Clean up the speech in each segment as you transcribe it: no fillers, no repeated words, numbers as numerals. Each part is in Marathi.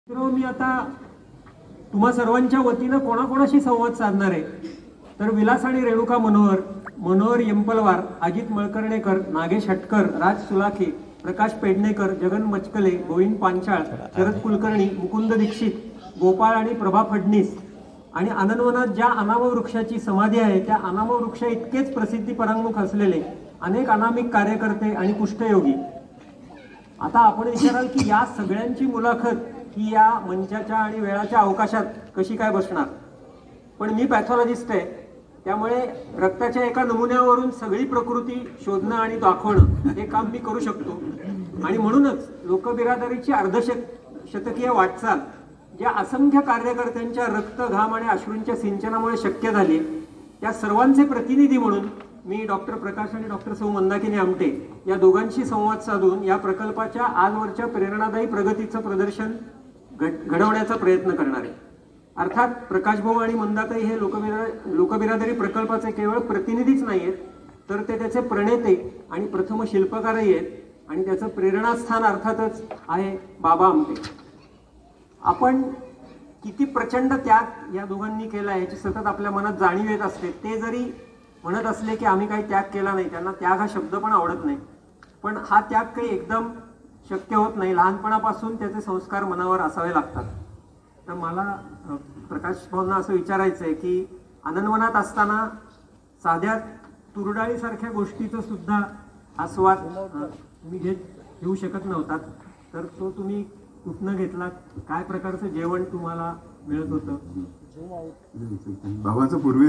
मित्रांनो, मी आता तुम्हा सर्वांच्या वतीनं कोणाकोणाशी संवाद साधणार आहे तर विलास आणि रेणुका मनोहर यंपलवार, अजित मळकर्णेकर, नागेश हटकर, राज सुलाखे, प्रकाश पेडणेकर, जगन मचकले, गोविंद पांचाळ, शरद कुलकर्णी, मुकुंद दीक्षित, गोपाळ आणि प्रभा फडणीस आणि आनंदवनात ज्या अनाम वृक्षाची समाधी आहे त्या अनाम वृक्षा इतकेच प्रसिद्धी परांगमुख असलेले अनेक अनामिक कार्यकर्ते आणि कुष्ठयोगी. आता आपण विचाराल की या सगळ्यांची मुलाखत ही या मंचाच्या आणि वेळाच्या अवकाशात कशी काय बसणार, पण मी पॅथॉलॉजिस्ट आहे त्यामुळे रक्ताच्या एका नमुन्यावरून सगळी प्रकृती शोधणं आणि दाखवणं हे काम मी करू शकतो. आणि म्हणूनच लोकबिरादरीची अर्धशतकीय वाटचाल ज्या असंख्य कार्यकर्त्यांच्या रक्त, घाम आणि अश्रूंच्या सिंचनामुळे शक्य झाली त्या सर्वांचे प्रतिनिधी म्हणून मी डॉक्टर प्रकाश आणि डॉक्टर सौ मंदाकिनी आमटे या दोघांशी संवाद साधून या प्रकल्पाच्या आजवरच्या प्रेरणादायी प्रगतीचं प्रदर्शन घडवण्याचा प्रयत्न करणार आहे. अर्थात प्रकाश भाऊ आणि मंदाताई हे लोकबिरादरी प्रकल्पाचे केवळ प्रतिनिधीच नाही आहेत तर ते त्याचे प्रणेते आणि प्रथम शिल्पकारही आहेत आणि त्याचं प्रेरणास्थान अर्थातच आहे बाबा आमटे. आपण किती प्रचंड त्याग या दोघांनी केला याची सतत आपल्या मनात जाणीव येत असते. ते जरी म्हणत असले की आम्ही काही त्याग केला नाही, त्यांना त्याग हा शब्द पण आवडत नाही, पण हा त्याग काही एकदम शक्य होत नाही. लहानपणापासून त्याचे संस्कार मनावर असावे लागतात. तर मला प्रकाश भाऊंना असं विचारायचं आहे की आनंदवनात असताना साध्या तुरडाळीसारख्या गोष्टीचं सुद्धा आस्वाद तुम्ही घेऊ शकत नव्हतात, तर तो तुम्ही कुठनं घेतलात? काय प्रकारचं जेवण तुम्हाला मिळत होतं? बाबांचा पूर्वी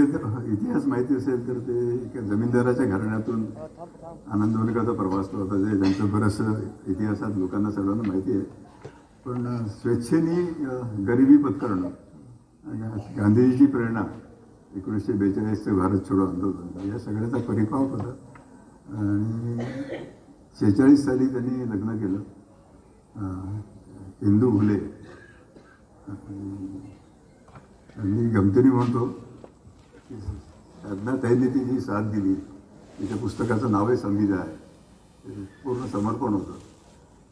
इतिहास माहिती असेल तर ते एका जमीनदाराच्या घराण्यातून आनंदवनाचा प्रवास होता, जे त्यांचं बरंचसं इतिहासात लोकांना सर्वांना माहिती आहे. पण स्वेच्छेने गरिबी पत्करणं, गांधीजीची प्रेरणा, 1942चं भारत छोडो आंदोलन, या सगळ्याचा परिपाक होता. आणि 46 साली त्यांनी लग्न केलं. इंदू फुले आणि गमतीने म्हणतो की त्यांना त्यांनी ती जी साथ दिली, तिच्या पुस्तकाचं नावही संविधा आहे, पूर्ण समर्पण होतं.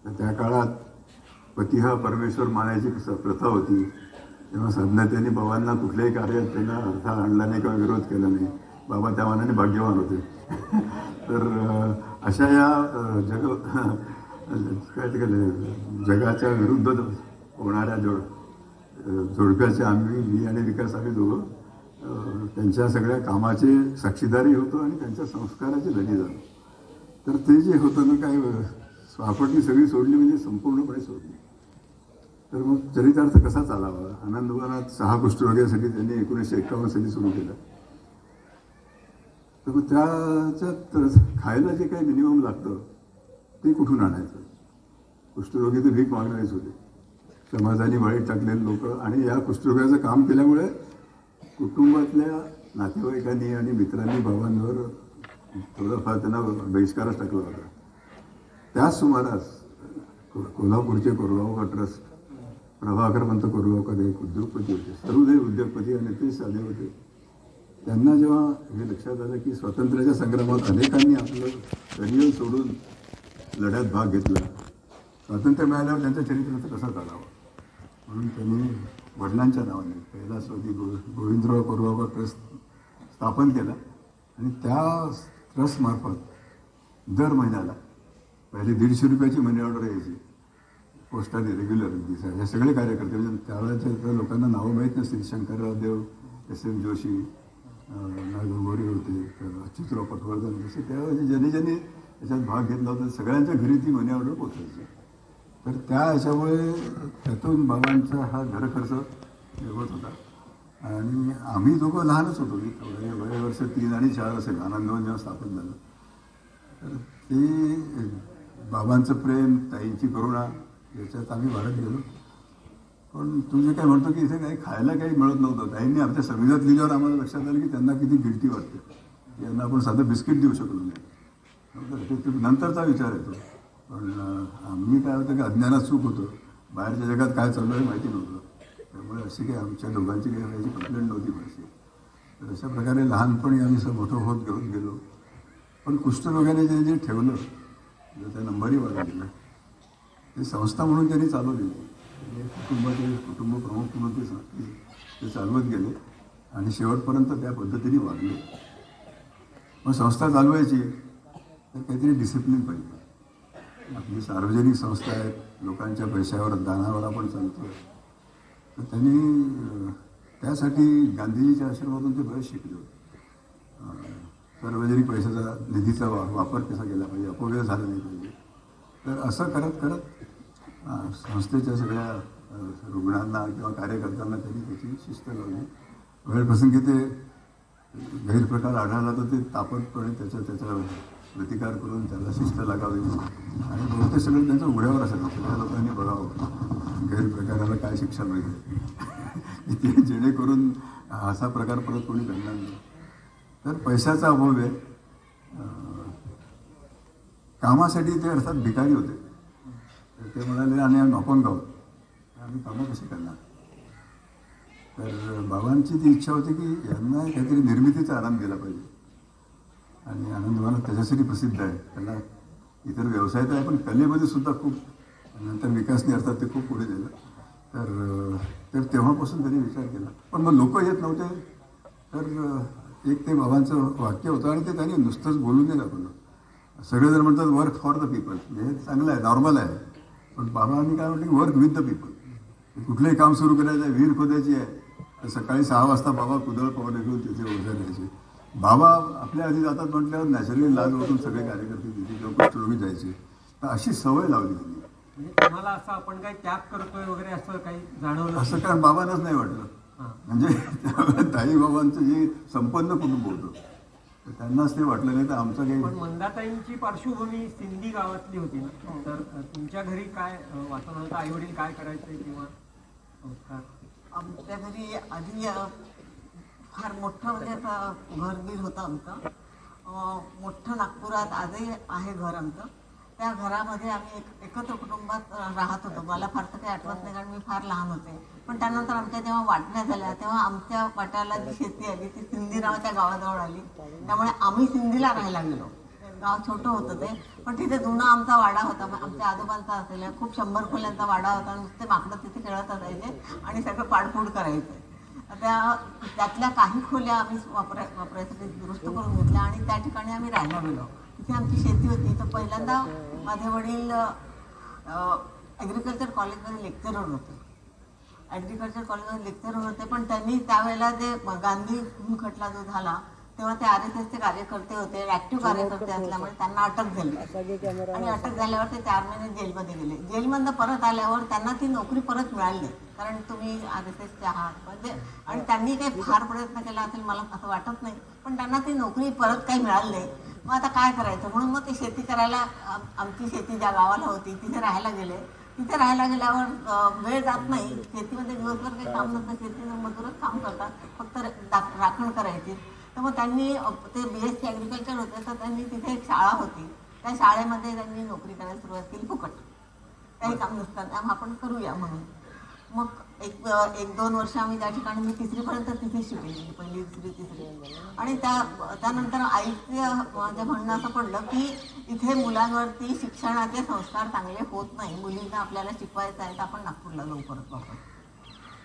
तर त्या काळात पती हा परमेश्वर मानायची प्रथा होती, तेव्हा साधना त्यांनी बाबांना कुठल्याही कार्यात त्यांना अर्थ आणला नाही किंवा विरोध केला नाही. बाबा त्या मानाने भाग्यवान होते. तर अशा या जगाच्या विरुद्ध होणाऱ्या जोडप्याचे मी आणि विकास आम्ही दोघं त्यांच्या सगळ्या कामाचे साक्षीदारी होतो आणि त्यांच्या संस्काराचे धनी झालो. तर ते जे होतं ना, काय स्वापटणी सगळी सोडली म्हणजे संपूर्णपणे सोडली. तर मग चरितार्थ कसा चालावा? आनंदवनात 6 कुष्ठरोग्यासाठी त्यांनी 1951 साली सुरू केलं. तर मग त्याच्यात खायला जे काही मिनिमम लागतं ते कुठून आणायचं? कुष्ठरोगी तर भीक मागणारेच होते, समाजाने वाईट टाकलेले लोक. आणि या कुष्ठरोगाचं काम केल्यामुळे कुटुंबातल्या नातेवाईकांनी आणि मित्रांनी बाबांवर थोडंफार त्यांना बहिष्कारच टाकला होता. त्याच सुमारास कोल्हापूरचे कोरगावकर ट्रस्ट, प्रभाकर पंत कोरगावकर एक उद्योगपती होते, सर्वदेव उद्योगपती आणि ते साधे होते. त्यांना जेव्हा हे लक्षात आलं की स्वातंत्र्याच्या संग्रामात अनेकांनी आपलं करिअर सोडून लढ्यात भाग घेतला, स्वातंत्र्य मिळाल्यावर त्यांच्या चरित्राचं कसं चालावं, म्हणून त्यांनी वडिलांच्या नावाने कैलासवादी गोविंदराव कोरगावकर ट्रस्ट स्थापन केला. आणि त्या ट्रस्टमार्फत दर महिन्याला पहिले 150 रुपयाची मनी ऑर्डर यायची पोस्टाने रेग्युलर. हे सगळे कार्यकर्ते, म्हणजे त्यावेळेच्या लोकांना नावं माहीत नसतील, शंकरराव देव, SM जोशी, नागोरी होते, अच्युतराव पटवर्धन, असे त्यावेळेस ज्यांनी याच्यात भाग घेतला होता सगळ्यांच्या घरी ती मनी ऑर्डर पोचायची. तर त्या ह्याच्यामुळे त्यातून बाबांचा हा घरखर्च निघत होता. आणि आम्ही दोघं लहानच होतो, मी थोडे वर्ष 3 आणि 4 असेल आनंदवन जेव्हा स्थापन झालं. तर ते बाबांचं प्रेम, ताईंची करुणा याच्यात आम्ही वाढत गेलो. पण तू जे काय म्हणतो की इथे काही खायला काही मिळत नव्हतं, ताईंनी आमच्या संविधानात लिहिल्यावर आम्हाला लक्षात आलं की त्यांना किती गिल्टी वाटते, यांना आपण साधं बिस्किट देऊ शकलो नाही. नंतरचा विचार येतो. पण आम्ही काय होतं की अज्ञानात चूक होतो, बाहेरच्या जगात काय चालू आहे माहिती नव्हतं, त्यामुळे अशी काही आमच्या दोघांची काही याची कंप्लेंट नव्हती पाहिजे. तर अशा प्रकारे लहानपणी आम्ही असं मोठं होत घेऊन गेलो. पण कुष्ठरोगाने जे ठेवलं, त्या नंबरही वाढला गेला, ती संस्था म्हणून त्यांनी चालवली. कुटुंब प्रमुख म्हणून ते चालवत गेले आणि शेवटपर्यंत त्या पद्धतीने वागले. मग संस्था चालवायची तर काहीतरी डिसिप्लिन पाहिजे. आपली सार्वजनिक संस्था आहे, लोकांच्या पैशावर दानावर आपण चालतो. तर त्यांनी त्यासाठी गांधीजीच्या आश्रमातून ते बरेच शिकले होते. सार्वजनिक पैशाचा निधीचा वापर कसा केला पाहिजे, अपव्यय झाला नाही पाहिजे. तर असं करत करत संस्थेच्या सगळ्या रुग्णांना किंवा कार्यकर्त्यांना त्यांनी त्याची शिस्त लावली. वेळप्रसंगी ते गैरप्रकार आढळला तर ते तापटपणे त्याचा प्रतिकार करून त्याला शिस्त लागावी आणि बहुतेक सगळं त्यांचं उघड्यावर असायचं. सगळ्या लोकांनी बघावं गैरप्रकाराला काय शिक्षा मिळते, जेणेकरून असा प्रकार परत कोणी घडणार नाही. तर पैशाचा अभाव आहे. कामासाठी ते अर्थात भिकारी होते. तर ते म्हणाले आणि नॉक ऑन गाव आम्ही कामं कशी करणार. तर बाबांची ती इच्छा होती की यांना काहीतरी निर्मितीचा आनंद दिला पाहिजे. आणि आनंदवान त्याच्यासाठी प्रसिद्ध आहे. त्याला इतर व्यवसाय तर आहे पण कलेमध्ये सुद्धा खूप नंतर विकासने अर्थात ते खूप पुढे गेलं. तर तेव्हापासून त्यांनी विचार केला. पण मग लोक येत नव्हते. तर एक ते बाबांचं वाक्य होतं आणि ते त्यांनी नुसतंच बोलून नाही दाखवलं. सगळेजण म्हणतात वर्क फॉर द पीपल, हे चांगलं आहे, नॉर्मल आहे. पण बाबांनी काय म्हटलं की वर्क विथ द पीपल. कुठलंही काम सुरू करायचं आहे, विहीर खोदायची आहे तर सकाळी 6 वाजता बाबा कुदळ पावडे घेऊन तिथे ओझ्या द्यायचे. बाबा आपल्या आधी जातात म्हटल्यावर नॅचरली लाज वाटून सगळे कार्यकर्ते तिथे किंवा कुष्ठरोगी जायचे. तर अशी सवय लावली त्यांनी. म्हणजे तुम्हाला असं आपण काही त्याग करतोय वगैरे असं काही जाणवलं असं कारण बाबांनाच नाही वाटलं. म्हणजे ताई बाबांचं जे संपन्न कुटुंब होतं तर त्यांनाच ते वाटलं नाही. तर आमचं काही पण मंदाताईंची पार्श्वभूमी सिंधी गावातली होती ना. तर तुमच्या घरी काय वातावरण होतं, आई वडील काय करायचे किंवा संस्कार? आमच्या घरी आधी फार मोठं म्हणजे आता घरबीर होतं आमचं. मोठं नागपुरात आजही आहे घर आमचं. त्या घरामध्ये आम्ही एकत्र कुटुंबात राहत होतो. मला फार तर काही आठवत नाही कारण मी फार लहान होते. पण त्यानंतर आमच्या जेव्हा वाटण्या झाल्या तेव्हा आमच्या वाट्याला जी शेती आली ती सिंधी नावाच्या गावाजवळ आली. त्यामुळे आम्ही सिंधीला राहायला गेलो. गाव छोटं होतं ते पण तिथे जुना आमचा वाडा होता. आमच्या आजोबांचा असलेला खूप 100 खोल्यांचा वाडा होता. नुसते माकडं तिथे खेळत असायचे आणि सगळं पाडफोड करायचे. त्यातल्या काही खोल्या आम्ही वापरायसाठी दुरुस्त करून घेतल्या आणि त्या ठिकाणी आम्ही राहायला गेलो. तिथे आमची शेती होती. तर पहिल्यांदा माझे वडील ॲग्रिकल्चर कॉलेजमध्ये लेक्चरर होते. ॲग्रिकल्चर कॉलेजमध्ये लेक्चरर होते पण त्यांनी त्यावेळेला जे गांधी खटला जो झाला तेव्हा ते RSSचे कार्यकर्ते होते, ॲक्टिव्ह कार्यकर्ते असल्यामुळे त्यांना अटक झाली आणि अटक झाल्यावर ते 4 महिने जेलमध्ये गेले. जेलमधनं परत आल्यावर त्यांना ती नोकरी परत मिळाली नाही कारण तुम्ही RSSचे आहात म्हणजे. आणि त्यांनी काही फार प्रयत्न केला असेल मला असं वाटत नाही पण त्यांना ती नोकरी परत काही मिळाली नाही. मग आता काय करायचं म्हणून मग ते शेती करायला आमची शेती ज्या गावाला होती तिथे राहायला गेले. तिथे राहायला गेल्यावर वेळ जात नाही. शेतीमध्ये दिवसभर काही काम नसतं. शेतीनं मजूरच काम करतात, फक्त राखण करायची. तर मग त्यांनी ते BSc ॲग्रिकल्चर होते तर त्यांनी तिथे एक शाळा होती. त्या शाळेमध्ये त्यांनी नोकरी करायला सुरुवात केली फुकट. काही काम नसताना आपण करूया म्हणून. मग एक 2 वर्ष आम्ही त्या ठिकाणी मी 3रीपर्यंत तिथे शिकले. 1ली 2री 3री. आणि त्यानंतर आईचं माझं म्हणणं असं पडलं की इथे मुलांवरती शिक्षणाचे संस्कार चांगले होत नाही. मुलींना आपल्याला शिकवायचं आहे तर आपण नागपूरला जाऊ परत वापस.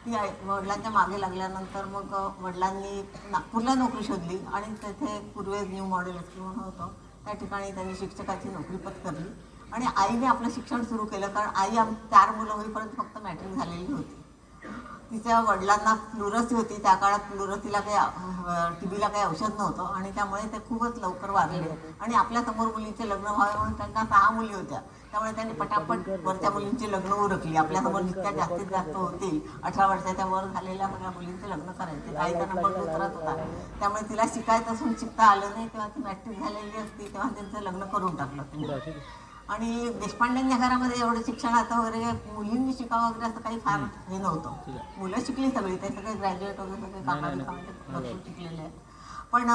ती वडिलांच्या मागे लागल्यानंतर मग वडिलांनी नागपूरला नोकरी शोधली आणि तेथे पूर्वेज न्यू मॉडेल स्कूल म्हणून होतं त्या ठिकाणी त्यांनी शिक्षकाची नोकरी पत्करली. आणि आईने आपलं शिक्षण सुरू केलं कारण आई 4 मुलं होईपर्यंत फक्त मॅट्रिक झालेली होती. तिच्या वडिलांना फ्लुरसी होती. त्या काळात फ्लुरसीला काही TBला काही औषध नव्हतं आणि त्यामुळे ते खूपच लवकर वारले. आणि आपल्यासमोर मुलींचे लग्न व्हावे म्हणून त्यांना 6 मुली होत्या. त्यामुळे त्यांनी पटापट वरच्या मुलींची लग्न उरकली. आपल्यासमोर जितक्या जास्तीत जास्त होतील 18 वर्षाच्या वर झालेल्या सगळ्या मुलींचे लग्न करायचे. आईचा नंबर उतरत होता त्यामुळे तिला शिकायचं असून शिकता आलं नाही. तेव्हा ती मॅट्रिक झालेली असती तेव्हा त्यांचं लग्न करून टाकलं. आणि देशपांड्यांच्या घरामध्ये एवढं शिक्षणाचं वगैरे मुलींनी शिकावं वगैरे असं काही फार हे नव्हतं. मुलं शिकली सगळी, ते सगळे ग्रॅज्युएट वगैरे सगळे कामाचे भरपूर शिकलेले आहेत. पण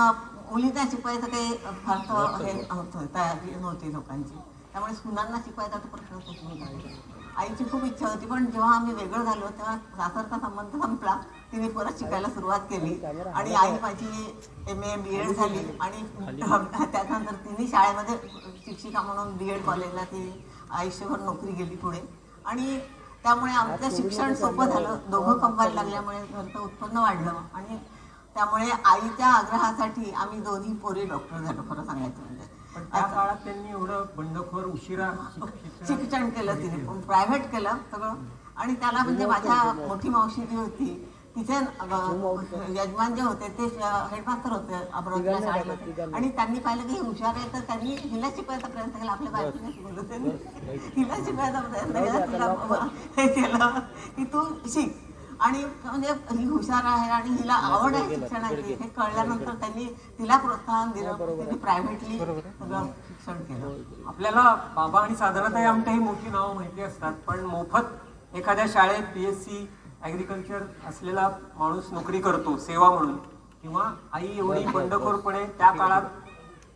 मुलींना शिकवायचं काही फारसं हे नव्हतं, तयारी नव्हती लोकांची. त्यामुळे सुनांना शिकवायचा तो प्रश्नच येत नव्हता. आईची खूप इच्छा होती पण जेव्हा आम्ही वेगळं झालो तेव्हा सासरचा संबंध संपला. तिने परत शिकायला सुरुवात केली आणि आई माझी MA BEd झाली आणि त्यानंतर तिने शाळेमध्ये शिक्षिका म्हणून BEd कॉलेजला ती आयुष्यभर नोकरी गेली पुढे. आणि त्यामुळे आमचं शिक्षण सोपं झालं. दोघं कमवायला लागल्यामुळे घरचं उत्पन्न वाढलं आणि त्यामुळे आईच्या आग्रहासाठी आम्ही दोन्ही पोरी डॉक्टर झालो, खरं सांगायचं म्हणजे. पण त्या काळात त्यांनी एवढं बंडखोर उशिरा शिक्षण केलं तिने, पण प्रायव्हेट केलं सगळं. आणि त्याला म्हणजे माझ्या मोठी मावशी जी होती तिचे यजमान जे होते ते हेडमास्टर होते अमरावतीच्या शाळेमध्ये, आणि त्यांनी पाहिलं की हे हुशार आहे तर त्यांनी हिला शिकवायचा प्रयत्न केला. आपल्या बायकोने शिकवलं त्यांनी, हिला शिकवायचा प्रयत्न केला, तिला हे केलं की तू शिक. आणि म्हणजे ही हुशार आहे आणि हिला आवड आहे शिक्षणाची हे कळल्यानंतर त्यांनी तिला प्रोत्साहन दिलं. तिने प्रायव्हेटली सगळं शिक्षण केलं. आपल्याला बाबा आणि साधारणतः आमच्या ही मोठी नावं माहिती असतात, पण मोफत एखाद्या शाळेत BSc ॲग्रिकल्चर असलेला माणूस नोकरी करतो सेवा म्हणून, किंवा आई एवढी बंडखोरपणे त्या काळात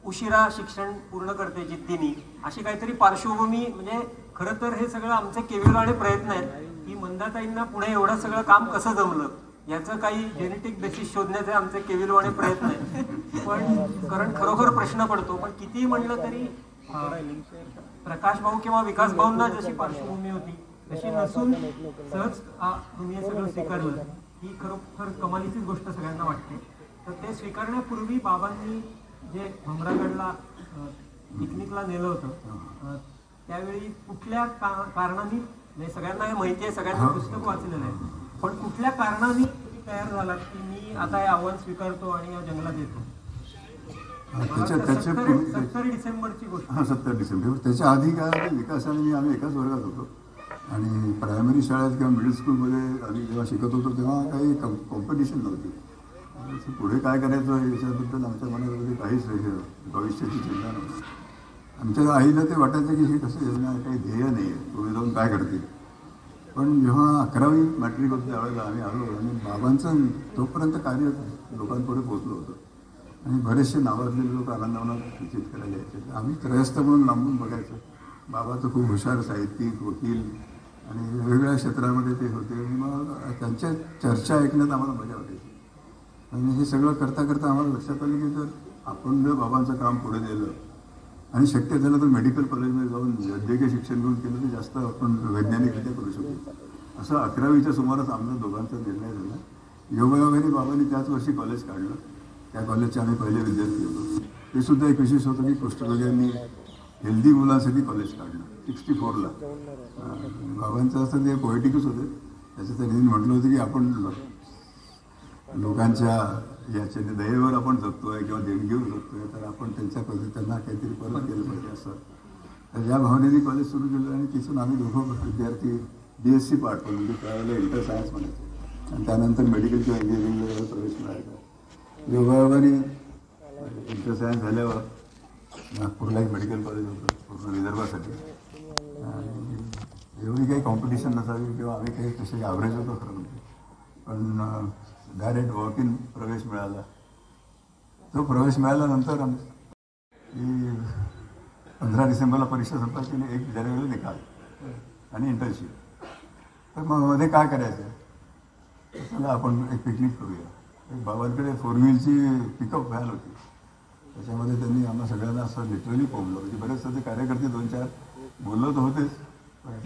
उशिरा शिक्षण पूर्ण करते जिद्दीने, अशी काहीतरी पार्श्वभूमी. म्हणजे खरं तर हे सगळं आमचे केविलवाणे प्रयत्न आहेत की मंदाताईंना पुढे एवढं सगळं काम कसं जमलं याचं काही जेनेटिक बेसिस शोधण्याचे आमचे केविलवाणे प्रयत्न आहेत. पण कारण खरोखर प्रश्न पडतो. पण कितीही म्हणलं तरी प्रकाश भाऊ किंवा विकास भाऊंना जशी पार्श्वभूमी होती तशी नसून सहज तुम्ही हे सगळं स्वीकारलं ही खरोखर कमालीचीच गोष्ट सगळ्यांना वाटते. तर ते स्वीकारण्यापूर्वी बाबांनी जे भमरागडला पिकनिकला नेलं होतं त्यावेळी कुठल्या कारणाने, म्हणजे सगळ्यांना हे माहिती आहे, सगळ्यांना पुस्तक वाचलेलं आहे, पण कुठल्या कारणाने तुम्ही तयार झालात की मी आता हे आव्हान स्वीकारतो आणि या जंगलात येतो? 70 डिसेंबरची गोष्ट. हां, 70 डिसेंबर. त्याच्या आधी काय विकास आणि मी आम्ही एकाच वर्गात होतो आणि प्रायमरी शाळेत किंवा मिडल स्कूलमध्ये आम्ही जेव्हा शिकत होतो तेव्हा काही कॉम्पिटिशन नव्हती. पुढे काय करायचं याच्याबद्दल आमच्या मनामध्ये काहीच भविष्याची चिंता नव्हती. आमच्या आईला ते वाटायचं की हे कसं योजना काही ध्येय नाही आहे, पुढे जाऊन काय करतील. पण जेव्हा 11वी मॅट्रिक होतं त्यावेळेला आम्ही आलो आणि बाबांचं तोपर्यंत कार्य लोकांपुढे पोहोचलं होतं आणि बरेचसे नावाजलेले लोक आनंदावना सूचित करायला यायचे. आम्ही त्रयस्थ म्हणून लांबून बघायचं. बाबाचं खूप हुशार साहित्यिक, वकील आणि वेगवेगळ्या क्षेत्रामध्ये ते होते आणि मग त्यांच्या चर्चा ऐकण्यात आम्हाला मजा वाटायची. आणि हे सगळं करता करता आम्हाला लक्षात आलं की जर आपण जर बाबांचं काम पुढे नेलं आणि शक्य झालं तर मेडिकल कॉलेजमध्ये जाऊन वैद्यकीय शिक्षण घेऊन केलं तर जास्त आपण वैज्ञानिकरित्या करू शकतो. असं 11वीच्या सुमारास आमचा दोघांचा निर्णय झाला. योगायोगाने बाबांनी त्याच वर्षी कॉलेज काढलं. त्या कॉलेजचे आम्ही पहिले विद्यार्थी होतो. ते सुद्धा एक विशेष होतं की कुष्ठरोग्यांनी हेल्दी मुलांसाठी कॉलेज काढलं 64ला. बाबांचं असं ते पोएटिकच होते. त्याचं त्यांनी म्हटलं होतं की आपण लोकांच्या याच्या दयेवर आपण जगतोय किंवा देणगीवर जगतोय तर आपण त्यांच्या त्यांना काहीतरी परत केलं पाहिजे असं. तर या भावनेने कॉलेज सुरू केलं आणि तिथून आम्ही दोघं विद्यार्थी BSc पार्ट म्हणजे त्यावेळेला इंटर सायन्स म्हणायचे आणि त्यानंतर मेडिकल किंवा इंजिनिअरिंगला प्रवेश मिळायचा. योगायोगाने इंटर सायन्स झाल्यावर नागपूरला एक मेडिकल कॉलेज होतं पूर्ण विदर्भासाठी आणि एवढी काही कॉम्पिटिशन नसावी किंवा आम्ही काही तसे ॲव्हरेज होतो खरं म्हणजे. पण डायरेक्ट वॉक इन प्रवेश मिळाला. तो प्रवेश मिळाल्यानंतर की 15 डिसेंबरला परीक्षा संपायची आणि 1 जानेवारीला निकाल आणि इंटर्नशिप. तर मग मध्ये काय करायचं, चला आपण एक पिकनिक करूया. एक बाबांकडे 4 व्हीलची पिकअप व्हॅन होती. त्याच्यामध्ये त्यांनी आम्हाला सगळ्यांना असं लिटरली पोहलं. म्हणजे बरेच ते कार्यकर्ते 2-4 बोलत होतेच.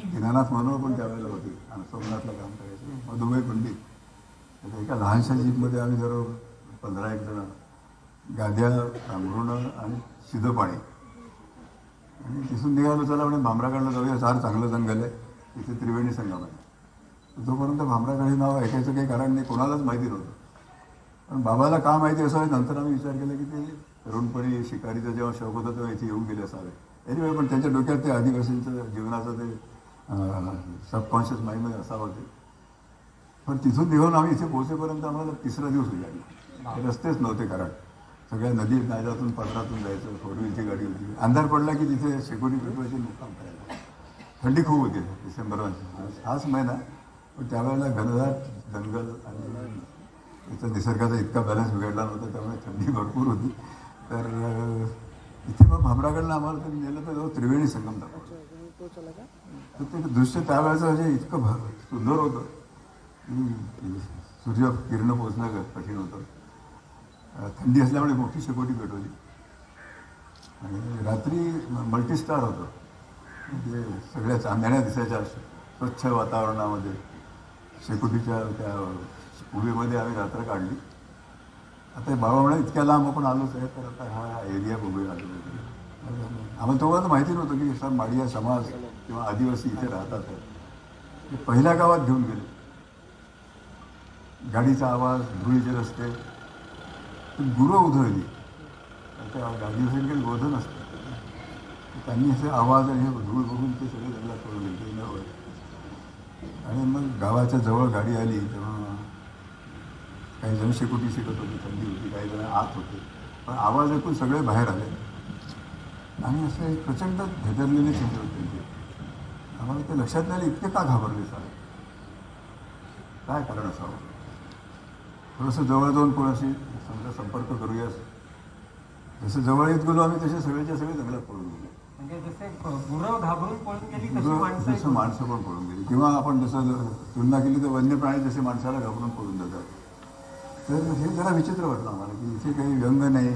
दीनानाथ मनोहर पण त्यावेळेला होते आणि सोमनाथला काम करायचं. मधुबाई पंडित. एका लहानशा जीपमध्ये आम्ही जर 15-1 जण गाद्या, आंघोळणं आणि शिदं पाणी आणि तिथून निघालो. चला म्हणजे भामरागडला जाऊया, फार चांगलं जंगल आहे तिथे, त्रिवेणी संगम आहे. जोपर्यंत भामरागड हे नाव ऐकायचं काही कारण नाही, कोणालाच माहिती नव्हतं. पण बाबाला का माहिती असावे नंतर आम्ही विचार केला की ते तरुणपणी शिकारीचा जेव्हा शौक होता तेव्हा इथे येऊन गेले असावे. एनिवे पण त्यांच्या डोक्यात ते आदिवासींचं जीवनाचं ते सबकॉन्शियस माइंडमध्ये असावं ते. पण तिथून निघून आम्ही इथे पोहोचेपर्यंत आम्हाला 3रा दिवस उजाडला. रस्तेच नव्हते कारण सगळ्या नदी नाल्यातून पत्रातून जायचं. 4 व्हीलची गाडी होती. अंधार पडला की तिथे शेकोटी पेटवायची मुक्काम करायला. थंडी खूप होती डिसेंबर हाच महिना. पण त्यावेळेला घनदाट जंगल आणि त्याचा निसर्गाचा इतका बॅलन्स बिघडला नव्हता त्यामुळे थंडी भरपूर होती. तर इथे मग भामरागडला आम्हाला तरी नेलं तर त्रिवेणी संगम दाखवलं. तर ते दृश्य त्यावेळेचं म्हणजे इतकं सुंदर होतं. सूर्य किरण पोचणं कठीण होतं. थंडी असल्यामुळे मोठी शेकोटी पेटवली आणि रात्री मल्टीस्टार होतं. म्हणजे सगळ्या चांदण्या दिसायच्या स्वच्छ वातावरणामध्ये शेकोटीच्या त्या उभेमध्ये आम्ही रात्र काढली. आता बाळवणा इतक्या लांब आपण आलोच आहे, तर आता हा एरिया बघूया आजूबाजूला. आम्हाला तेव्हा माहिती नव्हतं की सर माडिया समाज किंवा आदिवासी इथे राहतात. ते पहिल्या गावात घेऊन गेले. गाडीचा आवाज, धुळीचे रस्ते, गुरं उधळली. त्या आदिवासींकडे गोधन असतं. त्यांनी असे आवाज आणि धूळ बघून ते सगळे जंगलात पडून गेले. आणि मग गावाच्या जवळ गाडी आली तेव्हा काही जण शेकोटी शिकत होते, थंडी होती, काही जण आत होते. पण आवाज ऐकून सगळे बाहेर आले आणि असे प्रचंड भेदरलेले चेहरे होते ते. आम्हाला ते लक्षात नाही आले इतके का घाबरले सारे, काय कारण असावं. थोडंसं जवळ जाऊन कोणाशी समजा संपर्क करूया. जसं जवळ येत गेलो आम्ही तसे सगळेच्या सगळे जंगलात पळून गेलो. म्हणजे जसे गुरं घाबरून पळून गेली तशी जसं माणसं पण पळून गेली. किंवा आपण जसं तुलना केली तर वन्य प्राणी जसे माणसाला घाबरून पळून जातात. तर हे जरा विचित्र वाटलं आम्हाला की इथे काही व्यंग नाही,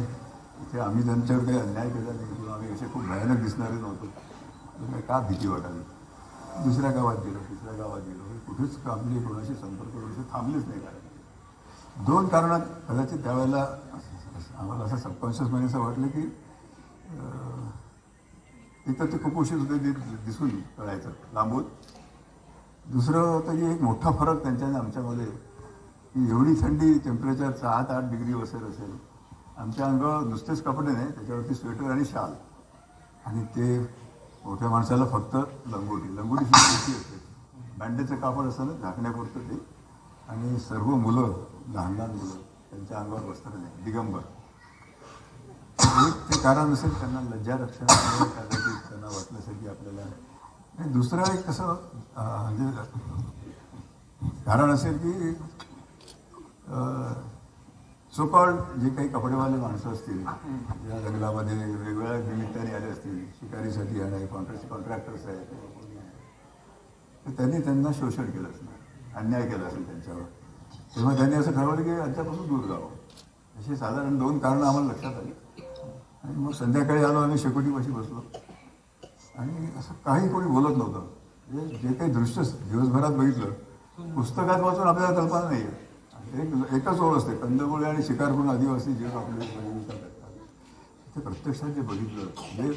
इथे आम्ही त्यांच्यावर काही अन्याय केला नाही किंवा आम्ही असे खूप भयानक दिसणारे नव्हतो. का भीती वाटावी. दुसऱ्या गावात गेलो, तिसऱ्या गावात गेलो, कुठेच आपली कोणाशी संपर्क करून थांबलेच नाही. कारण 2 कारणात कदाचित त्यावेळेला आम्हाला असं सबकॉन्शियस मध्ये असं वाटलं की एक तर ते खूप उशीर होते दिसून कळायचं लांबून. दुसरं तरी एक मोठा फरक त्यांच्या आणि आमच्यामध्ये की एवढी थंडी, टेम्परेचर 7-8 डिग्री असेल. आमच्या अंगावर नुसतेच कपडे नाही, त्याच्यावरती स्वेटर आणि शाल. आणि ते मोठ्या माणसाला फक्त लंगोटी सुद्धा असते. बँडेजचं कापड असतं ना झाकण्यापुरतं ते. आणि सर्व मुलं, लहान मुलं, त्यांच्या अंगावर वस्त्र नाही, दिगंबर. एक ते कारण असेल त्यांना लज्जा रक्षण कदाचित त्यांना वाटलं असेल की आपल्याला. आणि दुसरं एक कसं म्हणजे कारण असेल की सो कॉल्ड जे काही कपडेवाले माणसं असतील या जंगलामध्ये वेगवेगळ्या निमित्ताने आले असतील, शिकारीसाठी आले, कॉन्ट्रॅक्टर्स आहेत, तर त्यांनी त्यांना शोषण केलं असणार, अन्याय केला असेल त्यांच्यावर. तेव्हा त्यांनी असं ठरवलं की यांच्यापासून दूर जावं. अशी साधारण 2 कारणं आम्हाला लक्षात आली. आणि मग संध्याकाळी आलो आम्ही शेकोटीपाशी बसलो आणि असं काही कोणी बोलत नव्हतं. म्हणजे जे काही दृश्य दिवसभरात बघितलं पुस्तकात वाचून आपल्याला कल्पना नाही आहे. एकच ओळ असते, कंदमुळे आणि शिकार करून आदिवासी जीवन आपले करतात. ते प्रत्यक्षात जे बघितलं म्हणजे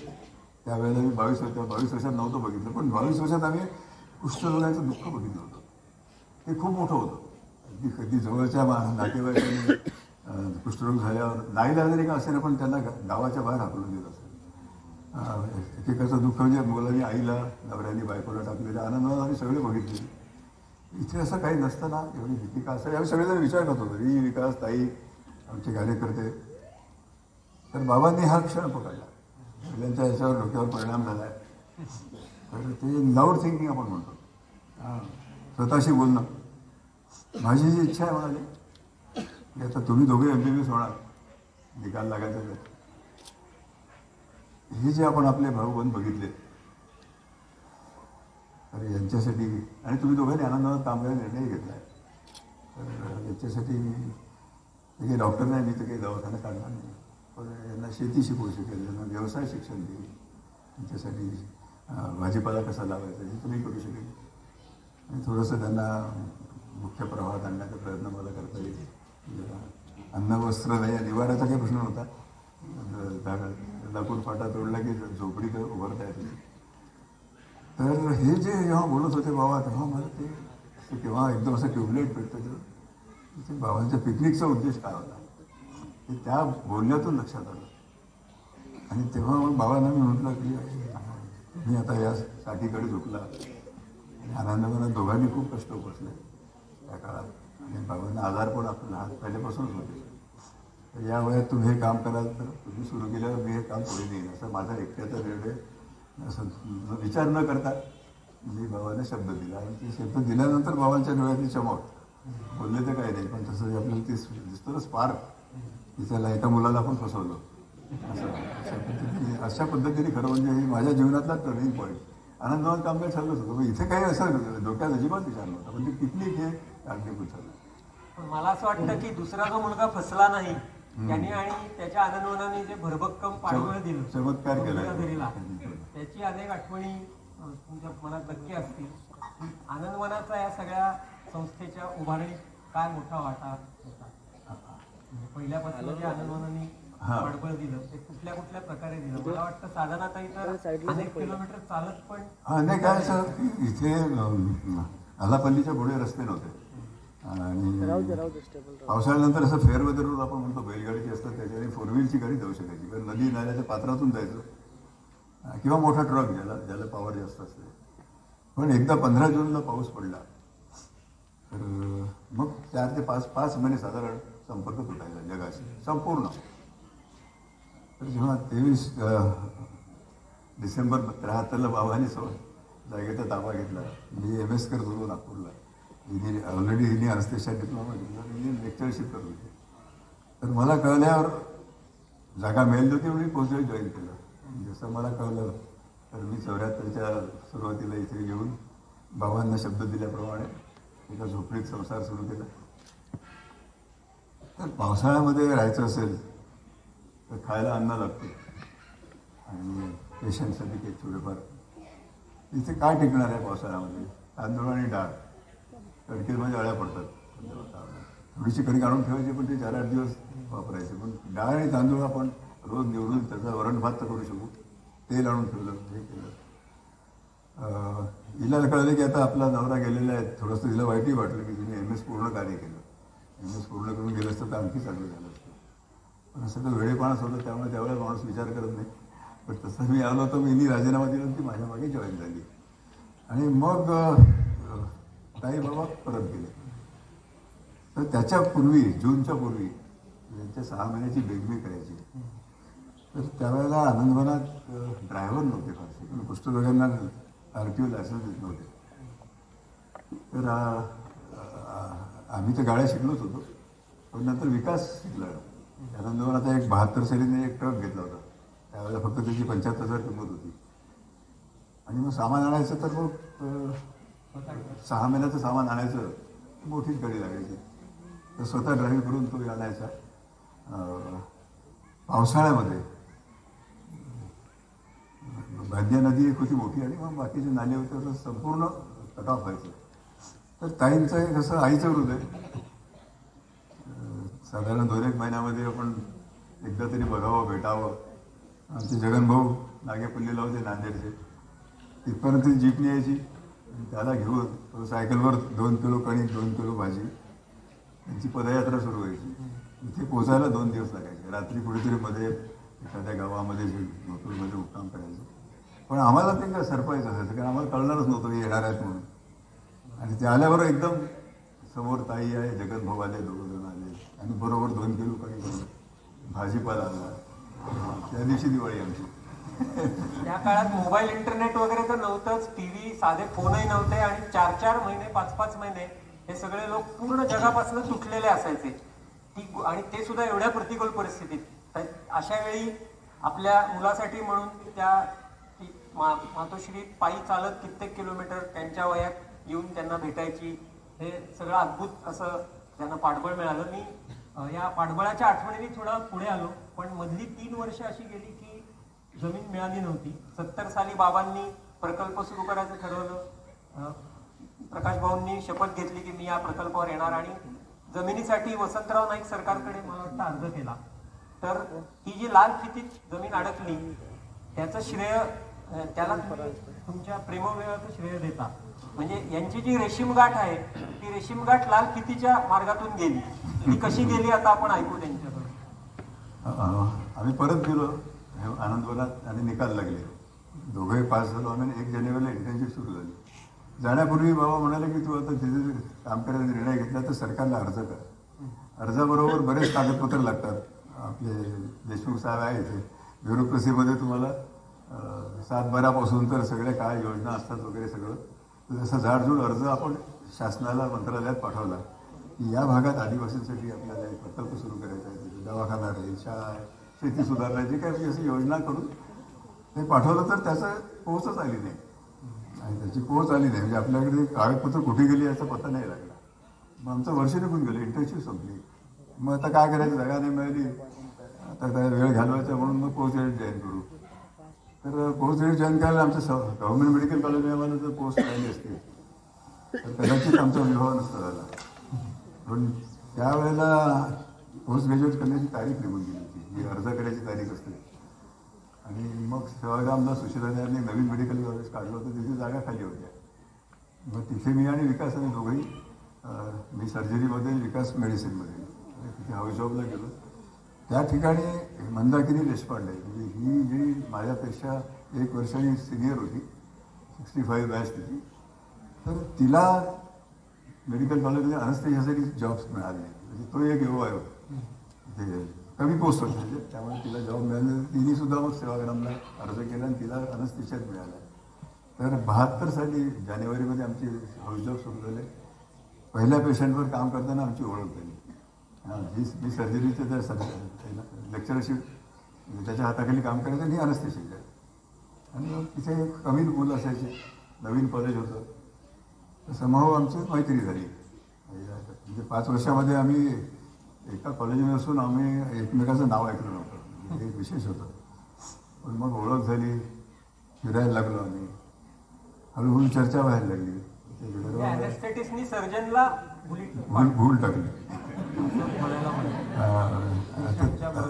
त्यावेळेला मी 22 वर्षात नव्हतं बघितलं, पण 22 वर्षात आम्ही कुष्ठरोगाचं दुःख बघितलं होतं. ते खूप मोठं होतं. कधी जवळच्या नातेवाईकांनी कुष्ठरोग झाल्यावर नाईलाजाने का असेल पण त्यांना गावाच्या बाहेर हाकलून देत असेल. एकेकाचं दुःख म्हणजे मुलांनी आईला, नवऱ्याने बायकोला टाकलेल्या आनंदाला आम्ही सगळे बघितले. इथे असं काही नसताना एवढी भीती का असेल आम्ही सगळेजण विचार करत होतो. ही विकास, ताई, आमचे कार्यकर्ते. तर बाबांनी हा क्षण पकडला. सगळ्यांच्या याच्यावर डोक्यावर परिणाम झाला आहे. तर ते लाऊड थिंकिंग आपण म्हणतो, स्वतःशी बोलणं. माझी जी इच्छा आहे म्हणाली की आता तुम्ही दोघे MBBS होणार, निकाल लागायचा तर हे जे आपण आपले भाऊबंद बघितले तर यांच्यासाठी, आणि तुम्ही दोघांनी आनंदात काम करायला निर्णय घेतला आहे, तर याच्यासाठी मी काही डॉक्टर नाही, मी तर काही दवाखाना काढणार नाही, पण यांना शेती शिकवू शकेल, यांना व्यवसाय शिक्षण देईल, त्यांच्यासाठी भाजीपाला कसा लावायचा हे तुम्ही करू शकेल. आणि थोडंसं त्यांना मुख्य प्रवाहात आणण्याचा प्रयत्न मला करता येईल. अन्न वस्त्र नाही, निवाराचा काही प्रश्न नव्हता. लाकूड फाटा तोडला की झोपडी उभारता येते. तर हे जे जेव्हा बोलत होते बाबा तेव्हा मला ते तेव्हा एकदम असं ट्यूबलाईट भेटतं ते बाबांच्या पिकनिकचा उद्देश काय होता ते त्या बोलण्यातून लक्षात आलं. आणि तेव्हा मग बाबांना मी म्हटलं की मी आता या साठीकडे झोपला. आणि आनंदपणा दोघांनी खूप कष्ट उपसले त्या काळात. आणि बाबांना आजार पण आपला हात पहिल्यापासूनच होते. तर या वयात तुम्ही हे काम कराल तर तुम्ही सुरू केल्यावर मी हे काम पुढे नेईन असं माझा एकट्याचा निर्णय असं विचार न करता मी बाबांना शब्द दिला. आणि ते शब्द दिल्यानंतर बाबांच्या डोळ्यातली चमक, बोलले तर काही नाही पण तसं आपल्याला ते दिसतं ना स्पार्क, की त्याला एका मुलाला पण फसवलं अशा पद्धतीने खरं म्हणजे हे माझ्या जीवनातला टर्निंग पॉईंट. आनंदवन काम काय चाललंच होतं, मग इथे काही असं डोक्यात अजिबात विचार नव्हता, पण ते पिकनिक हे कारणीभूत झालं. पण मला असं वाटतं की दुसरा जो मुलगा फसला नाही त्याने आणि त्याच्या आनंदवनाने जे भरभक्कम पाठबळ दिलं, चमत्कार केला, त्याची अनेक आठवणी तुमच्या मनात नक्की असतील. आनंदवनाचा या सगळ्या संस्थेच्या उभारणीत काय मोठा वाटा होता? म्हणजे पहिल्यापासून जे आनंदवनांनी पाठबळ दिलं ते कुठल्या कुठल्या प्रकारे दिलं? मला वाटतं साधनाताई तर अनेक किलोमीटर चालत पण नाही काय सर इथे आलापल्लीच्या पुढे रस्ते नव्हते आणि पावसाळ्यानंतर असं फेअरवेदर रोड आपण म्हणतो बैलगाडीची असतात त्याच्याने फोर व्हीलची गाडी जाऊ शकायची कारण नदी नाल्याच्या पात्रातून जायचं किंवा मोठा ट्रक ज्याला पॉवर जास्त असते. पण एकदा 15 जूनला पाऊस पडला तर मग 4 ते 5 महिने साधारण संपर्क तुटायला जगाशी संपूर्ण. तर जेव्हा 23 डिसेंबर 73ला बाबांनी जागेचा ताबा घेतला. मी MS करत होतो नागपूरला. ऑलरेडी हिने अनस्थेशिया डिप्लोमा घेतला आणि लेक्चरशिप करत होती. तर मला कळल्यावर जागा मिळेल होती म्हणून पोस्टल जॉईन केलं. जसं मला कळलं तर मी 74च्या सुरुवातीला इथे येऊन बाबांना शब्द दिल्याप्रमाणे एका झोपडीत संसार सुरू केला. तर पावसाळ्यामध्ये राहायचं असेल तर खायला अन्न लागतं आणि पेशंटसाठी काही थोडेफार इथे काय टिकणार आहे पावसाळ्यामध्ये? तांदूळ आणि डाळ कणकेमध्ये अळ्या पडतात. थोडीशी कणिक आणून ठेवायची पण ते 4-8 दिवस वापरायचे. पण डाळ आणि तांदूळ आपण रोज निवडून त्याचा वरण भात तर करू शकू. तेल आणून ठेवलं हे केलं. हिला कळलं की आता आपला नवरा गेलेला आहे. थोडंसं तिला वाईटही वाटलं की तिने MS पूर्ण कार्य केलं. MS पूर्ण करून गेलं असतं तर आणखी चांगलं झालं असतं. पण सगळं वेळेपणाच होतं त्यामुळे त्यावेळेला माणूस विचार करत नाही. पण तसं मी आलो तर मी राजीनामा दिला ती माझ्या मागे जॉईन झाली आणि मग ताई बाबा परत गेले. तर त्याच्या पूर्वी जूनच्या पूर्वी त्यांच्या 6 महिन्याची बेगमी करायची. तर त्यावेळेला आनंदवनात ड्रायव्हर नव्हते फारसे पण कुष्ठरोग्यांना RTO लायसन्स देत नव्हते. तर आम्ही तर गाड्या शिकलोच होतो पण नंतर विकास शिकला. आनंदवनाचा एक 72 शैलीने एक ट्रक घेतला होता. त्यावेळेला फक्त त्याची 75,000 किंमत होती आणि मग सामान आणायचं तर मग 6 महिन्याचं सामान आणायचं मोठीच गाडी लागायची. तर स्वतः ड्राईव्ह करून तो आणायचा. पावसाळ्यामध्ये भाद्या नदी एक होती मोठी आणि मग बाकीचे नाले होते तर संपूर्ण कट ऑफ व्हायचं. तर ताईंचं एक असं आईचं हृदय साधारण 2-1 महिन्यामध्ये आपण एकदा तरी बघावं भेटावं. आमचे जगनभाऊ नागेपल्लीला होते नांदेडचे. तिथपर्यंत जीपनी यायची त्याला घेऊन तो सायकलवर 2 किलो कणिक 2 किलो भाजी त्यांची पदयात्रा सुरू व्हायची. इथे पोचायला 2 दिवस लागायचे. रात्री कुठेतरी मध्ये एखाद्या गावामध्ये नोकरीमध्ये मुक्काम करायचं. पण आम्हाला ते काय सरप्राईज असायचं कारण आम्हाला कळणारच नव्हतं की येणार आहेत म्हणून. आणि ते आल्यावर एकदम समोर ताई आहे जगनभाऊ आले 2 जण आले आणि बरोबर 2 किलो कणिक भाजीपाला आला. त्या दिवशी दिवाळी आमची. त्या काळात मोबाईल इंटरनेट वगैरे तर नव्हतंच. TV साधे फोनही नव्हते आणि 4-4 महिने 5-5 महिने हे सगळे लोक पूर्ण जगापासून तुटलेले असायचे. आणि ते सुद्धा एवढ्या प्रतिकूल परिस्थितीत. अशा वेळी आपल्या मुलासाठी म्हणून त्या मातोश्री पायी चालत कित्येक किलोमीटर त्यांच्या वयात येऊन त्यांना भेटायची. हे सगळं अद्भुत असं त्यांना पाठबळ मिळालं. मी या पाठबळाच्या आठवणीने थोडा पुढे आलो. पण मधली 3 वर्ष अशी गेली की जमीन मिळाली नव्हती. 70 साली बाबांनी प्रकल्प सुरू करायचं ठरवलं. प्रकाश भाऊंनी शपथ घेतली की मी या प्रकल्पावर येणार आणि जमिनीसाठी वसंतराव नाईक सरकारकडे मला वाटतं अर्ज केला. तर ही जी लाल फितीत जमीन अडकली त्याचं श्रेय त्याला तुमच्या प्रेमविवाहाचं श्रेय देता. म्हणजे यांची जी रेशीमगाठ आहे ती रेशीमगाठ लाल फितीच्या मार्गातून गेली. ती कशी गेली आता आपण ऐकू त्यांच्याकडून. आम्ही परत गेलो आनंदवनात आणि निकाल लागले. दोघंही पास झालो आम्ही. 1 जानेवारीला इंटर्नशिप सुरू झाली. जाण्यापूर्वी बाबा म्हणाले की तू आता तिथे काम करायचा निर्णय घेतला तर सरकारला अर्ज कर. अर्जाबरोबर बरेच कागदपत्र लागतात. आपले देशमुख साहेब आहे इथे ब्युरोक्रेसीमध्ये तुम्हाला 7-12पासून तर सगळ्या काय योजना असतात वगैरे सगळं. तर जसा झाडझूड अर्ज आपण शासनाला मंत्रालयात पाठवला की या भागात आदिवासींसाठी आपल्याला एक प्रकल्प सुरू करायचा आहे. दवाखाना राहील, शाळा आहे, शेती सुधारणा जे काही अशी योजना करून ते पाठवलं तर त्याचं पोहोचच आली नाही. आणि त्याची पोहोच आली नाही म्हणजे आपल्याकडे कागदपत्र कुठे गेली याचा पत्ता नाही लागला. मग आमचं वर्ष निघून गेलं. इंटर्नशिप संपली. मग आता काय करायचं जागा नाही मिळाली. आता काय वेळ घालवायचा म्हणून मग पोस्ट ग्रॅज्युएट जॉईन करू. तर पोस्ट ग्रॅज्युएट जॉईन करायला आमचं गव्हर्नमेंट मेडिकल कॉलेजमध्ये आम्हाला जर पोस्ट राहिली असते तर कदाचित आमचा विवाह नसता झाला. पण त्यावेळेला पोस्ट ग्रॅज्युएट करण्याची तारीख निघून गेली होती, जी अर्ज करायची तारीख असते. आणि मग सेवाग्रामला सुशीलाने नवीन मेडिकल कॉलेज काढलं होतं, तिथे जागा खाली होत्या. मग तिथे मी आणि विकास आणि दोघंही, मी सर्जरीमध्ये, विकास मेडिसिनमध्ये, तिथे हाऊस जॉबला गेलो. त्या ठिकाणी मंदाकिनी देशपांडे, म्हणजे ही जी माझ्यापेक्षा 1 वर्षांनी सिनियर होती, 65 बॅच तिची, तर तिला मेडिकल कॉलेजमध्ये अनस्थेशियासाठी जॉब्स मिळाले. म्हणजे तो एक योग आहे, ते कमी पोस्ट होते म्हणजे, त्यामुळे तिला जॉब मिळाले. तिने सुद्धा मग सेवाग्रामला अर्ज केला आणि तिला अनस्थेशियात मिळाला. तर 72 साली जानेवारीमध्ये आमची हाऊस जॉब सुरू झाले. पहिल्या पेशंटवर काम करताना आमची ओळख झाली. मी सर्जरीचं त्या लेक्चरशिप त्याच्या हाताखाली काम करायचं आणि अनस्थेशिया. आणि मग तिथे कमी मुलं असायचे, नवीन कॉलेज होतं, तर समूह आमची मैत्री झाली. म्हणजे 5 वर्षामध्ये आम्ही एका कॉलेजमध्ये असून आम्ही एकमेकाचं नाव ऐकलं नव्हतं, हे विशेष होतं. पण मग ओळख झाली, फिरायला लागलो आम्ही, हळूहळू चर्चा व्हायला लागली. अॅनेस्थेटिस्टनी सर्जनला भूल टाकली.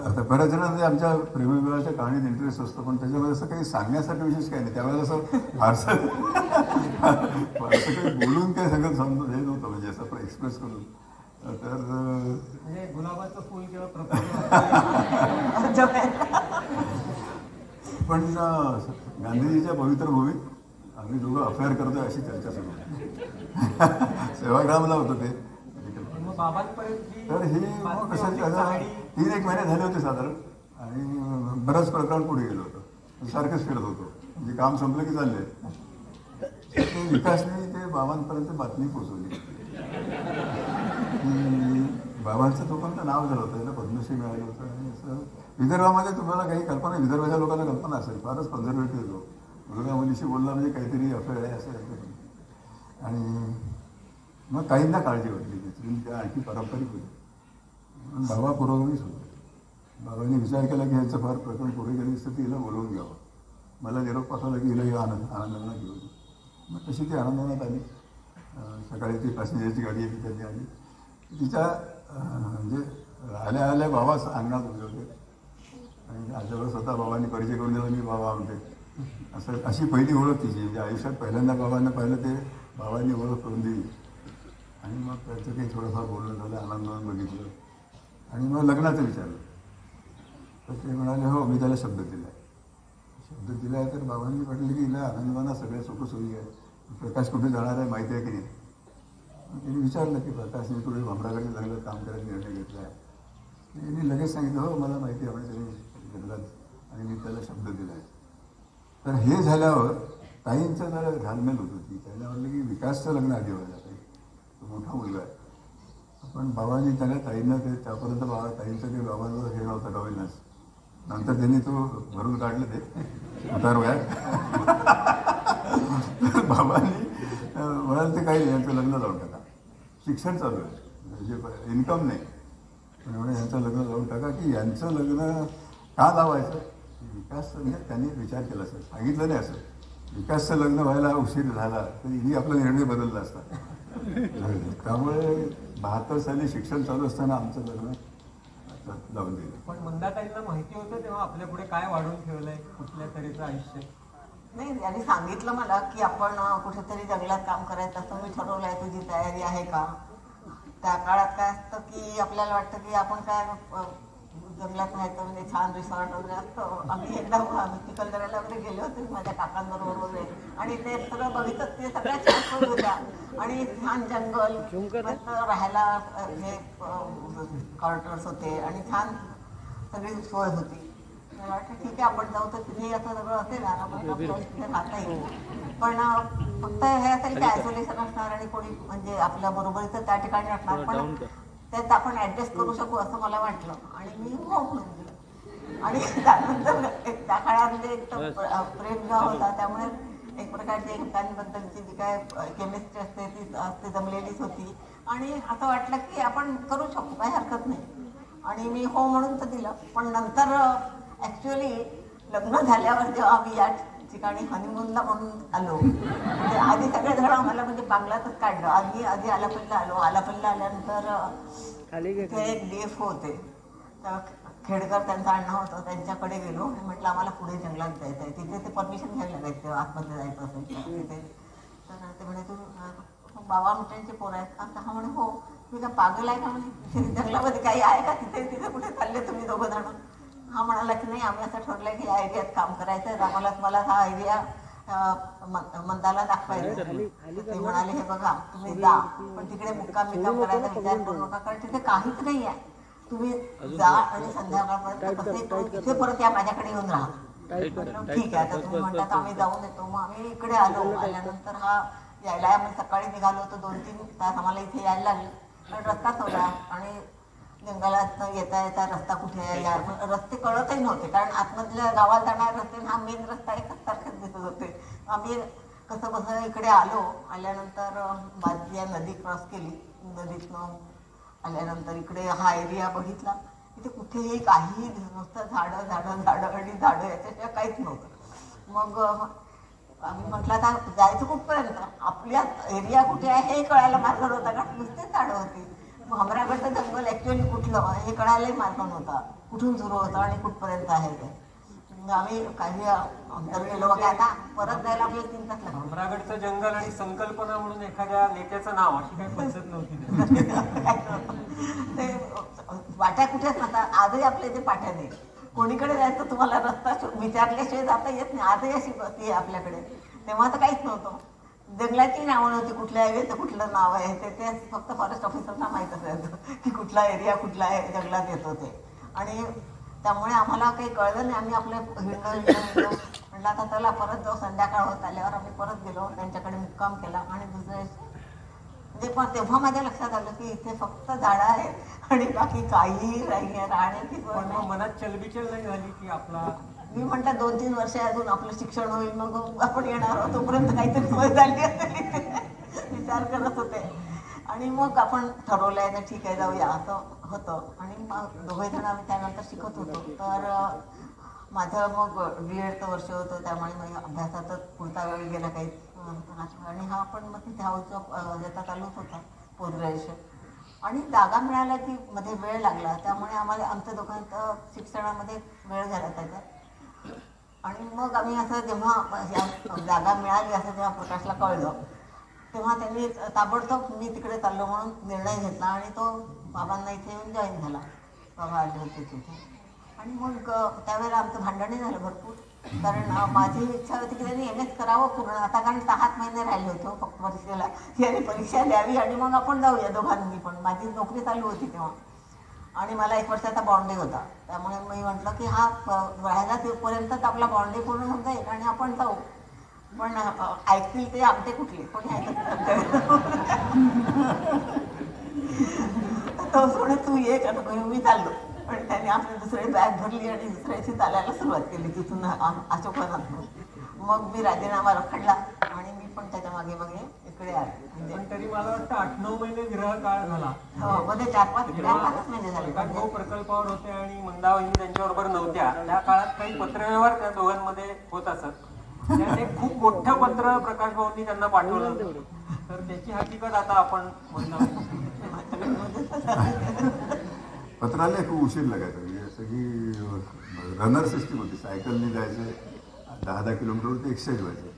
आता बऱ्याच जणांना आमच्या प्रेमविवाहाच्या कहाणीत इंटरेस्ट असतो, पण त्याच्यामध्ये असं काही सांगण्यासाठी विशेष काही नाही. त्यावेळेला असं फारसं काही बोलून काय सगळं समजून हे नव्हतं, म्हणजे असं एक्सप्रेस करून. तर गुलाबाचं फुल किंवा पण गांधीजीच्या पवित्र भूमीत आम्ही दोघं अफेअर करतोय अशी चर्चा सुरू होती. सेवाग्रामला होतं ते. तर हे मग कसं 3-1 महिने झाले होते साधारण, आणि बरंच प्रकरण पुढे गेलं होतं. सारखंच फिरत होतो, म्हणजे काम संपलं की चालले. ते विकासने ते बाबांपर्यंत बातमी पोचवली की बाबांचं तोपर्यंत नाव झालं होतं, त्याला पद्मश्री मिळालं होतं. आणि असं विदर्भामध्ये तुम्हाला काही कल्पना, विदर्भाच्या लोकांना कल्पना असेल, फारच कन्झर्वेटिव्ह लोक, मुलगा मुलीशी बोलला म्हणजे काहीतरी अफेअर आहे असं. आणि मग काहींना काळजी वाटली की त्या आणखी पारंपरिक होते. बाबा पुरोगामीच होते. बाबांनी विचार केला की ह्यांचं फार प्रकरण पुढे गेली तर तिला बोलवून घ्यावं. मला निरोप पाठवला की हिला आनंदानं घेऊन. मग तशी ती आनंदानात आली. सकाळी ती पॅसेंजरची गाडी येते त्यांनी आली. तिच्या म्हणजे आल्या आल्या बाबा अंगणात उभे होते आणि आजवर स्वतः बाबांनी परिचय करून दिला, मी बाबा म्हणते. अशी पहिली ओळख तिची, म्हणजे आयुष्यात पहिल्यांदा बाबांना पाहिलं ते बाबांनी ओळख करून दिली. आणि मग त्याचं काही थोडंफार बोलणं झालं, आनंदानं बघितलं. आणि मग लग्नाचं विचारलं तर ते म्हणाले हो मी त्याला शब्द दिला आहे. शब्द दिला आहे. तर बाबांनी म्हटलं की हिला आनंदवाना सगळ्या सुखसोयी आहे, प्रकाश कुठे जाणार आहे माहिती आहे की नाही. त्यांनी विचारलं की प्रकाशने कुठे भामराकडे चांगलं काम करायचा निर्णय घेतला आहे. त्यांनी लगेच सांगितलं हो मला माहिती आहे, म्हणजे त्यांनी घेतलाच आणि मी त्याला शब्द दिला आहे. तर हे झाल्यावर ताईंचं जरा घालमेल होत होती. त्यांना म्हटलं की विकासचं लग्न आधी व्हायला पाहिजे, तो मोठा मुलगा आहे. पण बाबांनी त्याला ताईंना ते त्यापर्यंत ताईंचं ते बाबांवर हे नव्हतं डॉमिनन्स. नंतर त्यांनी तो भरून काढलं ते उतार वयात. बाबांनी म्हणाल ते काही यांचं लग्न लावून टाका, शिक्षण चालू आहे, म्हणजे इन्कम नाही. पण म्हणे यांचं लग्न लावून टाका. की यांचं लग्न का लावायचं. विकास म्हणजे त्यांनी विचार केला असेल, सांगितलं नाही असं. विकासचं लग्न व्हायला उशीर झाला तर ही आपला निर्णय बदलला असता. त्यामुळे 72 साली शिक्षण चालू असताना आमचं लग्न लावून दिलं. पण मंदाताईंना माहिती होतं तेव्हा आपल्या पुढे काय वाढून ठेवलंय कुठल्या तरीचं आयुष्य. नाही, त्यांनी सांगितलं मला की आपण कुठेतरी जंगलात काम करायचं असं मी ठरवलंय, तुझी तयारी आहे का. त्या काळात काय असतं की आपल्याला वाटतं की आपण काय जंगलात राहायचं म्हणजे छान रिसॉर्ट वगैरे असतं. आम्ही एकदा चिखलदऱ्याला वगैरे गेले होते माझ्या काकांबरोबर वगैरे, आणि ते सगळं बघितलं, ते सगळ्या छान सोयी होत्या. आणि छान जंगल, मस्त राहायला हे क्वार्टर्स होते आणि छान सगळी सोय होती. मला वाटतं ठीक आहे आपण जाऊ, तर तिथे असं सगळं असेल आपण तिथे राहता येईल. पण फक्त हे असेल की आयसोलेशन असणार आणि कोणी म्हणजे आपल्या बरोबरीचं त्या ठिकाणी असणार, पण त्यात आपण ऍडजस्ट करू शकू असं मला वाटलं. आणि मी हो म्हणून दिलं. आणि त्यानंतर त्या काळामध्ये एक तर प्रेमविवाह होता, त्यामुळे एक प्रकारची एकमेकांबद्दलची जी काय केमिस्ट्री असते ती जमलेलीच होती. आणि असं वाटलं की आपण करू शकू, काही हरकत नाही. आणि मी हो म्हणून तर दिलं. पण नंतर ऍक्च्युअली लग्न झाल्यावर जेव्हा आम्ही या ठिकाणी हनीमूनला म्हणून आलो. म्हणजे आधी सगळे जण आम्हाला म्हणजे बांगलातच काढलं. आधी आलापल्ला आलो. आलापल्ला आल्यानंतर तिथे एक DF होते, तर खेडकर त्यांचं अण्णा होतं, त्यांच्याकडे गेलो आणि म्हटलं आम्हाला पुढे जंगलात जायचं आहे. तिथे ते परमिशन घ्यायला लागायचं आतमध्ये जायचं असेल तिथे. तर ते म्हणे तू बाबा मित्रांचे पोरं आहेत का? हा म्हणे हो. मी काय पागल आहे का म्हणे, जंगलामध्ये काही आहे का? तिथे कुठे चालले तुम्ही दोघं जण? हा म्हणाला की नाही आम्ही असं ठरलंय की या एरियात काम करायचं आहे, आम्हाला तुम्हाला हा एरिया मंदाला दाखवायचा. ते म्हणाले हे बघा तुम्ही जा, पण तिकडे मुक्काम करायचा विचार करू नका, कारण तिथे काहीच नाही आहे. तुम्ही जा आणि संध्याकाळपर्यंत कसे करून तिथे परत या माझ्याकडे येऊन राहा. ठीक आहे, आता तुम्ही म्हणतात आम्ही जाऊन येतो. मग आम्ही इकडे आलो. आल्यानंतर यायला आम्ही सकाळी निघालो होतो, 2-3 तास आम्हाला इथे यायला लागले. पण रस्ताच होता आणि जंगलात येता येता रस्ता कुठे आहे रस्ते कळतही नव्हते, कारण आतमधल्या गावात जाणारे रस्ते हा मेन रस्ता एकच सारखेच दिसत होते. आम्ही कसं बसं इकडे आल्यानंतर बाजूला नदी क्रॉस केली. नदीतनं आल्यानंतर इकडे हा एरिया बघितला. इथे कुठेही काही नुसतं झाडं याच्याशिवाय काहीच नव्हतं. मग आम्ही म्हटलं आता जायचं कुठपर्यंत, आपल्या एरिया कुठे आहे हे कळायला मार्ग नव्हता, कारण नुसतेच झाडं होती. भामरागडचं जंगल ऍक्च्युअली कुठलं हे कळायलाही मार्ग नव्हता, कुठून सुरू होतं आणि कुठपर्यंत आहे ते. आम्ही काही अंतर गेलो वगैरे. आता परत जायला आपल्याला 3 तास लागले. भामरागडचं जंगल आणि संकल्पना म्हणून एखाद्या नेत्याचं नाव अशी काही पद्धत नव्हती. ते वाट्या कुठेच नसतात. आजही आपल्या इथे पाट्या नाही. कोणीकडे जायचं तुम्हाला रस्ता विचारल्याशिवाय जाता येत नाही. आजही अशी गती आहे आपल्याकडे. तेव्हा तर काहीच नव्हतं. जंगलाची नावं नव्हती, कुठल्या एरियाचं कुठलं नाव आहे ते फक्त फॉरेस्ट ऑफिसरला माहीत असायचं की कुठला एरिया कुठला आहे जंगलात येतो ते. आणि त्यामुळे आम्हाला काही कळलं नाही. आम्ही आपले हिंडलो. म्हटलं आता चला परत जाऊ. संध्याकाळ होत आल्यावर आम्ही परत गेलो, त्यांच्याकडे मुक्काम केला. आणि दुसऱ्या म्हणजे पण तेव्हा माझ्या लक्षात आलं की इथे फक्त झाडं आहेत आणि बाकी काहीही नाही आहे. राहण्याची मनात चलबिचल नाही झाली की आपला मी म्हटलं 2-3 वर्ष अजून आपलं शिक्षण होईल, मग आपण येणार आहोत, तोपर्यंत काहीतरी सोय झाली असेल विचार करत होते. आणि मग आपण ठरवलंय तर ठीक आहे जाऊया असं होतं. आणि मग दोघे जण आम्ही त्यानंतर शिकत होतो. तर माझं मग B.Edचं वर्ष होतं, त्यामुळे माझ्या अभ्यासातच पुढचा वेळ गेला काही. आणि हा पण मग तिथे हाऊसचा याचा चालूच होता पोस्ट ग्रॅज्युएशन. आणि जागा मिळाल्या की मध्ये वेळ लागला, त्यामुळे आम्हाला आमच्या दोघांचं शिक्षणामध्ये वेळ झाला त्याच्यात. आणि मग आम्ही असं जेव्हा जागा मिळाली असं जेव्हा प्रकाशला कळलं, तेव्हा त्यांनी ताबडतोब मी तिकडे चाललो म्हणून निर्णय घेतला आणि तो बाबांना इथे येऊन जॉईन झाला. बाबा आले होते तिथे. आणि मग त्यावेळेला आमचं भांडणही झालं भरपूर, कारण माझी इच्छा होती की त्यांनी MS करावं पूर्ण आता, कारण 6 महिने राहिले होते फक्त परीक्षेला. याने परीक्षा द्यावी आणि मग आपण जाऊया दोघांनी पण. माझी नोकरी चालू होती तेव्हा आणि मला 1 वर्षाचा बॉन्डे होता. त्यामुळे मी म्हटलं की हा राहायला तेपर्यंतच आपला बॉन्डे पूर्ण होऊन जाईल आणि आपण जाऊ. पण ऐकतील ते आमचे कुठले, कोणी ऐकत तो सोडे तू ये का नको, मी चाललो. पण त्याने आपली दुसरी बॅग भरली आणि दुसऱ्याची चालायला सुरुवात केली तिथून अशोकवनातून. मग मी राजीनामा रखडला आणि मी पण त्याच्या मागे मागे इकडे आले. पण तरी मला वाटतं 8-9 महिने विरह काळ झाला. हो, मध्ये 4-5 महिने झाले. भाऊ प्रकल्पावर होते आणि मंदावहिनी त्यांच्याबरोबर नव्हत्या. त्या काळात काही पत्रव्यवहार त्या दोघांमध्ये होत असत. त्याने खूप मोठं पत्र प्रकाश भाऊंनी त्यांना पाठवलं, तर त्याची हकीकत आता आपण पत्राला खूप उशीर लागायचा. म्हणजे सगळी रनर सिस्टीम होती, सायकलने जायचे 10-10 किलोमीटर ते एक्सचेंज व्हायचे.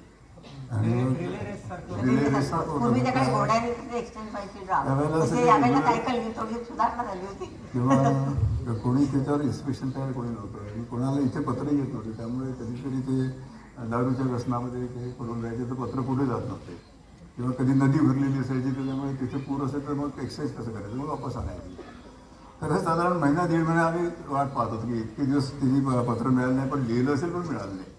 आणि तेव्हा कोणी त्याच्यावर इन्स्पेक्शन करायला कोणी नव्हतं आणि कोणाला इथे पत्र येत नव्हते. त्यामुळे कधीतरी ते दारूच्या व्यसनामध्ये काही पडून राहायचे तर पत्र पुढे जात नव्हते. किंवा कधी नदी भरलेली असायची त्याच्यामुळे तिथे पूर असेल तर मग एक्सचेंज कसं करायचं, मग वापस आणायचं. तर हे साधारण 1-1.5 महिने आम्ही वाट पाहत होतो की इतके दिवस तिने पत्र मिळालं नाही, पण लिहिलं असेल पण मिळालं नाही.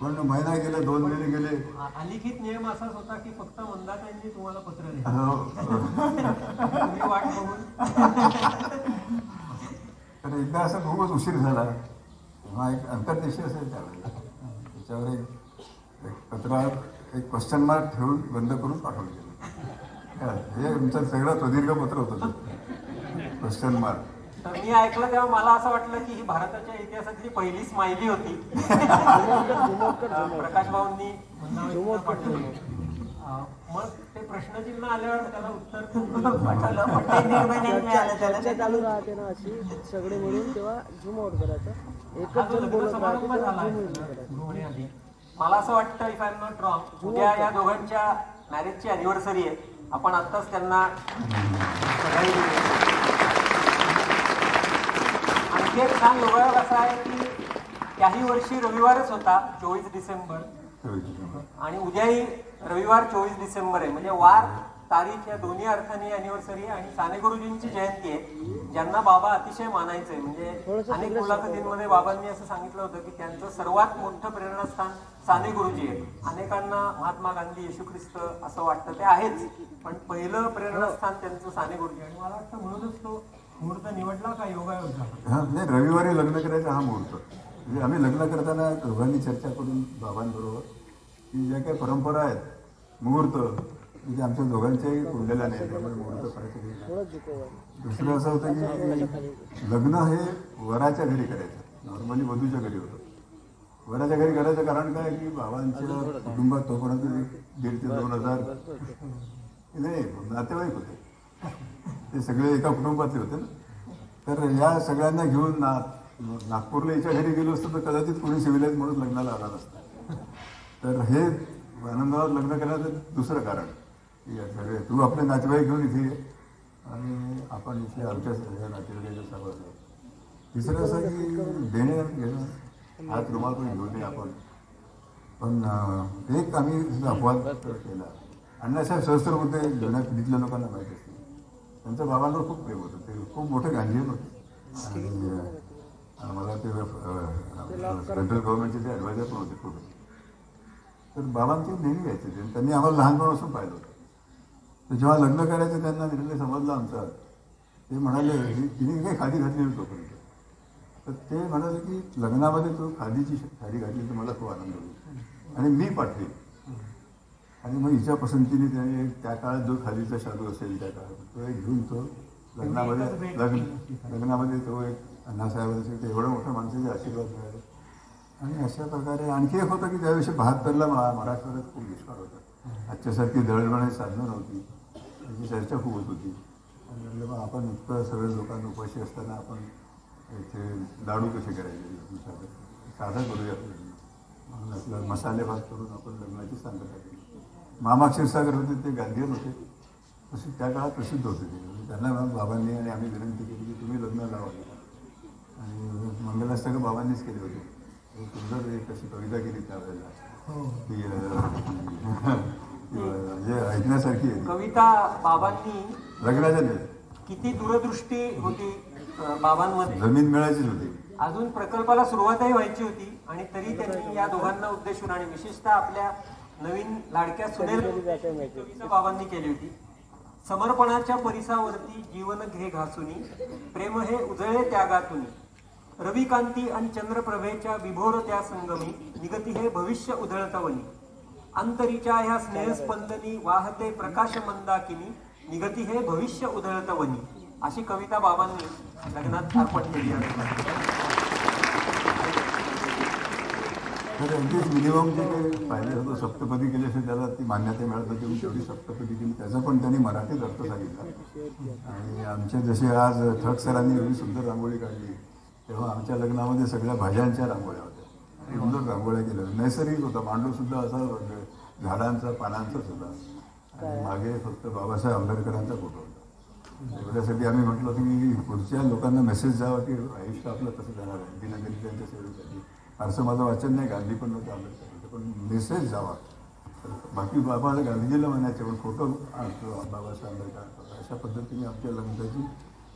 पण महिना गेले, 2 महिने गेले. अलिखित नियम असाच होता की फक्त मंदाताईंनी तुम्हाला पत्र वाट बघून. तर एकदा असा खूपच उशीर झाला. तेव्हा एक अंतर्देशीय असेल त्यावेळेला, त्याच्यावर एक पत्रात एक क्वेश्चन मार्क ठेवून बंद करून पाठवलं गेलं. हे आमचं सगळं प्रदीर्घ पत्र होतं, क्वेश्चन मार्क. तर मी ऐकलं तेव्हा मला असं वाटलं की ही भारताच्या इतिहासातली पहिली स्माइली होती. प्रकाश भाऊंनी पाठवली. मग ते प्रश्नचिन्ह आल्यावर त्याला उत्तर पाठवलं पण ते निर्णय मिळालं त्याला. चालू राहते ना अशी सगळे मिळून तेव्हा झूम आउट करायचं. हा एकच जो जण लग्न बोलत समारंभ राहते झाला तेव्हा zoom in करायचं. गृहिणीआधी. मला असं वाटतं if I am not wrong उद्या या दोघांच्या मॅरेजची अॅनिव्हर्सरी आहे. आपण आत्ताच त्यांना बधाई देऊया. आणखी एक छान योगायोग असा आहे की त्याही वर्षी रविवारच होता 24 डिसेंबर आणि उद्याही रविवार 24 डिसेंबर आहे. म्हणजे वार तारीख या दोन्ही अर्थाने अॅनिव्हर्सरी आहे आणि साने गुरुजींची जयंती आहे ज्यांना बाबा अतिशय मानायचे. म्हणजे अनेक मुलाखतींमध्ये बाबांनी असं सांगितलं होतं की त्यांचं सर्वात मोठं प्रेरणास्थान साने गुरुजी आहे. अनेकांना महात्मा गांधी येशू ख्रिस्त असं वाटतं, ते आहेच, पण पहिलं प्रेरणास्थान त्यांचं साने गुरुजी. आणि मला वाटतं म्हणूनच तो मुहूर्त निवडला का योगायोग झाला. हा नाही, रविवारी लग्न करायचा हा मुहूर्त. म्हणजे आम्ही लग्न करताना दोघांनी चर्चा करून बाबांबरोबर की ज्या काही परंपरा आहेत मुहूर्त म्हणजे आमच्या दोघांच्याही कुंडल्या नाही, त्यामुळे मुहूर्त करायचं नाही. दुसरं असं होतं की लग्न हे वराच्या घरी करायचं, नॉर्मली वधूच्या घरी होतं. वराच्या घरी करायचं कारण काय की बाबांच्या कुटुंबात तोपर्यंत 1,500 ते 2,000 नाही नातेवाईक होते, ते सगळे एका कुटुंबातले होते ना. तर या सगळ्यांना घेऊन नागपूरला याच्या घरी गेलो असतो तर कदाचित कोणी सिव्हिलाइज म्हणून लग्नाला आला नसतं. तर हे आनंदावर लग्न करण्याचं दुसरं कारण की सगळे तू आपले नातेवाईक घेऊन इथे ये आणि आपण इथे आमच्या सगळ्या नातेवाईकाच्या सहभाग. तिसरं असं की देणे घेणं हात रुमाल पण घेऊन नये आपण. पण एक आम्ही अपवाद केला. अण्णासाहेब सहस्त्रबुद्धे जुन्या पिढीतल्या लोकांना माहीत असते, त्यांच्या बाबांवर खूप प्रेम होतं. ते खूप मोठे गांधीयन होते आणि मला ते सेंट्रल गव्हर्नमेंटचे ते ॲडवायझर पण होते खूप. तर बाबांचे नेहमी घ्यायचे ते, त्यांनी आम्हाला लहानपणापासून पाहिलं होतं. तर जेव्हा लग्न करायचं त्यांना निर्णय समजला आमचा, ते म्हणाले तिने काही खादी घातली नाही तोपर्यंत. तर ते म्हणाले की लग्नामध्ये तू खादीची साडी घातली तर मला खूप आनंद होईल आणि मी पाठवेल. आणि मग हिच्या पसंतीने त्याने त्या काळात जो खादीचा शालू असेल त्या काळात तो एक घेऊन तो लग्नामध्ये तो एक अण्णासाहेब असेल ते एवढं मोठ्या माणसाचे आशीर्वाद मिळाले. आणि अशा प्रकारे आणखी एक होतं की त्याविषयी 72ला मराठवाड्यात खूप दुष्काळ होता. आजच्यासारखी दळणवळणाची साधनं नव्हती, त्याची चर्चा खूप होत होती. आणि म्हटलं मग आपण इतकं सगळ्या लोकांना उपाशी असताना आपण इथे लाडू कसे करायचे, साधं करूया म्हणून आपलं मसाले भात करून आपण लग्नाची सांगता केली. मामा क्षीरसागर होते ते गांधीयन होते, तसे त्या काळात प्रसिद्ध होते ते. त्यांना बाबांनी आणि आम्ही विनंती केली की तुम्ही लग्न लावा आणि मंगलाष्टक बाबांनीच केले होते. सुंदर एक अशी कविता केली त्यावेळेला ती म्हणजे ऐकण्यासारखी आहे कविता. बाबांनी लग्नाच्या नाही किती दूरदृष्टी होती बाबांमध्ये. जमीन मिळायचीच होती, अजून प्रकल्पाला सुरुवातही व्हायची होती आणि तरी त्यांनी या दोघांना उद्देशून आणि विशेषतः आपल्या नवीन लाडक्या सुनेल कविता बाबांनी केली होती. समर्पणाच्या परिसावरती जीवन घे घासुनी, प्रेम हे उजळे त्यागातुनी, रविकांती आणि चंद्रप्रभेच्या विभोर त्या संगमी, निगती हे भविष्य उधळतवनी, अंतरीच्या ह्या स्नेहस्पंदनी वाहते प्रकाश मंदाकिनी, निगती हे भविष्य उधळतवनी. अशी कविता बाबांनी लग्नात अर्पण केली आहे. तर अगदीच मिनिमम जे काही पाहिजे होतं सप्तपदी केल्याशिवाय त्याला ती मान्यता मिळत होती, तेवढी सप्तपदी केली. त्याचा पण त्यांनी मराठीत अर्थ सांगितला. आणि आमचे जसे आज ठक सरांनी एवढी सुंदर रांगोळी काढली, तेव्हा आमच्या लग्नामध्ये सगळ्या भाज्यांच्या रांगोळ्या होत्या. सुंदर रांगोळ्या केल्या, नैसर्गिक होता. मांडूसुद्धा असा झाडांचा पानांचाच होता आणि मागे फक्त बाबासाहेब आंबेडकरांचा फोटो होता. एवढ्यासाठी आम्ही म्हटलं होतं की पुढच्या लोकांना मेसेज जावा की आयुष्य आपलं कसं जाणार आहे. दिनगरी त्यांच्या सेवेसाठी फारसं माझं वाचन नाही, गांधी पण नव्हतं, आंबेडकर होतं, पण मेसेज जावा. बाकी बाबाला गांधीजीला म्हणायचे पण फोटो बाबासाहेब आंबेडकर. अशा पद्धतीने आमच्या लग्नाची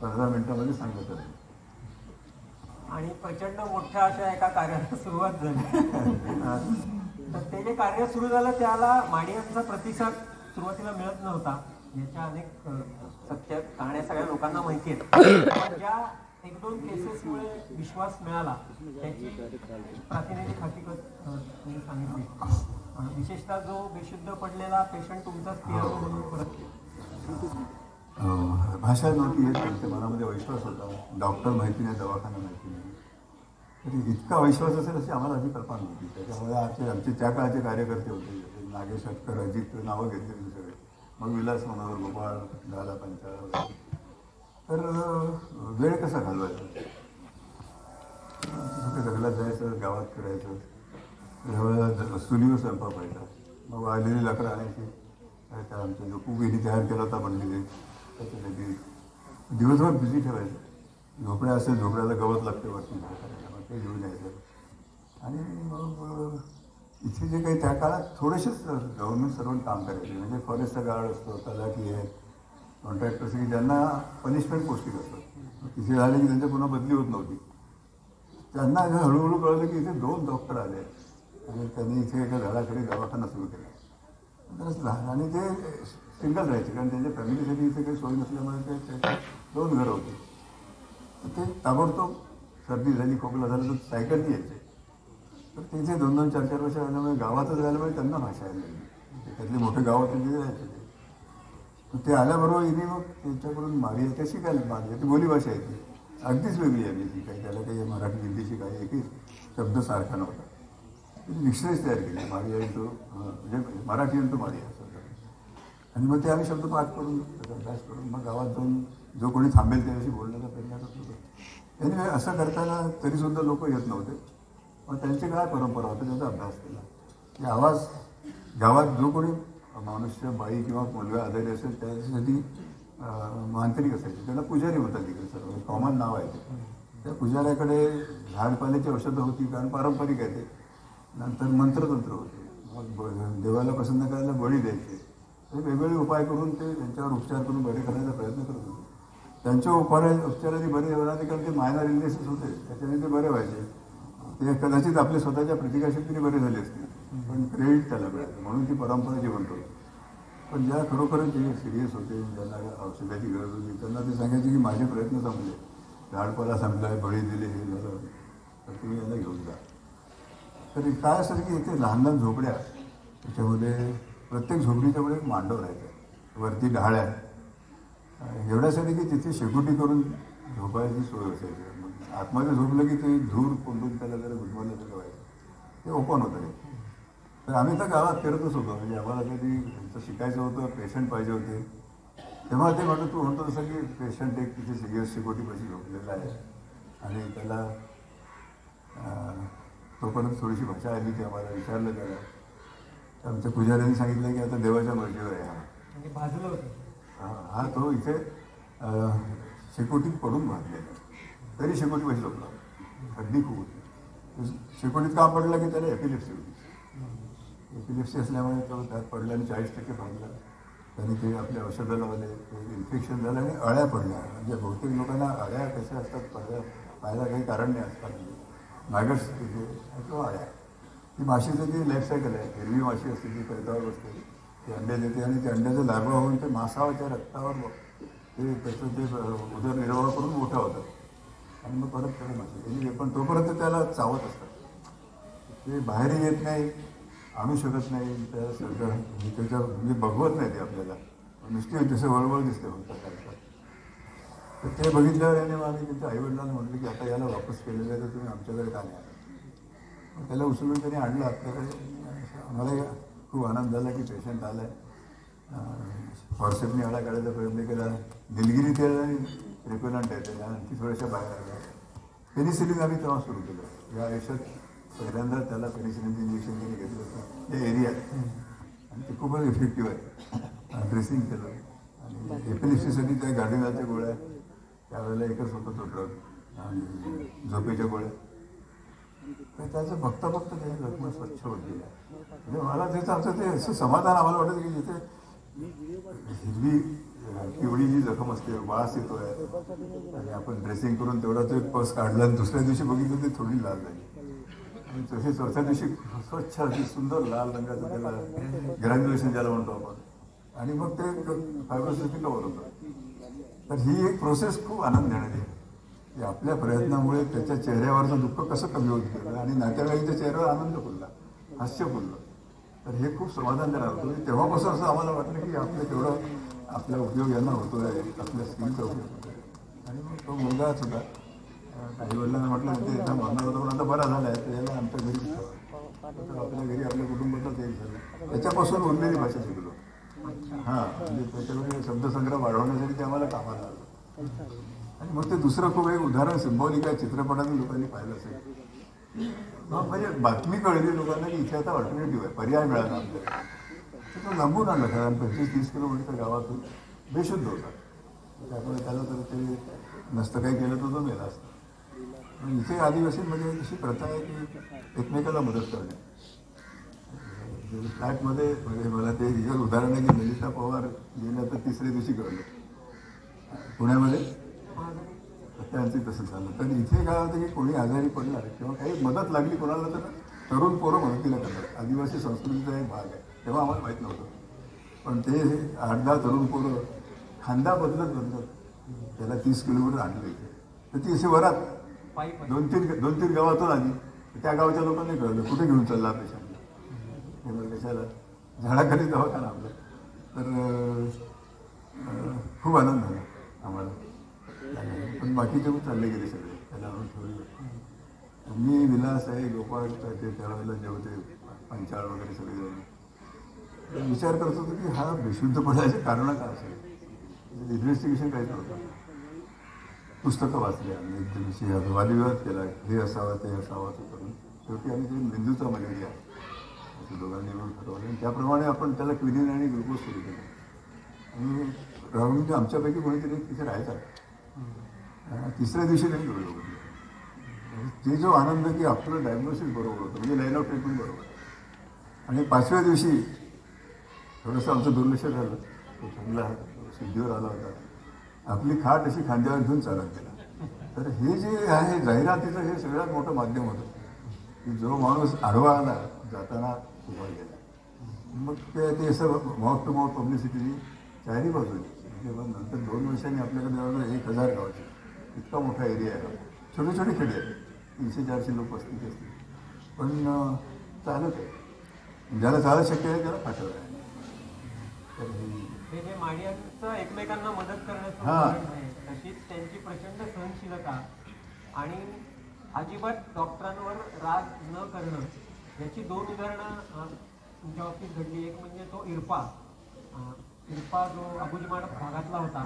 15 मिनिटामध्ये सांगत आली. आणि प्रचंड मोठ्या अशा एका कार्याला सुरुवात झाली. तर ते जे कार्य सुरू झालं त्याला माडियांचा प्रतिसाद सुरुवातीला मिळत नव्हता. याच्या अनेक सत्य कहाण्या सगळ्या लोकांना माहिती आहेत. पण ज्या 1-2 केसेसमुळे विश्वास मिळाला त्याची प्रातिनिधिक हकीकत तुम्ही सांगितली. विशेषतः जो बेशुद्ध पडलेला पेशंट तुमचाच पीआरओ म्हणून परत भाषा नव्हती येत, त्यांच्या मनामध्ये विश्वास होता. डॉक्टर माहिती नाही, दवाखाना माहिती नाही. तरी इतका विश्वास असेल अशी आम्हाला अशी कल्पना नव्हती. त्याच्यामुळे आमचे त्या काळाचे कार्यकर्ते होते, जसे नागेश शटकर, अजित, नावं घेतलेली सगळे. मग विलास मनोहर, गोपाळ, दादा पंचाळ. तर वेळ कसा घालवायचा, जंगलात जायचं, गावात फिरायचं, त्यावेळेला चुलीवर स्वयंपाक व्हायचा. मग वाळलेली लाकडं आणायची, त्या आमच्या जो कुगीने तयार केला होता बनलेली, त्याच्यासाठी दिवसभर बिझी ठेवायचं. झोपड्या असेल, झोपड्याला गवत लागते वरती करायला, मग ते घेऊन यायचं. आणि मग इथे जे काही त्या काळात थोडेसेच गव्हर्नमेंट सर्वंट काम करायचे, म्हणजे फॉरेस्टचा गार्ड असतो, तलाठी आहे, कॉन्ट्रॅक्टर असं की ज्यांना पनिशमेंट पौष्टिक असतं. तिथे झाले की त्यांच्या पुन्हा बदली होत नव्हती. त्यांना हळूहळू कळलं की इथे 2 डॉक्टर आले आणि त्यांनी इथे एका घराकडे दवाखाना सुरू केला. आणि ते सिंगल राहायचे, कारण त्यांच्या फॅमिलीसाठी इथे काही सोय नसल्यामुळे ते 2 घरं होते. ते ताबडतोब सर्दी झाली, खोकला झाला तर सायकलनी यायचे. तर तिथे 2-2, 4-4 वर्ष राहिल्यामुळे गावातच राहिल्यामुळे त्यांना भाषा यायला लागली. त्यातले मोठे गाव होते तिथे राहायचे ते आल्याबरोबर हिने मग त्यांच्याकडून मारी ते शिकायला मारी ती बोलीभाषा आहे ती अगदीच वेगळी आहे. ती काही त्याला काही मराठी हिंदीची काही एकही शब्द सारखा नव्हता. डिक्शनरीज तयार केली, मारिया इंटू म्हणजे मराठी इंटू मारिया असं. आणि मग ते आम्ही शब्द पाठ करून अभ्यास करून मग गावात जाऊन जो कोणी थांबेल त्याच्याशी बोलण्याचा प्रयत्न करत होतो. त्याने असं करताना तरीसुद्धा लोक येत नव्हते. मग त्यांची काय परंपरा होती त्याचा अभ्यास केला की आवाज गावात जो कोणी मनुष्य, बाई किंवा मुलगा आजारी असेल त्याच्यासाठी मांत्रिक असायचे, त्याला पुजारी होता तिकडे सर्व कॉमन नाव आहे ते. त्या पुजाऱ्याकडे झाडपाल्याची औषधं होती, कारण पारंपरिक आहे ते. नंतर मंत्रतंत्र होते, मग देवाला प्रसन्न करायला बळी द्यायचे. ते वेगवेगळे उपाय करून ते त्यांच्यावर उपचार करून बरे करण्याचा प्रयत्न करत होते. त्यांच्या उपचाराने बरे होणार कारण ते मायनर इलनेसेस होते, त्याच्याने ते बरे व्हायचे. ते कदाचित आपल्या स्वतःच्या प्रतिकारशक्तीने बरे झाले असते, पण क्रेडिट त्याला मिळालं, म्हणून ती परंपरा जिवंत होती. पण ज्या खरोखरच जे सिरियस होते, ज्यांना औषधाची गरज होती, त्यांना ते सांगायचे की माझे प्रयत्न संपले, झाडपाला संपला आहे, बळी दिले, हे झालं, तर तुम्ही याला घेऊन जा. तर काय असं की इथे लहान लहान झोपड्या, त्याच्यामध्ये प्रत्येक झोपडीच्या पुढे एक मांडव राहायचं, वरती ढाळ्या, एवढ्यासाठी की तिथे शेकोटी करून झोपायची सोय असायची. मग आतमध्ये झोपलं की ते धूर कोंडून त्याला जरा गुदमरल्यासारखं व्हायचं, ते ओपन होतं. तर आम्ही तर गावात करतच होतो, म्हणजे आम्हाला कधी शिकायचं होतं, पेशंट पाहिजे होते, तेव्हा ते म्हणतो तू म्हणतो तसं की पेशंट एक तिथे सिरियस शेकोटीपाशी झोपलेला आहे आणि त्याला तोपर्यंत थोडीशी भाषा आली की आम्हाला विचारलं त्याला. तर आमच्या पुजाऱ्यांनी सांगितलं की आता देवाच्या मर्जीवर आहे हा. भाजलं होतं हा तो इथे शेकोटीत पडून भाजलेला, तरी शेकोटीपाशी झोपला, थंडी खूप होती. शेकोटीत काम पडलं की त्याला एपिलेप्सी होती. एपिलेप्सी असल्यामुळे तो त्यात पडल्याने 40% भाजला. त्यांनी ते आपले औषधं लावले, ते इन्फेक्शन झालं आणि अळ्या पडल्या. म्हणजे बहुतेक लोकांना अळ्या कशा असतात पाहायला काही कारण नाही असतात, मॅगट्स तिथे किंवा अळ्या. ती माशीचं जी लाईफ सायकल आहे, हिरवी माशी असते ती पैतावर बसते, ती अंडे देते आणि ते अंड्याचं लार्वा होऊन ते मासावाच्या रक्तावर ते त्याचं ते उदरनिर्वाह करून मोठा होतं आणि मग परत त्याला माशी, पण तोपर्यंत त्याला चावत असतात. ते बाहेरही येत नाही, आणू शकत नाही, त्या सगळं त्याच्या म्हणजे बघवत नाही ते आपल्याला, नुसती जसं वळवळ दिसते म्हणतात. तर ते बघितल्यावर याने आम्ही त्यांच्या आईवडिलांना म्हटलं की आता याला वापस केलेलं आहे, तर तुम्ही आमच्याकडे का नाही आला. मग त्याला उचलून त्यांनी आणलं आपल्याकडे. आम्हाला खूप आनंद झाला की पेशंट आला आहे. फॉर्सेपने अळा काढायचा प्रयत्न केला, दिलगिरी तेल आणि रिपेलंट आहे त्याला, आणखी थोड्याशा बाहेर आल्या. पेनिसिलिन आम्ही तेव्हा सुरू केलं. या आयुष्यात पहिल्यांदा त्याला पेनिसिलिनचं इंजेक्शन त्यांनी घेतलं होतं या एरियात, आणि ते खूपच इफेक्टिव्ह आहे. ड्रेसिंग केलं आणि एपिलेप्सीसाठी त्या गार्डिनाच्या गोळ्या, त्यावेळेला एकच होतं तो ड्रग, आणि झोपेच्या गोळ्या. तर त्याचं बघता बघता त्याची जखमा स्वच्छ होत गेल्या. म्हणजे मला त्याचं आमचं ते असं समाधान आम्हाला वाटतं की जिथे हिरवी पिवळी जी जखम असते, वास येतो आहे, आणि आपण ड्रेसिंग करून तेवढा तो एक पस काढला आणि दुसऱ्या दिवशी बघितलं ते थोडी लाल झाली, आणि तसे चौथ्या दिवशी स्वच्छ अशी सुंदर लाल रंगाचं त्याला ग्रॅन्युलेशन ज्याला म्हणतो आपण, आणि मग ते फायब्रोसिस कव्हर होतं. तर ही एक प्रोसेस खूप आनंद देणारी आहे की आपल्या प्रयत्नामुळे त्याच्या चेहऱ्यावरचं दुःख कसं कमी होत गेलं आणि नातेवाईकाच्या चेहऱ्यावर आनंद फुलला, हास्य फुललं. तर हे खूप समाधान देणार होतं. तेव्हापासून असं आम्हाला वाटलं की आपलं तेवढं आपला उपयोग यांना होतो आहे, आपल्या स्किलचा उपयोग होतो आहे. आणि मग तो मुलगाच होता. काही वडिलांना म्हटलं ते याचा मरणार होता, पण आता बरा झाला आहे, तर याला आमच्या घरी ठेवा. तर आपल्या घरी आपल्या कुटुंबातच एक झालं. त्याच्यापासून उरलेली भाषा शिकलो. हां, म्हणजे त्याच्यामध्ये शब्दसंग्रह वाढवण्यासाठी ते आम्हाला कामाला आलं. आणि मग ते दुसरं खूप एक उदाहरण सिंबॉलिक आहे, चित्रपटातून लोकांनी पाहिलं असेल. म्हणजे बातमी कळली लोकांना की इथे आता अल्टरनेटिव्ह आहे, पर्याय मिळाला आपल्याला. तर तो लांबून आणला, कारण 25-30 किलोमीटर गावातून बेशुद्ध होता. त्यामुळे त्याला तर ते नसतं काही केलं तर तो मेला असता. पण इथे आदिवासींमध्ये अशी प्रथा आहे की एकमेकाला मदत करणे. फ्लॅटमध्ये म्हणजे मला ते रिअल उदाहरण आहे की ललिता पवार गेल्या तर तिसऱ्या दिवशी कळलं पुण्यामध्ये, त्यांचं तसं झालं. तर इथे काय होतं की कोणी आजारी पडला किंवा काही मदत लागली कोणाला तर तरुण पोरं मदतीला करतात. आदिवासी संस्कृतीचा एक भाग आहे, तेव्हा आम्हाला माहीत नव्हतं. पण ते 8-10 तरुण पोरं खांदा बदलत त्याला 30 किलोमीटर आणलं इथे. तर ती अशी वरात 2-3 गावातून आली. त्या गावच्या लोकांनी कळलं कुठे घेऊन चालला पेशंटला, हे बरं कशाला झाडाखाली दवाखाना आपलं. तर खूप आनंद झाला आम्हाला. पण बाकीचे पण चालले गेले सगळे, त्याला आणून ठेवले. मी विलास आहे, गोपाळ ते त्यावेळेला जेवते पंचाळ वगैरे सगळे जाऊन विचार करत होतो की हा बेशुद्ध पडायचे कारण काय असेल. इन्व्हेस्टिगेशन काहीच नव्हतं. पुस्तकं वाचली आम्ही, एक दिवशी वादविवाद केला, हे असावं ते असावं असं करून शेवटी आम्ही ते मेंदूचा मलेरिया असं दोघांनी मिळून ठरवलं. आणि त्याप्रमाणे आपण त्याला क्विनिन आणि ग्लुकोज सुरू केलं. आणि राहून आमच्यापैकी कोणीतरी तिथे राहायचा. तिसऱ्या दिवशी त्यांनी डोळे उघडले. ते जो आनंद की आपलं डायग्नोसिस बरोबर होतं, म्हणजे लाईन ऑफ ट्रीटमेंट बरोबर. आणि 5व्या दिवशी थोडंसं आमचं दुर्लक्ष झालं. तो चांगला सिद्धीवर आला होता. आपली खाट अशी खांद्यावर घेऊन चालत गेला. तर हे जे आहे जाहिरातीचं हे सगळ्यात मोठं माध्यम होतं की जो माणूस आडवा आला जाताना उभा गेला. मग ते असं माउथ टू माउथ पब्लिसिटी चारही बाजूने. म्हणजे मग नंतर 2 वर्षांनी आपल्याकडे जवळजवळ 1000 गावाचे इतका मोठा एरिया आहे. छोटे छोटे खेडे आहेत, 300-400 लोक असतील असतील. पण चालत आहे, ज्याला चालत शक्य आहे त्याला पाठवलं आहे. तर हे जे माडियांचं एकमेकांना मदत करण्याचं उदाहरण आहे, तशीच त्यांची प्रचंड सहनशीलता आणि अजिबात डॉक्टरांवर राग न करणं, याची 2 उदाहरणं तुमच्या बाबतीत घडली. एक म्हणजे तो इरपा जो अबुजमाड भागातला होता,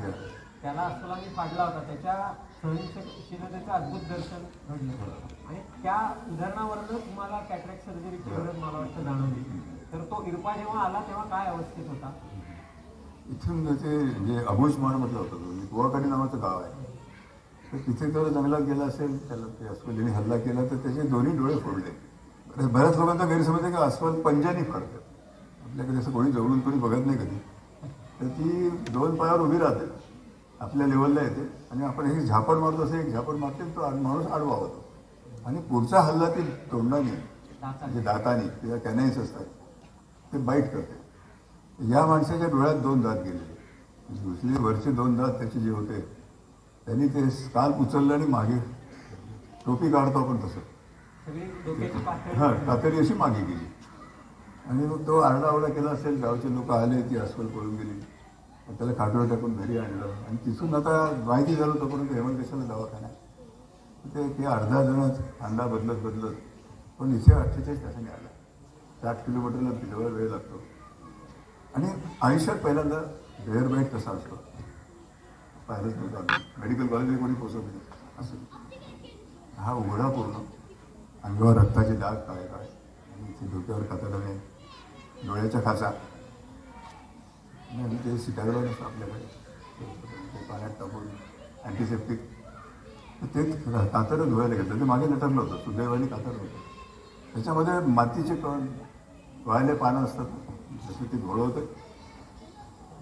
त्याला अस्वलांनी पाडला होता. त्याच्या सहनशीलतेचं अद्भुत दर्शन घडलं. आणि त्या उदाहरणावरनं तुम्हाला कॅटरॅक्ट सर्जरीची गरज मला वाटतं जाणवली. तर तो इरपा जेव्हा आला तेव्हा काय अवस्थेत होता? इथून ते म्हणजे अबुजमाड म्हटलं होतं, कुवाकाडी नावाचं गाव आहे. तर तिथे तो जंगलात गेला असेल, त्याला ते अस्वलीने हल्ला केला तर त्याचे दोन्ही डोळे फोडले. बऱ्याच लोकांचा गैरसमज आहे की अस्वल पंजानी फाडतात. आपल्याकडे असं कोणी जवळून कोणी बघत नाही कधी. तर ती 2 पायावर उभी राहते, आपल्या लेवलला येते आणि आपण एक झापड मारतो, असं एक झापड मारते, तो माणूस आडवा होतो. आणि पुढचा हल्ला ती तोंडाने म्हणजे दाताने किंवा कॅनाईस असतात ते बाईट करते. या माणसाच्या डोळ्यात 2 दात गेलेले. दुसरे वरचे 2 दात त्याचे जे होते त्यांनी ते स्काल्प उचललं आणि मागे टोपी काढतो आपण तसं हां कातडी अशी मागे गेली. आणि मग तो आरडाओरडा केला असेल, गावचे लोक आले, ती अस्वल पळून गेली. त्याला खाटोळ टाकून घरी आणलं आणि तिथून आता माहिती झालं तोपर्यंत हेमंत दवाखाना ते अर्धा जणच खांदा बदलत पण इथे 48 तासांनी आला. 60 किलोमीटरला जवळ वेळ लागतो. आणि आयुष्यात पहिल्यांदा बेअर बाईट कसा असतो पाहिलंच नव्हतं. मेडिकल कॉलेजला कोणी पोचवत नाही असं. हा उघडा पूर्ण अंगावर रक्ताचे डाग काय आणि इथे डोक्यावर कातडाने, डोळ्याच्या खाचा आणि ते सिटागला नसतं आपल्याकडे, ते पाण्यात टाकून अँटीसेप्टिक. ते कातडं धुवायला घेतलं. ते मागे लटकलं होतं, सुदैवाने कातडं होतं. त्याच्यामध्ये मातीचे कण, वाळले पानं असतात, जसं ते घोळं होतं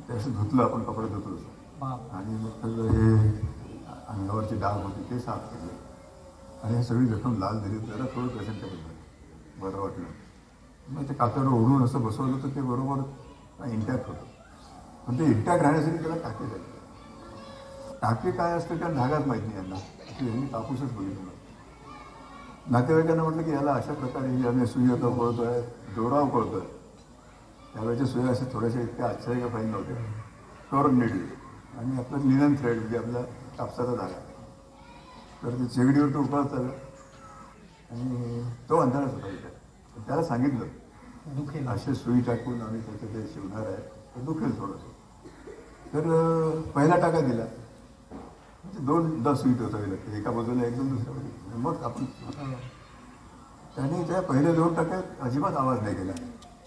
ते असं धुतलं आपण, कपडे धुतलं आणि मग सगळं हे अंगावरचे डाग होते ते साफ केले आणि हे सगळी जखम लाल दिली. त्याला थोडं प्रेझेंटेबल झालं, बरं वाटलं. मग ते कातडं ओढून असं बसवलं तर ते बरोबर इंटॅक्ट होतं. पण ते इंटॅक्ट राहण्यासाठी त्याला टाके झाले. टाके काय असतं त्या धागाच माहीत नाही यांना, यांनी कापूसच बघितलं. नातेवाईकांना म्हटलं की याला अशा प्रकारे ही आम्ही सुई आता कळतोय, जोराव कळतोय. त्यावेळेच्या सुया असे थोड्याशा इतक्या आश्चर्य फाईन नव्हत्या. टॉर्न नीडल आणि आपलं लिनन थ्रेड म्हणजे आपला कापसाचा धागा. तर ते शेगडीवर तो उपास झाला आणि तो अंधाराच होता इथे. त्याला सांगितलं दुखेल असे सुई टाकून आम्ही त्याचं ते शिवणार आहे तर दुखेल थोडंसं. तर पहिला टाका दिला म्हणजे 2दा सुई टोचावी लागते, एका बाजूला एकदम दुसऱ्या बाजूला. मग आपण त्याने त्या पहिल्या 2 टाक्यात अजिबात आवाज नाही केला.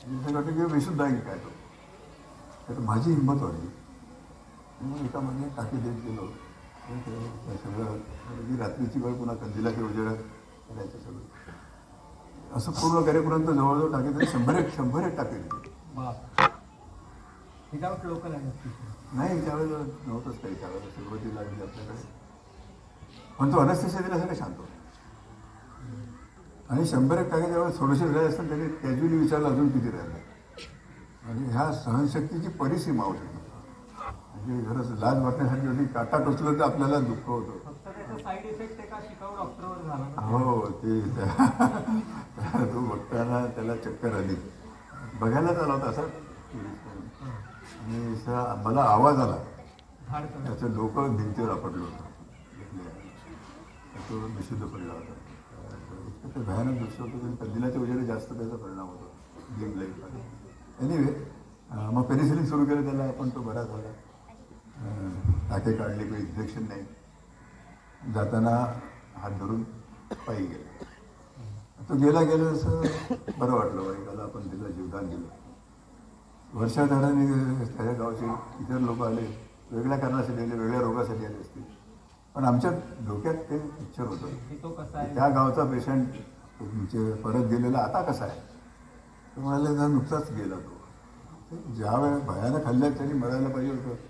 म्हणजे वाटतं की बेशुद्ध आहे की काय तो. तर माझी हिंमत वाढली. मग एका महिने टाकी देत गेलो. ते सगळं म्हणजे रात्रीची वेळ पुन्हा कंदिलाच्या उजेडात करायचं सगळं. असं पूर्ण करेपर्यंत जवळजवळ टाके तरी 100 टाके दिले. विदाउट लोकल नाही त्यावेळेला नव्हतंच काही. त्यावेळेला सुरुवातीला लागली आपल्याकडे. पण तो अनस्थेशिया दिल्यासारखं शांत होता. आणि 100 टाके ज्यावेळेस थोडेसे राहिले असतात त्यांनी कॅज्युअली विचारलं अजून किती राहिले. म्हणजे ह्या सहनशक्तीची परिसीमा होती. म्हणजे खरंच लाज वाटण्यासाठी होती. काटा टोचलं तर आपल्याला दुःख होतं. फक्त त्याचा साईड इफेक्ट एका शिकाऊ डॉक्टरवर झाला. हो ते तो बघताना त्याला चक्कर आली. बघायलाच आला होता असा. आणि मला आवाज आला. त्याचं डोकं भिंतीवर आपटलं होतं. तो बेशुद्ध पडला होता. इतकं ते भयानक दृश्य होतं की कंदिलाच्या उजेडे जास्त त्याचा परिणाम होतो डीम लाईटमध्ये. एनिवे मग पेनिसिलिन सुरू केलं त्याला. पण तो बरा झाला. टाके काढले, काही इंजेक्शन नाही. जाताना हात धरून पायी गेला. तो गेला असं बरं वाटलं. वाईटाला आपण दिलं, जीवदान दिलं. वर्षाधाराने त्याच्या गावचे इतर लोक आले, वेगळ्या कारणासाठी आले, वेगळ्या रोगासाठी आले असतील. पण आमच्या डोक्यात ते पिक्चर होतं. त्या गावचा पेशंट म्हणजे परत गेलेला आता कसा आहे. तो म्हणाले नुकताच गेला तो. ज्या वेळेला भयानक हल्ल्यात त्यांनी मरायला पाहिजे होतं.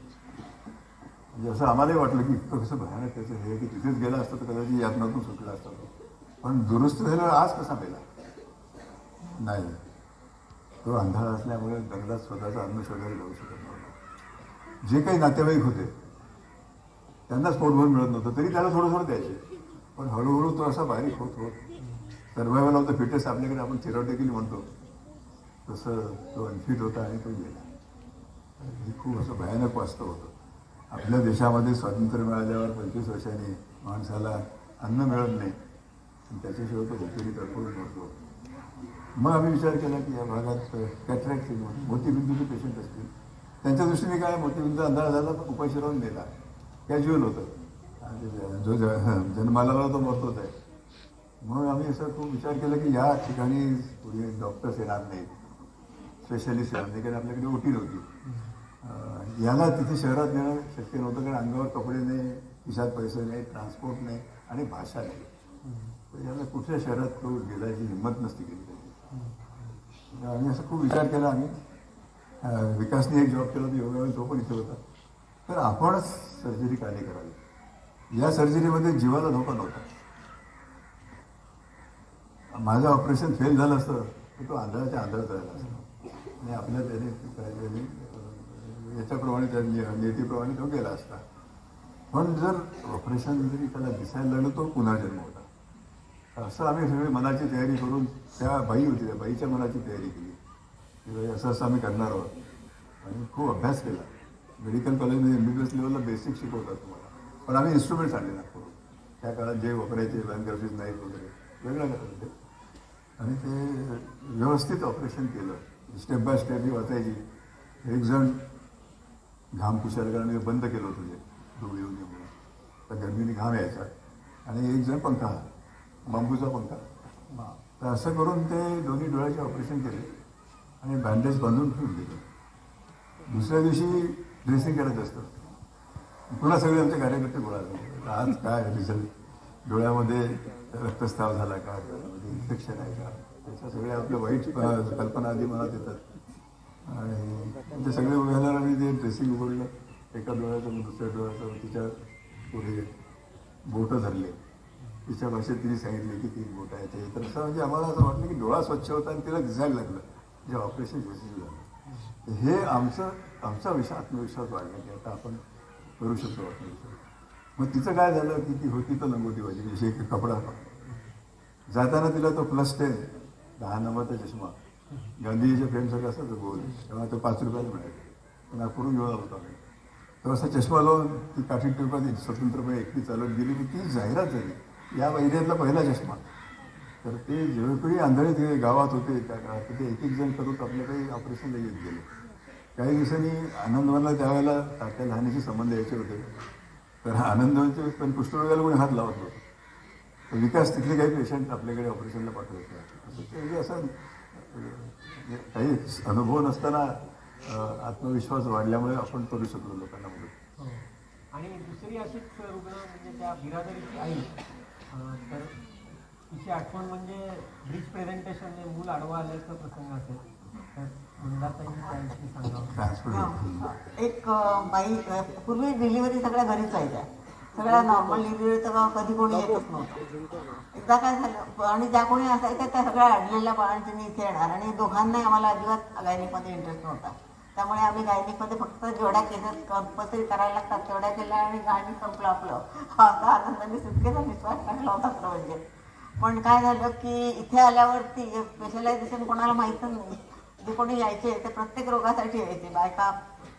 म्हणजे असं आम्हालाही वाटलं की इतकं कसं भयानक त्याचं हे की तिथेच गेला असतं तर कदाचित यातनातून सुटला असता तो. पण दुरुस्त झाल्यावर आज कसा मेला नाही. तो अंधार असल्यामुळे जंगलात स्वतःचं अन्न शोधायला जाऊ शकत नव्हता. जे काही नातेवाईक होते त्यांनाच पोटभर मिळत नव्हतं तरी त्याला थोडं द्यायचे. पण हळूहळू तो असा बारीक होत सर्वायवल ऑफ द फिटेस्ट आपल्याकडे आपण थिरॉटिकली म्हणतो तसं तो अनफिट होता आणि तो गेला. हे खूप असं भयानक वास्तव होतं. आपल्या देशामध्ये स्वातंत्र्य मिळाल्यावर 25 वर्षांनी माणसाला अन्न मिळत नाही आणि त्याच्याशिवाय तो भुकेरी तडफडून मरतो. मग आम्ही विचार केला की या भागात कॅटरॅक्टचे मोतीबिंदूचे पेशंट असतील. त्यांच्या दृष्टीने काय मोतीबिंदू अंधार झाला पण उपाशी राहून नेला. कॅज्युअल होतं. जो जन्माला तो मरतोच आहे. मग आम्ही असं खूप विचार केला की या ठिकाणी पुढे डॉक्टर्स येणार नाहीत, स्पेशलिस्ट येणार नाही, कारण आपल्याकडे ओटी नव्हती. याला तिथे शहरात नेणं शक्य नव्हतं कारण अंगावर कपडे नाही, खिशात पैसे नाही, ट्रान्सपोर्ट नाही आणि भाषा नाही. तर याला कुठल्या शहरात तो गेल्याची हिंमत नसती केली पाहिजे. आम्ही असं खूप विचार केला. आम्ही विकासने एक जॉब केला होता योगावेळी, तो पण इथे होता. तर आपणच सर्जरी का नाही करावी. या सर्जरीमध्ये जीवाला धोका नव्हता. माझं ऑपरेशन फेल झालं असतं तर तो आंधळाच्या आंधळात राहिला असता आणि आपल्या त्याने याच्याप्रमाणे त्या नीतीप्रमाणे तो गेला असता. पण जर ऑपरेशन जरी त्याला दिसायला लागलं तो पुनर्जन्म होता. असं आम्ही सगळी मनाची तयारी करून त्या बाई होती त्या बाईच्या मनाची तयारी केली की असं असं आम्ही करणार आहोत. आणि खूप अभ्यास केला. मेडिकल कॉलेजमध्ये MBBS लेवलला बेसिक शिकवतात तुम्हाला. पण आम्ही इन्स्ट्रुमेंट्स आणले नागपूर. त्या काळात जे वापरायचे लँग्वेजेस नाहीत वगैरे वेगळं करायचे आणि ते व्यवस्थित ऑपरेशन केलं. स्टेप बाय स्टेप ही वाचायची. एक जण घाम पुसायला कारण मी बंद केलं होतं ते डोळे येऊन म्हणून तर गरमीने घाम यायचा आणि एक जण पंखा बांबूचा पंखा. तर असं करून ते दोन्ही डोळ्याचे ऑपरेशन केले आणि बँडेज बांधून ठेवून दिलं. दुसऱ्या दिवशी ड्रेसिंग करायचं असतं. पुन्हा सगळे आमचे कार्यकर्ते गोळा झाले. आज काय रिझल्ट डोळ्यामध्ये रक्तस्राव झाला का, डोळ्यामध्ये इन्फेक्शन आहे का, त्याच्या सगळ्या आपल्या वाईट कल्पना आधी मनात येतात. आणि ते सगळे उघडल्यावर आम्ही ते ड्रेसिंग उघडलं. एका डोळ्याचं दुसऱ्या डोळ्याचं तिच्या पुढे बोटं धरले. तिच्या भाषेत तिने सांगितले की 3 बोटं आहेत ते. तर असं म्हणजे आम्हाला असं वाटलं की डोळा स्वच्छ होता आणि तिला दिसायला लागलं जे ऑपरेशन यशस्वी झालं. हे आमचा आत्मविश्वास वाढला की आता आपण करू शकतो ऑपरेशन. मग तिचं काय झालं की ती होती तर लंगोटी वाजी म्हणजे एक कपडा जाताना तिला तो +10 10 नंबरचा चष्मा गांधीजीच्या फ्रेमसारखा असायचा गोल तेव्हा तो 5 रुपयाला मिळायचा. पण नागपूरून घेऊन आलो होतो आम्ही. तर असा चष्मा लावून ती काठी टिपा स्वतंत्रपणे एकटी चालत गेली की ती जाहिरात झाली, या एरियातला पहिला चष्मा. तर ते जेवढे आंधळे ते गावात होते त्या काळात ते एक जण करत आपल्या काही ऑपरेशनला येत गेले. काही दिवसांनी आनंदवनला त्यावेळेला तात्या लहानाचे संबंध यायचे होते. तर आनंदवनचे पण कुष्ठरोगाला कोणी हात लावत नव्हतं. तर विकास तिथले काही पेशंट आपल्याकडे ऑपरेशनला पाठवायचे असं ते म्हणजे असं काही अनुभव नसताना आत्मविश्वास वाढल्यामुळे आपण करू शकलो लोकांना मदत. आणि दुसरी अशीच रुग्ण म्हणजे त्या बिरादरीची आई, तर तिची आठवण म्हणजे ब्रिज प्रेझेंटेशन मूल आडवा आल्याचा प्रसंग असेल तर मंदाताई सांगा. एक बाई पूर्वी डिलिव्हरी सगळ्या घरीच व्हायच्या, सगळ्या नॉर्मल डिलिव्हरी तर कधी कोणी येतच नव्हतं. एकदा काय झालं आणि ज्या कोणी असायच्या त्या सगळ्या अडलेल्या बाळांची इथे येणार आणि दोघांनाही आम्हाला अजिबात गायनिकमध्ये इंटरेस्ट नव्हता. त्यामुळे आम्ही गायनिकमध्ये फक्त जेवढ्या केसेस कंपल्सरी करायला लागतात तेवढ्या केल्या आणि गायनिक संपलं आपलं. असा आनंदाने सुटकेचा विश्वास टाकला होता खरं म्हणजे. पण काय झालं की इथे आल्यावरती स्पेशलायझेशन कोणाला माहीतच नाही. जे कोणी यायचे ते प्रत्येक रोगासाठी यायचे. बायका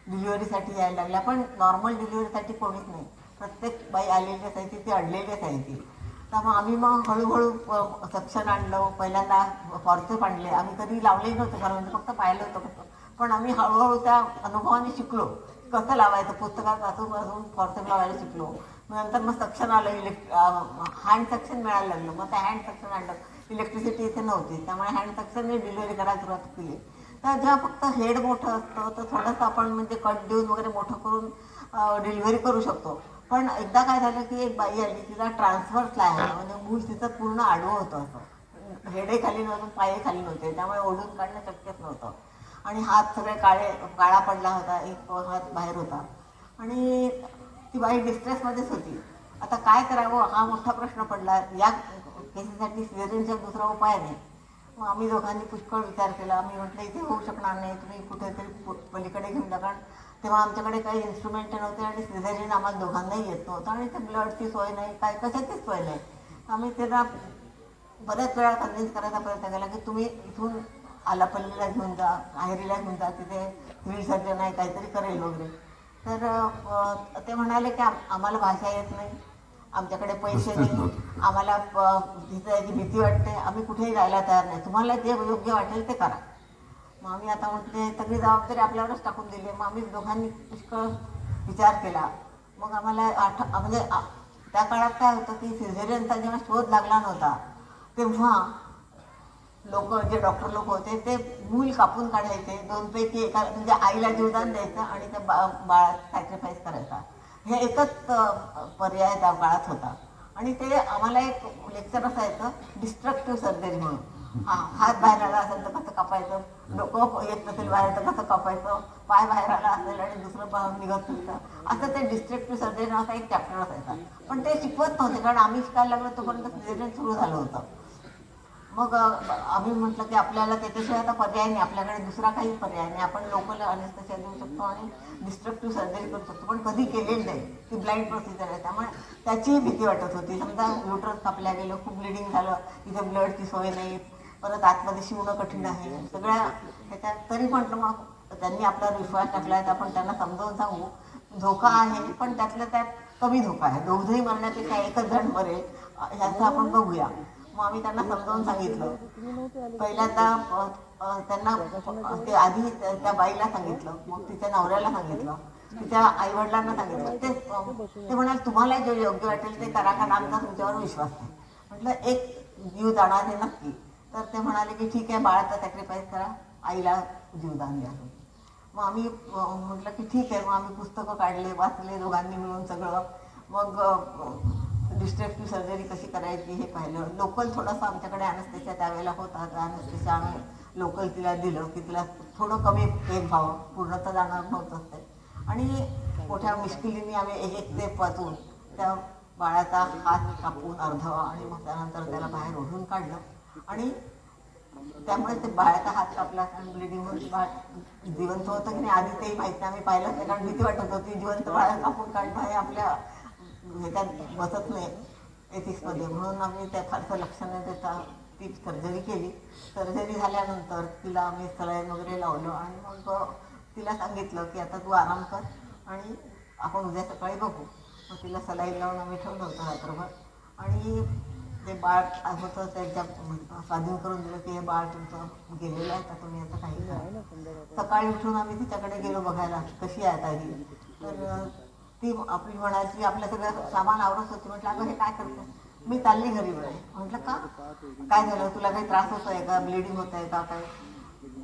डिलिव्हरीसाठी यायला लागल्या पण नॉर्मल डिलिव्हरीसाठी कोणीच नाही. प्रत्येक बाई आलेली असायची ती अडलेली असायची. तर मग हळूहळू सक्शन आणलं, पहिल्यांदा फॉर्सेप आणले. आम्ही कधी लावलेही नव्हतं कारण फक्त पाहिलं होतं फक्त. पण आम्ही हळूहळू त्या अनुभवाने शिकलो कसं लावायचं, पुस्तकात वाचून वाचून फॉर्सेप लावायला शिकलो. नंतर मग सक्शन आलं, हँड सक्शन मिळायला लागलं. मग त्या हँड सक्शन आणलं. इलेक्ट्रिसिटी इथे नव्हती त्यामुळे हँड सक्शनने डिलिव्हरी करायला सुरुवात केली. तर जेव्हा फक्त हेड मोठं असतं तर थोडंसं आपण म्हणजे कट देऊन वगैरे मोठं करून डिलिव्हरी करू शकतो. पण एकदा काय झालं की एक बाई आली, तिला ट्रान्सफर्स आहे म्हणजे मूल तिचं पूर्ण आडवं होतं, असं हेडही खाली नव्हतं पायही खाली नव्हते, त्यामुळे ओढून काढणं शक्यच नव्हतं. आणि हात सगळे काळा पडला होता, एक हात बाहेर होता आणि ती बाई डिस्ट्रेसमध्येच होती. आता काय करावं हा मोठा प्रश्न पडला. या केसेससाठी सिझेरियनचा दुसरा उपाय नाही. मग आम्ही दोघांनी पुष्कळ विचार केला. मी म्हटलं इथे होऊ शकणार नाही, तुम्ही कुठेतरी पलीकडे घेऊन जा. कारण तेव्हा आमच्याकडे काही इन्स्ट्रुमेंट नव्हते आणि सिझेरियन आम्हाला दोघांनाही येत नव्हतं आणि ते ब्लडची सोय नाही, काय कशाचीच सोय नाही. आम्ही त्याला बऱ्याच वेळा कन्व्हिन्स करायचा प्रयत्न केला की तुम्ही इथून आलापल्लीला घेऊन जा, आहेरीला घेऊन जा, तिथे सिव्हिल सर्जन आहे काहीतरी करेल वगैरे. तर ते म्हणाले की आम्हाला भाषा येत नाही, आमच्याकडे पैसे नाही, आम्हाला तिथे याची भीती वाटते, आम्ही कुठेही जायला तयार नाही, तुम्हाला जे योग्य वाटेल ते करा. मग आम्ही आता म्हटले सगळी जबाबदारी आपल्यावरच टाकून दिली. मग आम्ही दोघांनी पुष्कळ विचार केला. मग आम्हाला म्हणजे त्या काळात काय होतं की सिझेरियनचा जेव्हा शोध लागला नव्हता तेव्हा लोक जे डॉक्टर लोक होते ते मूल कापून काढायचे, दोनपैकी एका म्हणजे आईला जीवदान द्यायचं आणि त्या बाळात सॅक्रिफाईस करायचा. हे एकच पर्याय त्या काळात होता. आणि ते आम्हाला एक लेक्चर असायचं डिस्ट्रक्टिव्ह सर्जरी म्हणून. हात बाहेर आला असेल तर कसं कापायचं, डोकं येत नसेल बाहेर तर कसं कापायचं, पाय बाहेर आला असेल आणि दुसरं निघत नव्हतं, असं ते डिस्ट्रक्टिव्ह सर्जरी नावाचा एक चॅप्टर असायचा. पण ते शिकवत नव्हते कारण आम्ही शिकायला लागलो तोपर्यंत सिझेरियन सुरू झालं होतं. मग आम्ही म्हटलं की आपल्याला त्याच्याशिवाय आता पर्याय नाही, आपल्याकडे दुसरा काही पर्याय नाही. आपण लोकल अनेस्थेशिया देऊ शकतो आणि डिस्ट्रक्टिव्ह सर्जरी करू शकतो, पण कधी केलेली नाही, ती ब्लाइंड प्रोसिजर आहे. त्यामुळे त्याचीही भीती वाटत होती. समजा युटरस कापल्या गेलं, खूप ब्लिडिंग झालं, तिथे ब्लडची सोय नाही, परत आतमध्ये शिवणं कठीण आहे, सगळ्या ह्याच्यात. तरी म्हटलं मग त्यांनी आपल्यावर विश्वास टाकला आहे तर आपण त्यांना समजावून सांगू धोका आहे पण त्यातल्या त्यात कमी धोका आहे, दोघंही मरण्यापेक्षा एकच जण मरेल ह्याचं आपण बघूया. मग आम्ही त्यांना समजावून सांगितलं. पहिल्यांदा त्यांना ते आधी त्या बाईला सांगितलं, मग तिच्या नवऱ्याला सांगितलं, तिच्या आईवडिलांना सांगितलं. ते म्हणाले तुम्हाला जे योग्य वाटेल ते करा कारण आमचा तुमच्यावर विश्वास आहे. म्हटलं एक जीव जाणार हे नक्की. तर ते म्हणाले की ठीक आहे बाळाचा सॅक्रिफाईस करा, आईला जीवदान द्या. मग आम्ही म्हटलं की ठीक आहे. मग आम्ही पुस्तकं काढले, वाचले दोघांनी मिळून सगळं. मग डिस्ट्रक्टिव्ह सर्जरी कशी करायची हे पाहिलं. लोकल थोडंसं आमच्याकडे अॅनेस्थेशिया त्यावेळेला होता, तर अॅनेस्थेशिया आम्ही लोकल तिला दिलं की तिला थोडं कमी पेन व्हावं, पूर्णतः जाणार नव्हतं ते. आणि मोठ्या मुश्किलीने आम्ही एक एक स्टेप वाचून त्या बाळाचा हात कापून अर्धवा आणि मग त्यानंतर त्याला बाहेर ओढून काढलं. आणि त्यामुळे ते बाळाचा हात कापला आणि ब्लिडिंग होऊन बाळ जिवंत होतं की नाही आधी तेही माहीत नाही, आम्ही पाहिलं नाही कारण भीती वाटत होती. जिवंत बाळा कापून काढणं हे आपल्या ह्याच्यात बसत नाही एथिक्समध्ये, म्हणून आम्ही त्या फारसं लक्ष न देता ती सर्जरी केली. सर्जरी झाल्यानंतर तिला आम्ही सलाईन वगैरे लावलं आणि मग तिला सांगितलं की आता तू आराम कर आणि आपण उद्या सकाळी बघू. मग तिला सलाईन लावून आम्ही ठेवलं होतं रात्रभर आणि ते बाळ होतं त्यांच्या स्वाधीन करून दिलं की हे बाळ तुमचं गेलेलं आहे, तर तुम्ही आता काही करा. सकाळी उठून आम्ही तिच्याकडे गेलो बघायला कशी आहे आता ही. तर ती आपली म्हणायची, आपलं सगळं सामान आवरत होती. म्हटलं अगं हे काय करते? मी चालली घरी बरं. म्हटलं का काय झालं, तुला काही त्रास होत आहे का, ब्लिडिंग होत आहे का, काय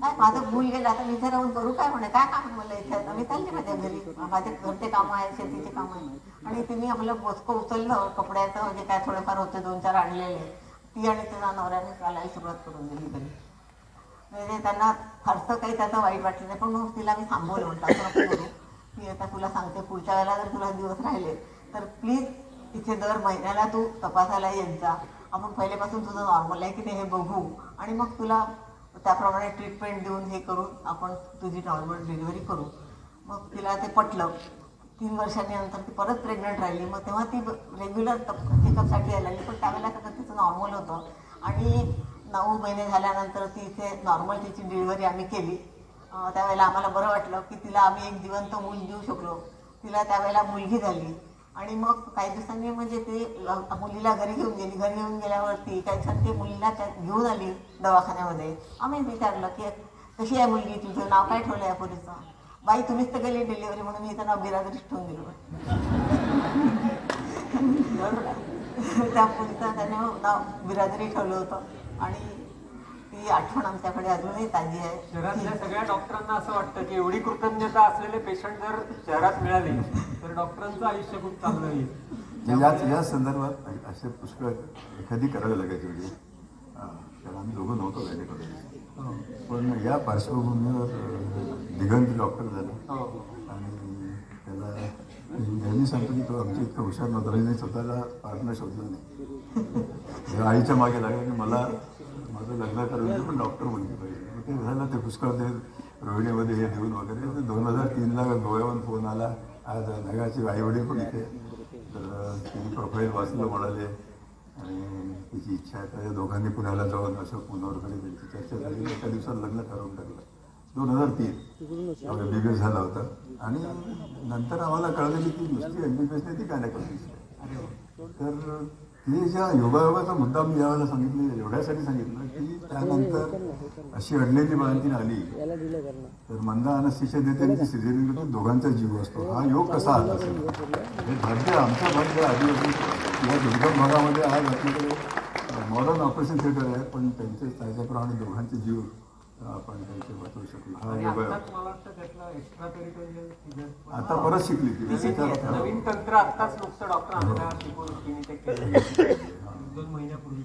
काय माझं भूल गेलं, आता मी इथे राहून करू काय, म्हणे काय काम मला इथे आता, मी चालली माझ्या घरी, माझे घरचे कामं आहेत, शेतीचे कामं आहेत. आणि तिने आपलं बोचकं उचललं कपड्याचं, म्हणजे काय थोडेफार होते 2-4 आणलेले, ती आणि तिचा नवऱ्याने चालायला सुरुवात करून दिली घरी. म्हणजे त्यांना फारसं काही त्याचं वाईट वाटलं नाही, पण मग तिला मी थांबवलं. म्हटलं असं नको करू, मी आता तुला सांगते पुढच्या वेळेला जर तुला दिवस राहिले तर प्लीज इथे दर महिन्याला तू तपासायला येत जा. आपण पहिल्यापासून तुझं नॉर्मल आहे की नाही हे बघू आणि मग तुला त्याप्रमाणे ट्रीटमेंट देऊन हे करून आपण तुझी नॉर्मल डिलिव्हरी करू. मग तिला ते पटलं. 3 वर्षांनी नंतर ती परत प्रेग्नंट राहिली. मग तेव्हा ती रेग्युलर चेकअपसाठी यायला लागली, पण त्यावेळेला कसं तिचं नॉर्मल होतं आणि 9 महिने झाल्यानंतर ती इथे नॉर्मल तिची डिलिव्हरी आम्ही केली. त्यावेळेला आम्हाला बरं वाटलं की तिला आम्ही एक जिवंत मूल देऊ शकलो. तिला त्यावेळेला मुलगी झाली आणि मग काही दिवसांनी म्हणजे ती मुलीला घरी घेऊन गेली. घरी घेऊन गेल्यावरती काही दिवसांनी ती मुलीला घेऊन आली दवाखान्यामध्ये. आम्ही विचारलं की कशी आहे मुलगी, तुझं नाव काय ठेवलं आहे पोरीचं? बाई तुम्हीच तर गेली डिलिव्हरी, म्हणून मी इथं नाव बिरादरीच ठेवून दिलं. त्या मुलीचं त्याने नाव बिरादरी ठेवलं होतं आणि ती आठवण आमच्याकडे अजूनही ताजी आहे. शहरातल्या सगळ्या डॉक्टरांना असं वाटतं की एवढी कृतज्ञता असलेले पेशंट जर शहरात मिळाले तर डॉक्टरांचं आयुष्य खूप चांगलं येईल. या संदर्भात असे पुष्कळ एखादी करावी लागायची म्हणजे कारण आम्ही दोघं नव्हतो गायनेकॉलॉजिस्ट, पण या पार्श्वभूमीवर दिगंत डॉक्टर झाला आणि त्याला नेहमी सांगतो की तो आमच्या इतकं हुशार नव्हता, त्याने स्वतःला पार्टनर शोधला नाही. आईच्या मागे लागला की मला माझं लग्न करायचं पण डॉक्टर मुलगी पाहिजे. मग ते झालं, ते पुष्कळ ते रोहिणीमध्ये हे देऊन वगैरे. 2003ला गोव्याहून फोन आला. आज नगाचे आईवडील पण इथे, तर तिने प्रोफाईल वाचलं म्हणाले आणि तिची इच्छा आहे तर दोघांनी पुण्याला जाऊन असं पुण्यावरकडे त्यांची चर्चा झाली. एका दिवसात लग्न ठरवून टाकलं. 2003 MBBS झाला होता आणि नंतर आम्हाला कळलं की ती नुसती MBBS नाही, ती गायनेकॉलॉजिस्ट आहे. तर हे ज्या योगायोगाचा मुद्दा मी यावेळेला सांगितलं एवढ्यासाठी सांगितलं की त्यानंतर अशी अडलेली बाळंतीन आली तर मंदा अनस्थिशा देते आणि ती सिझेरियन करते, दोघांचा जीव असतो. हा योग कसा आला असेल? हे भाग्य, आमचं भाग्य आदिवासी या दुर्गम भागामध्ये आज आपल्याकडे मॉडर्न ऑपरेशन थिएटर आहे, पण त्यांचे त्याच्याप्रमाणे दोघांचे जीव आपण त्यांचे वाचवू शकलो. हा योग आता परत शिकली ती नवीन तंत्र आत्ताच नुकतं डॉक्टर शिकून ते 2 महिन्यापूर्वी.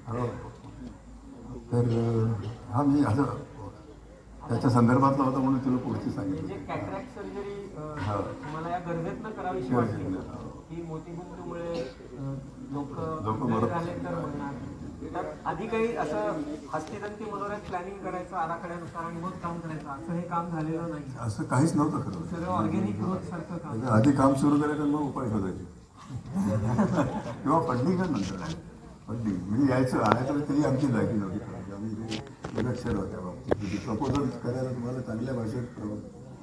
तर हा मी असं त्याच्या संदर्भातला होता म्हणून तुला पुढची सांगितलं. म्हणजे कॅटरॅक्ट सर्जरी तुम्हाला या गरजेतनं करावीशी वाटली की मोतीबिंदूमुळे लोक झाले तर म्हणणार, तर आधी काही असं हस्तिदंती मनोरथ प्लॅनिंग करायचं आराखड्यानुसार आणि मग काम करायचं असं हे काम झालेलं नाही. असं काहीच नव्हतं खरं. सगळं ऑर्गॅनिक ग्रोथ सारखं काम. आधी काम सुरू करायचं मग उपाय शोधायचे किंवा फंडिंग नंतर फंडिंग म्हणजे यायचं आणायचं तरी आमची लायकी नव्हती करायची. आम्ही निरक्षर होत्या बाबतीत प्रपोजल करायला तुम्हाला चांगल्या भाषेत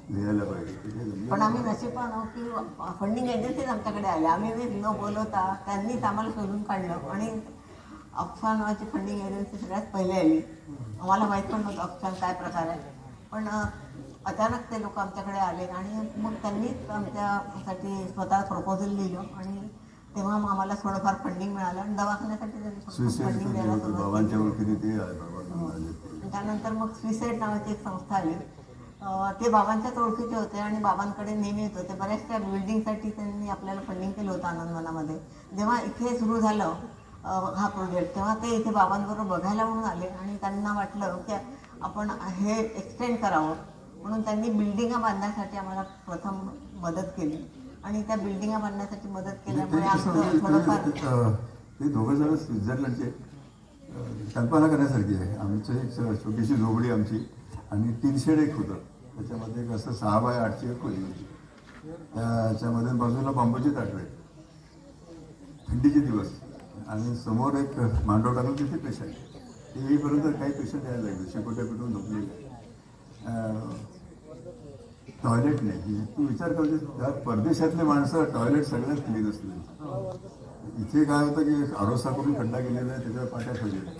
लिहायला पाहिजे. पण आम्ही नशीबवान आहोत की फंडिंग एजन्सीज आमच्याकडे आल्या. आम्ही न बोलवता त्यांनीच आम्हाला शोधून काढलं आणि ऑक्सफाम नावाची फंडिंग एजन्सी सगळ्यात पहिले आली. आम्हाला माहीत पण नव्हतं ऑक्सफाम काय प्रकार आहे, पण अचानक ते लोक आमच्याकडे आले आणि मग त्यांनीच आमच्यासाठी स्वतः प्रपोजल लिहिलं आणि तेव्हा मग आम्हाला थोडंफार फंडिंग मिळालं आणि दवाखान्यासाठी त्यांनी फंडिंग द्यायला सुरुवात केली. त्यानंतर मग स्विसाईड नावाची एक संस्था आली. ते बाबांच्याच ओळखीचे होते आणि बाबांकडे नेहमी येत होते. बऱ्याचशा बिल्डिंगसाठी त्यांनी आपल्याला फंडिंग केलं होतं आनंदवनामध्ये. जेव्हा इथे सुरू झालं हा प्रोजेक्ट तेव्हा ते इथे बाबांबरोबर बघायला म्हणून आले आणि त्यांना वाटलं की आपण हे एक्सटेंड करावं म्हणून त्यांनी बिल्डिंगा बांधण्यासाठी आम्हाला प्रथम मदत केली आणि त्या बिल्डिंगा बांधण्यासाठी मदत केल्यामुळे आमचं थोडंफार ते दोघं जण स्वित्झर्लंडचे कल्पना करण्यासारखी आहे. आमचं एक छोटीशी झोपडी आमची आणि 3 शेड एक होतं. त्याच्यामध्ये एक असं 6 बाय 8ची एक खोली होती. त्याच्यामध्ये बाजूला बांबूची ताटवे, थंडीचे दिवस आणि समोर एक मांडव टाकून तिथे पेशंट. ते येईपर्यंत काही पेशंट यायला लागले, शेकोट्या पिटून झोपलेले. टॉयलेट नाही. तू विचार करते त्या परदेशातले माणसं टॉयलेट सगळ्यात क्लीन असते. इथे काय होतं की आरोसा करून खड्डा गेलेला आहे, त्याच्यावर पाट्या ठेवलेल्या,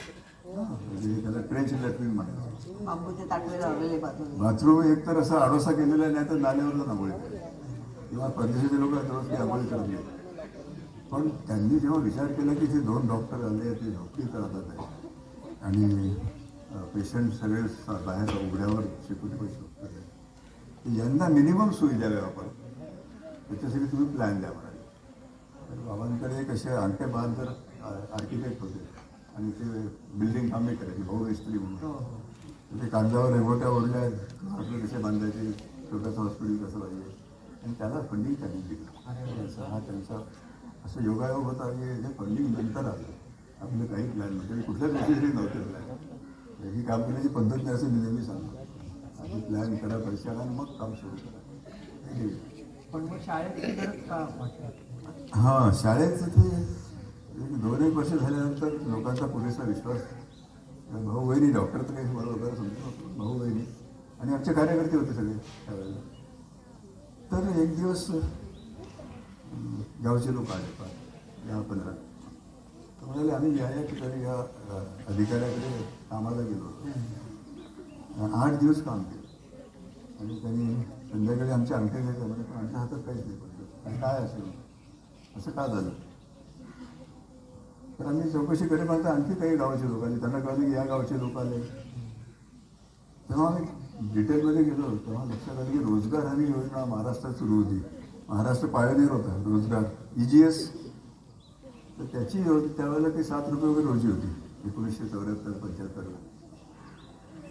म्हणजे त्याला ट्रेंच लॅट्रिन म्हणायचं. बांबूचे ताटवे लावलेले बाजूला. बाथरूम एक तर असा आडोसा केलेला आहे, नाही तर नाल्यावरच आंघोळी किंवा परदेशाचे लोक रोज काही आंघोळी करत नाही. पण त्यांनी जेव्हा विचार केला की ते 2 डॉक्टर आले, ते झोपडीत राहतात आहे आणि पेशंट सगळे बाहेर उघड्यावर शिकून पैसे, यांना मिनिमम सोयी द्याव्या आपण, त्याच्यासाठी तुम्ही प्लॅन द्या म्हणाले. तर बाबांकडे कसे आणखे बाद जर आर्किटेक्ट होते आणि ते बिल्डिंग कामे करायची, भाऊ मिस्त्री म्हणून, ते कागदावर रेगोट्या ओढल्या, आपलं कसे बांधायचे, छोटंसं हॉस्पिटल कसं पाहिजे, आणि त्याला फंडिंग त्यांनी दिलं. हा त्यांचा असं योगायोग होता की हे फंडिंग नंतर आलं, आपलं काही प्लॅन नव्हतं, कुठल्याच गोष्टीसाठी नव्हते प्लॅन. ही काम करण्याची पद्धत नाही असं मी नेहमी सांगतो. आधी प्लॅन करा, पैसे आला, मग काम सुरू करा. पण मग शाळेची गरज का वाटते? हां, शाळेचं ते 2-1 वर्ष झाल्यानंतर लोकांचा पुरेसा विश्वास, भाऊ बहिणी, डॉक्टर तर काही मला वगैरे समजतो, भाऊ बहिणी आणि आमचे कार्यकर्ते होते सगळे त्यावेळेला. तर एक दिवस गावचे लोक आले, 15 म्हणाले आम्ही या ठिकाणी या अधिकाऱ्याकडे कामाला गेलो होतो. 8 दिवस काम केलं आणि त्यांनी संध्याकाळी आमचे अंगठे घ्यायचे म्हणजे, पण आमच्या हातात काहीच नाही पडलं. आणि काय असेल असं का झालं? तर आम्ही चौकशी करी पाहता आणखी काही गावाचे लोक आले, त्यांना कळलं की या गावचे लोक आले. तेव्हा आम्ही डिटेलमध्ये गेलो, तेव्हा लक्षात आलं की रोजगार हमी योजना महाराष्ट्रात सुरू होती. महाराष्ट्र पायोनियर होता रोजगार, EGS. तर त्याची त्यावेळेला ते 7 रुपये वगैरे रोजी होती 1974-75.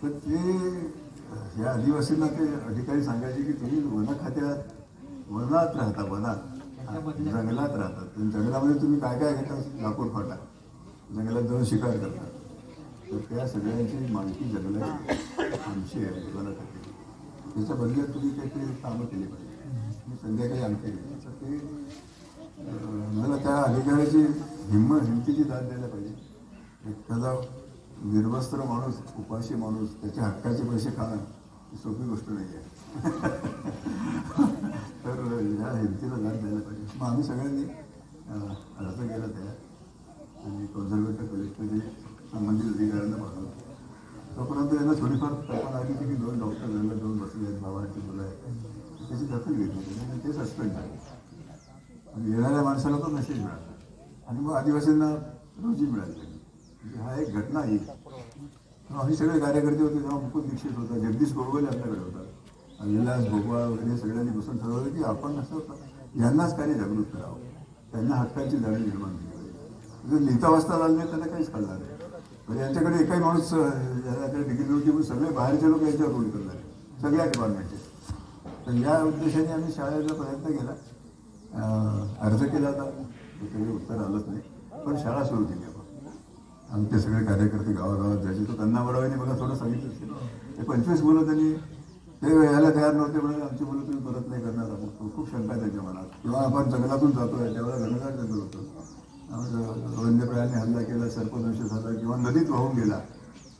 तर ते या आदिवासींना ते अधिकारी सांगायचे की तुम्ही वनात राहता, जंगलात राहतात, जंगलामध्ये तुम्ही काय काय घेता, लाकूड फाटा, जंगलात जाऊन शिकार करतात. तर त्या सगळ्यांची मालकी जंगलाची आमची आहे, वनात. त्याच्या बदल्यात तुम्ही काही कामं केली पाहिजे. मी संध्याकाळी आणखी गेले तर ते मला त्या अधिकाऱ्याची हिमतीची दाद द्यायला पाहिजे. एखादा निर्वस्त्र माणूस, उपाशी माणूस, त्याच्या हक्काचे पैसे खाणं ही सोपी गोष्ट नाही आहे. तर या हिमतीला दाद द्यायला पाहिजे. मग आम्ही सगळ्यांनी अर्ज केला त्या आणि कन्झर्वेटर कलेक्टरने संबंधित अधिकाऱ्यांना पाठवलं. तोपर्यंत यांना थोडीफार कल्पना आली की 2 डॉक्टर जंगलात जाऊन बसले आहेत, भावांची मुलं आहेत, त्याची दखल घेतली आणि ते सस्पेंड झाले. आणि येणाऱ्या माणसाला तो मेसेज मिळाला आणि मग आदिवासींना रोजी मिळाली. म्हणजे हा एक घटना येईल. आम्ही सगळे कार्यकर्ते होते, तेव्हा मुकुंद दीक्षित होता, जगदीश गोगोले आपल्याकडे होता, विलास भोपळा वगैरे सगळ्यांनी बसून ठरवलं की आपण असं यांनाच काही जागृत करावं, त्यांना हक्काची जाणीव निर्माण केली पाहिजे. जर लिहिता वाचता लागले त्यांना काहीच कळणार नाही. म्हणजे यांच्याकडे एकही माणूस याच्याकडे डिग्री नव्हती, पण सगळे बाहेरचे लोक यांच्यावर रोल करणार, सगळ्या डिपार्टमेंटचे. तर या उद्देशाने आम्ही शाळेचा प्रयत्न केला, अर्ज केला होता, काही उत्तर आलंच नाही. पण शाळा सुरू केली आपण. आमचे सगळे कार्यकर्ते गावागावात जायचे. तो कन्नामरावांनी मला थोडं सांगितलं असेल, ते 25 मुलं त्यांनी ते यायला तयार नव्हते, म्हणजे आमची मुलं तुम्ही परत नाही करणार. खूप शंका त्यांच्या मनात. किंवा आपण जंगलातून जातोय त्यावेळेला घनदाट जंगल होतं, वन्य प्राण्यांनी हल्ला केला, सर्पदंश झाला किंवा नदीत वाहून गेला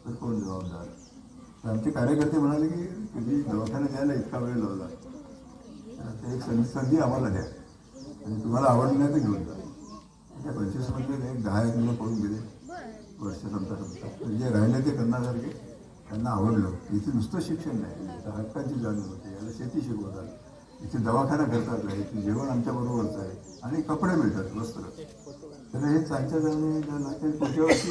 तर कोण जबाबदार? तर आमचे कार्यकर्ते म्हणाले की तुम्ही दवाखान्यात यायला इतका वेळ लावला, ते एक संधी आम्हाला द्या आणि तुम्हाला आवडलं नाही तर घेऊन जा. त्या 25 मध्ये एक 10 मुलं पळून गेले वर्ष संपता. जे राहिले ते करण्यासारखे, त्यांना आवडलं. इथे नुसतं शिक्षण नाही, इथं हक्काची जाणीव होते, याला शेती शिकवतात, इथे दवाखाना करतात आहे, इथे जेवण आमच्याबरोबरच आहे आणि कपडे मिळतात, वस्त्र. तर हे त्यांच्या जाणीव ते पुढच्या वर्षी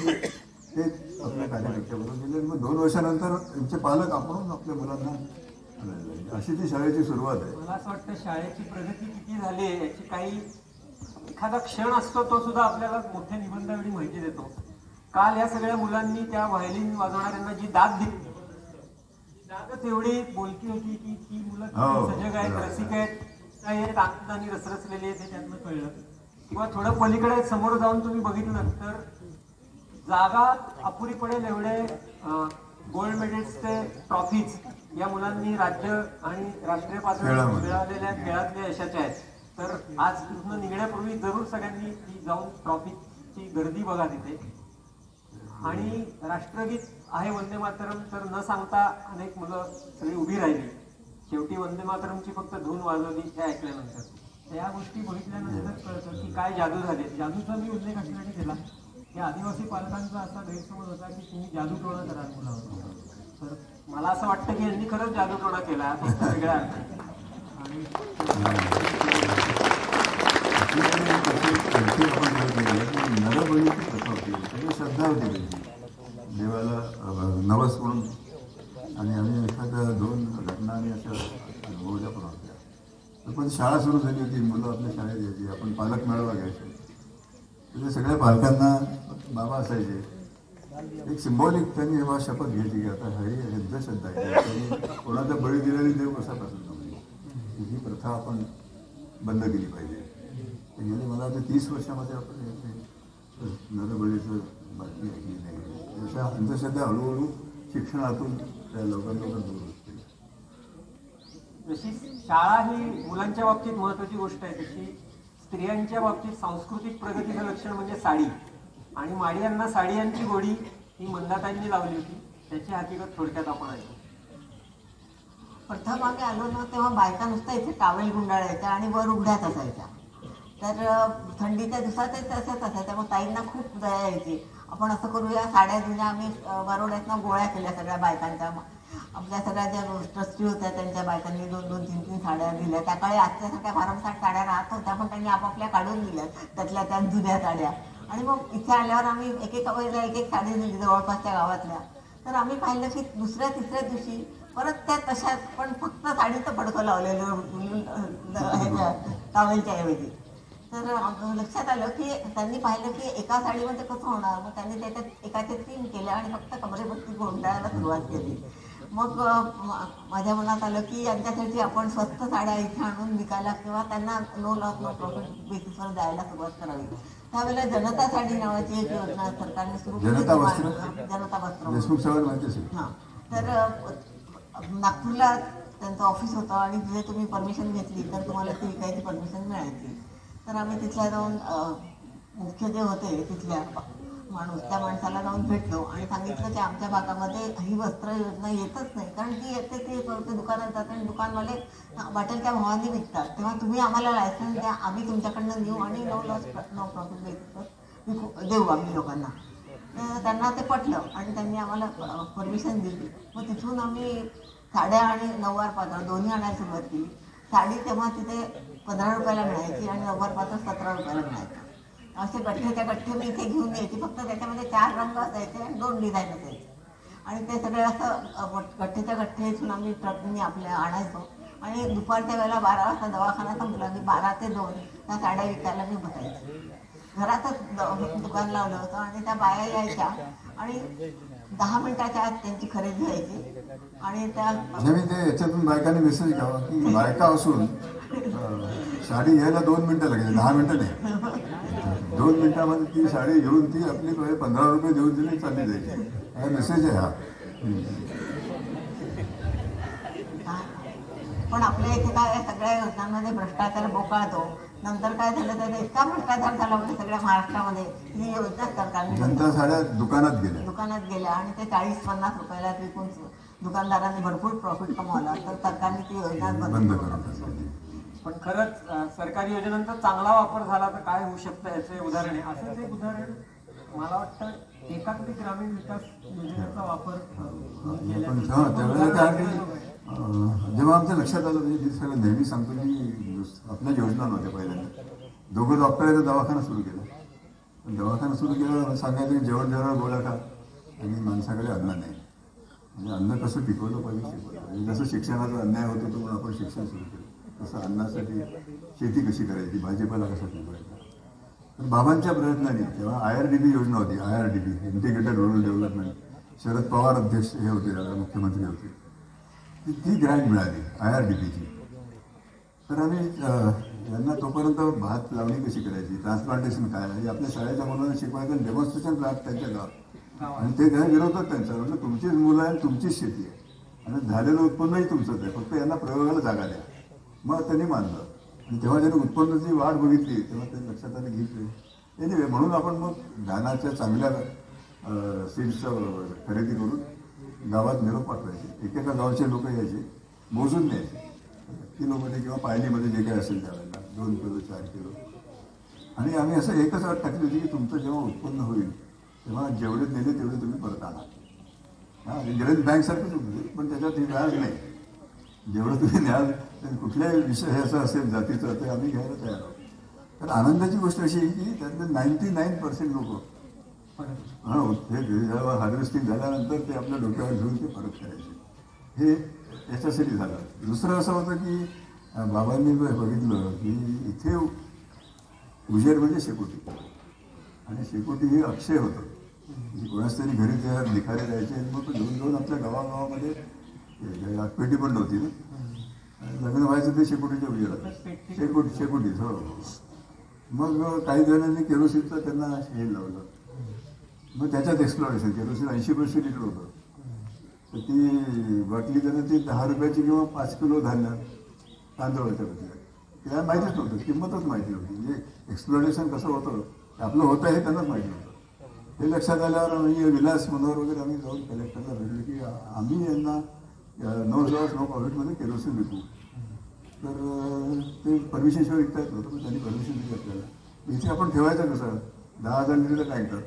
ते आपल्या कार्यकर्त्याबरोबर गेले. मग 2 वर्षानंतर त्यांचे पालक आपण आपल्या मुलांना अशी ती शाळेची सुरुवात आहे. मला असं वाटतं शाळेची प्रगती किती झाली आहे याची काही एखादा क्षण असतो, तो सुद्धा आपल्याला मोठ्या निबंधावेळी माहिती देतो. काल या सगळ्या मुलांनी त्या व्हायलिन वाजवणाऱ्यांना जी दाद दिली, दादच एवढी बोलकी होती की ती मुलं सजग आहेत, रसिक आहेत, आनंदाने रसरसलेली आहेत हे त्यांना कळलं. किंवा थोडं पलीकडे समोर जाऊन तुम्ही बघितलं तर जागा अपुरी पडेल एवढे गोल्ड मेडल्सचे ट्रॉफीज या मुलांनी राज्य आणि राष्ट्रीय पातळीवर मिळालेल्या खेळातल्या यशाच्या आहेत. तर आज तिथून निघण्यापूर्वी जरूर सगळ्यांनी ती जाऊन ट्रॉफीची गर्दी बघा तिथे. आणि राष्ट्रगीत आहे वंदे मातरम तर न सांगता अनेक मुलं सगळी उभी राहिली. शेवटी वंदे मातरमची फक्त धून वाजवली हे ऐकल्यानंतर. तर या गोष्टी बघितल्यानंतर कळतं की काय जादू झाले. जादूचा मी उल्लेख कशासाठी केला की आदिवासी पालकांचा असा गैरसमज होता की तुम्ही जादूटोणा कराल मुलावर. तर मला असं वाटतं की यांनी खरंच जादूटोणा केला फक्त वेगळ्या अर्थाने. आणि नरबळीची प्रथा होती, सगळी श्रद्धा होती त्यांची देवाला नवस म्हणून. आणि आम्ही एखाद्या 2 घटना आणि अशा अनुभवल्या पण होत्या. पण शाळा सुरू झाली होती, मुलं आपल्या शाळेत यायची, आपण पालक मेळावा घ्यायचो. म्हणजे सगळ्या पालकांना बाबा असायचे. एक सिम्बॉलिक त्यांनी जेव्हा शपथ घ्यायची की आता ही अंधश्रद्धा आहे, त्यांनी कोणाचा बळी दिलेली देव कसा पसंत नव्हती, ही प्रथा आपण बंद केली पाहिजे. गेली मला वाटतं 30 वर्षामध्ये आपण नरबळीचं बातमी ऐकली नाही. अशा अंधश्रद्धा हळूहळू शिक्षणातून त्या लोकांना दूर होते. जशी शाळा ही मुलांच्या बाबतीत महत्वाची गोष्ट आहे, तशी स्त्रियांच्या बाबतीत सांस्कृतिक प्रगतीचं लक्षण म्हणजे साडी. आणि माडियांना साडियांची गोडी ही मंदाताईंनी लावली होती. त्याची हकीकत थोडक्यात आपण ऐकू. प्रथम आम्ही आलो ना तेव्हा बायका नुसतं इथे टावेल गुंडाळायच्या आणि वर उघड्यात असायच्या. तर थंडीच्या दिवसातही तसंच असायचं. मग ताईंना खूप दया यायची. आपण असं करूया, साड्या जुन्या आम्ही वरोड्यातनं गोळ्या केल्या सगळ्या बायकांच्या. आपल्या सगळ्या ज्या ट्रस्टी होत्या त्यांच्या बायकांनी 2-2, 3-3 साड्या दिल्या. त्या काळी आजच्यासारख्या भरमसाठ साड्या राहत होत्या, पण त्यांनी आपापल्या काढून दिल्या त्यातल्या त्या जुन्या साड्या. आणि मग इथे आल्यावर आम्ही एक वेळेला एक साडी दिली जवळपासच्या गावातल्या. तर आम्ही पाहिलं की दुसऱ्या तिसऱ्या दिवशी परत त्या तशाच, पण फक्त साडीचं फडकं लावलेलं ह्याच्या टावेलच्या ऐवजी. तर लक्षात आलं की त्यांनी पाहिलं की एका साडीमध्ये कसं होणार. मग त्यांनी त्याच्यात एकाचे 3 केल्या आणि फक्त कमरेवरती गोंधळायला सुरुवात केली. मग माझ्या मनात आलं की यांच्यासाठी आपण स्वस्त साड्या इथे आणून विकायला किंवा त्यांना नो लॉस नो प्रॉफिट बेसिसवर द्यायला सुरुवात करावी. त्यावेळेला जनता साडी नावाची एक योजना सरकारने सुरू केली. जनता वस्त्र. हां. तर नागपूरला त्यांचं ऑफिस होतं आणि तिथे तुम्ही परमिशन घेतली तर तुम्हाला ती विकायची परमिशन मिळायची. तर आम्ही तिथल्या जाऊन मुख्य जे होते तिथल्या माणूस त्या माणसाला जाऊन भेटलो आणि सांगितलं की आमच्या भागामध्ये ही वस्त्र योजना येतच नाही. कारण ती येते ती दुकानात जाते आणि दुकानवाले बाटलच्या भावाने विकतात. तेव्हा तुम्ही आम्हाला लायसन्स द्या, आम्ही तुमच्याकडनं देऊ आणि नो लॉस नो प्रॉफिट बेसिसवर देऊ आम्ही लोकांना. त्यांना ते पटलं आणि त्यांनी आम्हाला परमिशन दिली. मग तिथून आम्ही साड्या आणि नऊवार पातळ दोन्ही आणायला सुरुवात केली. साडी तेव्हा तिथे 15 रुपयाला मिळायची आणि नऊवार पातळ 17 रुपयाला मिळायचं. असे गठ्ठेच्या गठ्ठे मी इथे घेऊन यायची. फक्त त्याच्यामध्ये 4 रंग असायचे आणि 2 डिझाईन असायचे. आणि ते सगळे असं गठ्ठेच्या गठ्ठे इथून आम्ही ट्रकनी आपल्या आणायचो. आणि दुपारच्या वेळेला 12 वाजता दवाखाना संपला की 12 ते 2 त्या साड्या विकायला मी बसायची. घरातच दुकान लावलं होतं आणि त्या बाया यायच्या आणि 10 मिनिटाच्या आत त्यांची खरेदी व्हायची. आणि त्या याच्यातून बायकांनी मेसेज घ्यावा की बायका असून साडी घ्यायला 2 मिनिटं लागेल, 10 मिनिटं नाही. 2 मिनिटामध्ये ती साडी घेऊन ती आपली 15 रुपये देऊन दिली चालली जायची. हा मेसेज आहे हा. पण आपल्या इथे काय सगळ्या योजनांमध्ये भ्रष्टाचार बोकाळतो. नंतर काय झालं त्याचा इतका भ्रष्टाचार झाला म्हणजे सगळ्या महाराष्ट्रामध्ये ही योजना सरकारने जनता साड्या दुकानात गेल्या आणि ते 40-50 रुपयाला विकून दुकानदारांनी भरपूर प्रॉफिट कमावला. तर सरकारने ती योजना बंद करून. पण खरंच सरकारी योजनांचा चांगला वापर झाला तर काय होऊ शकतं याचे उदाहरण आहे. असंच एक उदाहरण मला वाटतं एकात्मिक ग्रामीण विकास योजनेचा वापर जेव्हा आमच्या लक्षात आलं म्हणजे सगळं नेहमी सांगतो की आपल्या योजना नव्हत्या पहिल्यांदा. 2 डॉक्टरांचा दवाखाना सुरू केला. दवाखाना सुरू केला सांगायचं की जेवण गोळा खा आणि माणसाकडे अन्न नाही. म्हणजे अन्न कसं पिकवलं पाहिजे शिकवलं पाहिजे. जसं शिक्षणाचा अन्याय होतो तो म्हणून आपण शिक्षण सुरू केलं, तसं अन्नासाठी शेती कशी करायची, भाजीपाला कसा पिकवायचा. पण बाबांच्या प्रयत्नाने तेव्हा IRDP योजना होती. IRDP integrated rural development. Sharad Pawar अध्यक्ष हे होते, मुख्यमंत्री होते. ती ग्रँट मिळाली IRDPची. तर आम्ही यांना तोपर्यंत भात लावणी कशी करायची, ट्रान्सप्लांटेशन काय आहे आपल्या शाळेच्या मुलांना शिकवायचं. डेमॉन्स्ट्रेशन प्लॅन त्यांच्या गावात आणि ते काय विरोध होत त्यांचा. म्हणजे तुमचीच मुलं आहे, तुमचीच शेती आहे आणि झालेलं उत्पन्नही तुमचंच आहे, फक्त यांना प्रयोगाला जागा द्या. मग त्यांनी मानलं आणि तेव्हा त्यांनी उत्पन्नाची वाढ बघितली तेव्हा त्यांनी लक्षात आलं घेतले. एनिवे म्हणून आपण मग धानाच्या चांगल्या सीड्सचं खरेदी करून गावात निरोप पाठवायचे. एकेका गावचे लोक यायचे, मोजून द्यायचे किलोमध्ये किंवा पायलीमध्ये जे काही असेल त्यावेळेला 2 किलो 4 किलो. आणि आम्ही असं एकच अट टाकली होती की तुमचं जेव्हा उत्पन्न होईल तेव्हा जेवढे नेले तेवढे तुम्ही परत आणा. हां, इंडियन बँकसारखंच होतं पण त्याच्यात व्याज नाही. जेवढं तुम्ही न्याल कुठल्याही विषय हे असं असेल जातीचं ते आम्ही घ्यायला तयार आहोत. तर आनंदाची गोष्ट अशी आहे की त्यातले 99% लोक हे जेव्हा हार्वेस्टिंग झाल्यानंतर ते आपल्या डोक्यावर घेऊन ते परत करायचे. हे याच्यासाठी झालं. दुसरं असं होतं की बाबांनी बघितलं की इथे उजेड म्हणजे शेकोटी आणि शेकोटी हे अक्षय होतं. कोणाच तरी घरी त्या भिकारी द्यायचे आणि मग घेऊन आपल्या गावागावामध्ये पेटी पण नव्हती ना, लग्न व्हायचं ते शेकोटीच्या उजेडात शेकोटीच. हो. मग काही जणांनी केरोसिनचं त्यांना हे लावलं. मग त्याच्यात एक्सप्लोरेशन केरोसिन 80% लिटर होतं. तर ती बाटली त्यांना ती 10 रुपयाची किंवा 5 किलो धान्य तांदळाच्या बदल्यात त्याला माहितीच नव्हतं, किंमतच माहिती नव्हती. म्हणजे एक्सप्लोरेशन कसं होतं आपलं होतं हे त्यांनाच माहिती नव्हतं. हे लक्षात आल्यावर म्हणजे विलास मनोहर वगैरे आम्ही जाऊन कलेक्टरला भेटलो की आम्ही यांना नो लॉस नो प्रॉफिटमध्ये केरोसिन विकू. तर ते परमिशनशिवाय विकता येत नव्हतं, पण त्यांनी परमिशन दिली आपल्याला. इथे आपण ठेवायचं कसं 10,000 लिटरचं टँकर.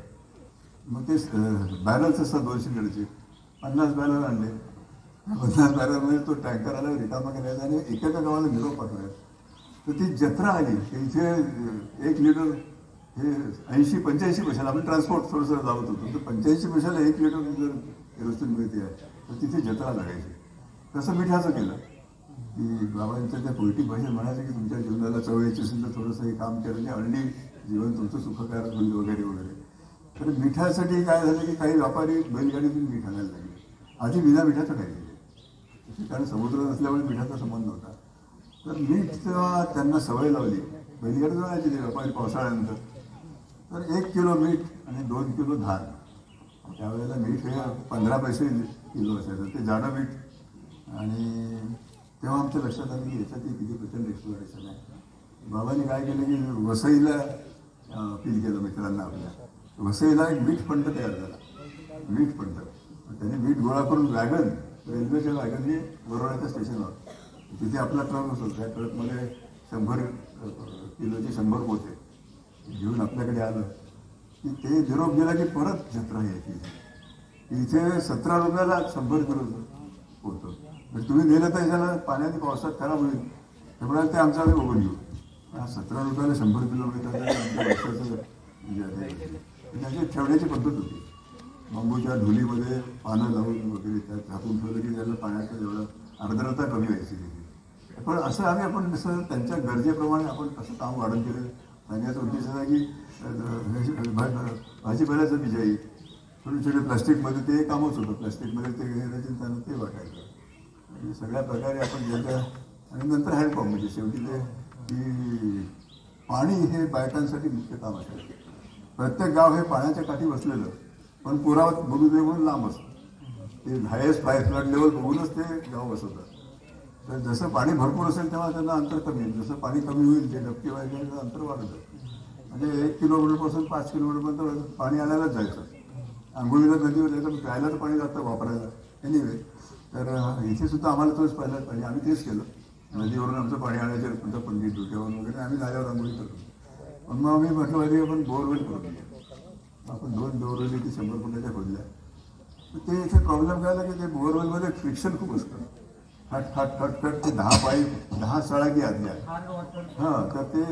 मग ते बॅरल्स असतात 200 लिटरचे 50 बॅरल आणले. 50 बॅरलमध्ये तो टँकर आला रिकामा करायचा आणि एकेका गावाला निरोप पाठवायचा. तर ती जत्रा आली की इथे 1 लिटर हे 80-85 पैशाला आपण ट्रान्सपोर्ट थोडंसं लावत होतो. तर 85 पैशाला 1 लिटर जर केरोसिन मिळते आहे तर तिथे जत्रा लागायची. तसं मिठाचं केलं की बाबांच्या त्या पोएटिक भाषेत म्हणायचं की तुमच्या जीवनाला चव यायची असेल तर थोडंसं हे काम केलं आणि हल्ली जीवन तुमचं सुखकारक होईल वगैरे वगैरे. तर मिठासाठी काय झालं की काही व्यापारी बैलगाडीतून मीठ आणायला लागले. आधी बिना मिठाचं खायचे कारण समुद्र नसल्यामुळे मिठाचा संबंध नव्हता. तर मीठ तेव्हा त्यांना सवय लावली. बैलगाडीतून आणायची ते व्यापारी पावसाळ्यानंतर. तर 1 किलो मीठ आणि 2 किलो धान. त्यावेळेला मीठ हे 15 पैसे किलो असायचं ते जाडं मीठ. आणि तेव्हा आमच्या लक्षात आलं की याच्यात किती प्रचंड एक्सप्लोरेशन आहे. बाबांनी काय केलं की वसईला अपील केलं मित्रांना आपल्या. वसईला एक मीठ फंड तयार झाला. मीठ फंड त्याने मीठ गोळा करून वॅगन रेल्वेच्या वॅगनने वरोड्याच्या स्टेशनवर तिथे आपला ट्रक असतो. त्या ट्रकमध्ये 100 किलोचे 100 पोते घेऊन आपल्याकडे आलं की ते निरोप गेला की परत जत्रा यायची. इथे 17 रुपयाला 100 किलोचं होतं. म्हणजे तुम्ही नेलं तर याच्याला पाण्याने पावसात खराब होईल त्यामुळे ते आमचं आम्ही बघून घेऊ. 17 रुपयाला 100 किलो मिळतात आमच्या वर्षाचं म्हणजे त्याची ठेवण्याची पद्धत होती. बांबूच्या धुलीमध्ये पानं लावून वगैरे त्यात झाकून ठेवलं की त्याला पाण्याचं जेवढं आर्द्रता कमी व्हायची तिथे. पण असं आपण जसं त्यांच्या गरजेप्रमाणे आपण कसं काम वाढत गेलं. सांगायचा उद्देश असा की भाजीपाल्याचं बिजाई छोटे छोटे प्लास्टिकमध्ये ते कामच होतं. प्लास्टिकमध्ये ते घेण्याचं त्यांना ते वाटायचं. म्हणजे सगळ्या प्रकारे आपण ज्याच्या आणि नंतर हँडपंप म्हणजे शेवटी ते की पाणी हे बायकांसाठी मुख्य काम असायचं. प्रत्येक गाव हे पाण्याच्या काठी बसलेलं पण पुरावा बघू दे म्हणून लांब असतं. ते हायेस्ट फ्लड लेवल बघूनच ते गाव बसवतात. तर जसं पाणी भरपूर असेल तेव्हा त्यांना अंतर कमी येईल. जसं पाणी कमी होईल ते डबके व्हायचं अंतर वाढतं. म्हणजे 1 किलोमीटरपासून 5 किलोमीटरपर्यंत पाणी आणायलाच जायचं. आंघोळीला नदीवर जायचं प्यायला तर पाणी जातं वापरायला एनिवे. तर इथे सुद्धा आम्हाला तोच पाहिलाच पाहिजे. आम्ही तेच केलं. नदीवरून आमचं पाणी आणायचं तुमचं पंडित डोक्यावरून वगैरे आम्ही नाल्यावर आंघोळी करतो. पण मग आम्ही म्हटलं पाहिजे आपण बोरवेल करून घेऊ. आपण 2 बोरवेली ती 100 फुटाच्या खोदल्या. तर ते इथे प्रॉब्लेम काय आला की ते बोरवेलमध्ये फ्रिक्शन खूप असतं. खट ते 10 पाईप 10 सळागी आदल्या. हां तर ते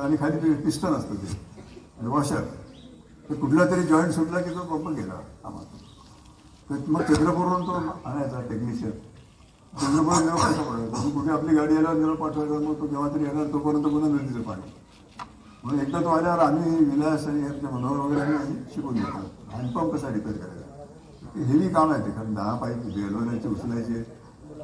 आणि खाली पिस्टन असतं ते वॉशर. तर कुठला तरी जॉईंट सुटला की तो पंप गेला आम्हाला. तर मग चंद्रपूरवरून तो आणायचा टेक्निशियन. चंद्रपूर निरोप कसा पडायचा. कुठे आपली गाडी आल्यावर निरोप पाठवायचा. मग तो जेव्हा तरी येणार तोपर्यंत पुन्हा नदीचं पाणी. म्हणून एकदा तो आल्यावर आम्ही विलास आणि आमच्या मनोहर वगैरे आम्ही शिकून घेतो हँडपंप कसा रिपेअर करायचा. हेवी काम आहे ते कारण 10 पाईप बेलवण्याचे उचलायचे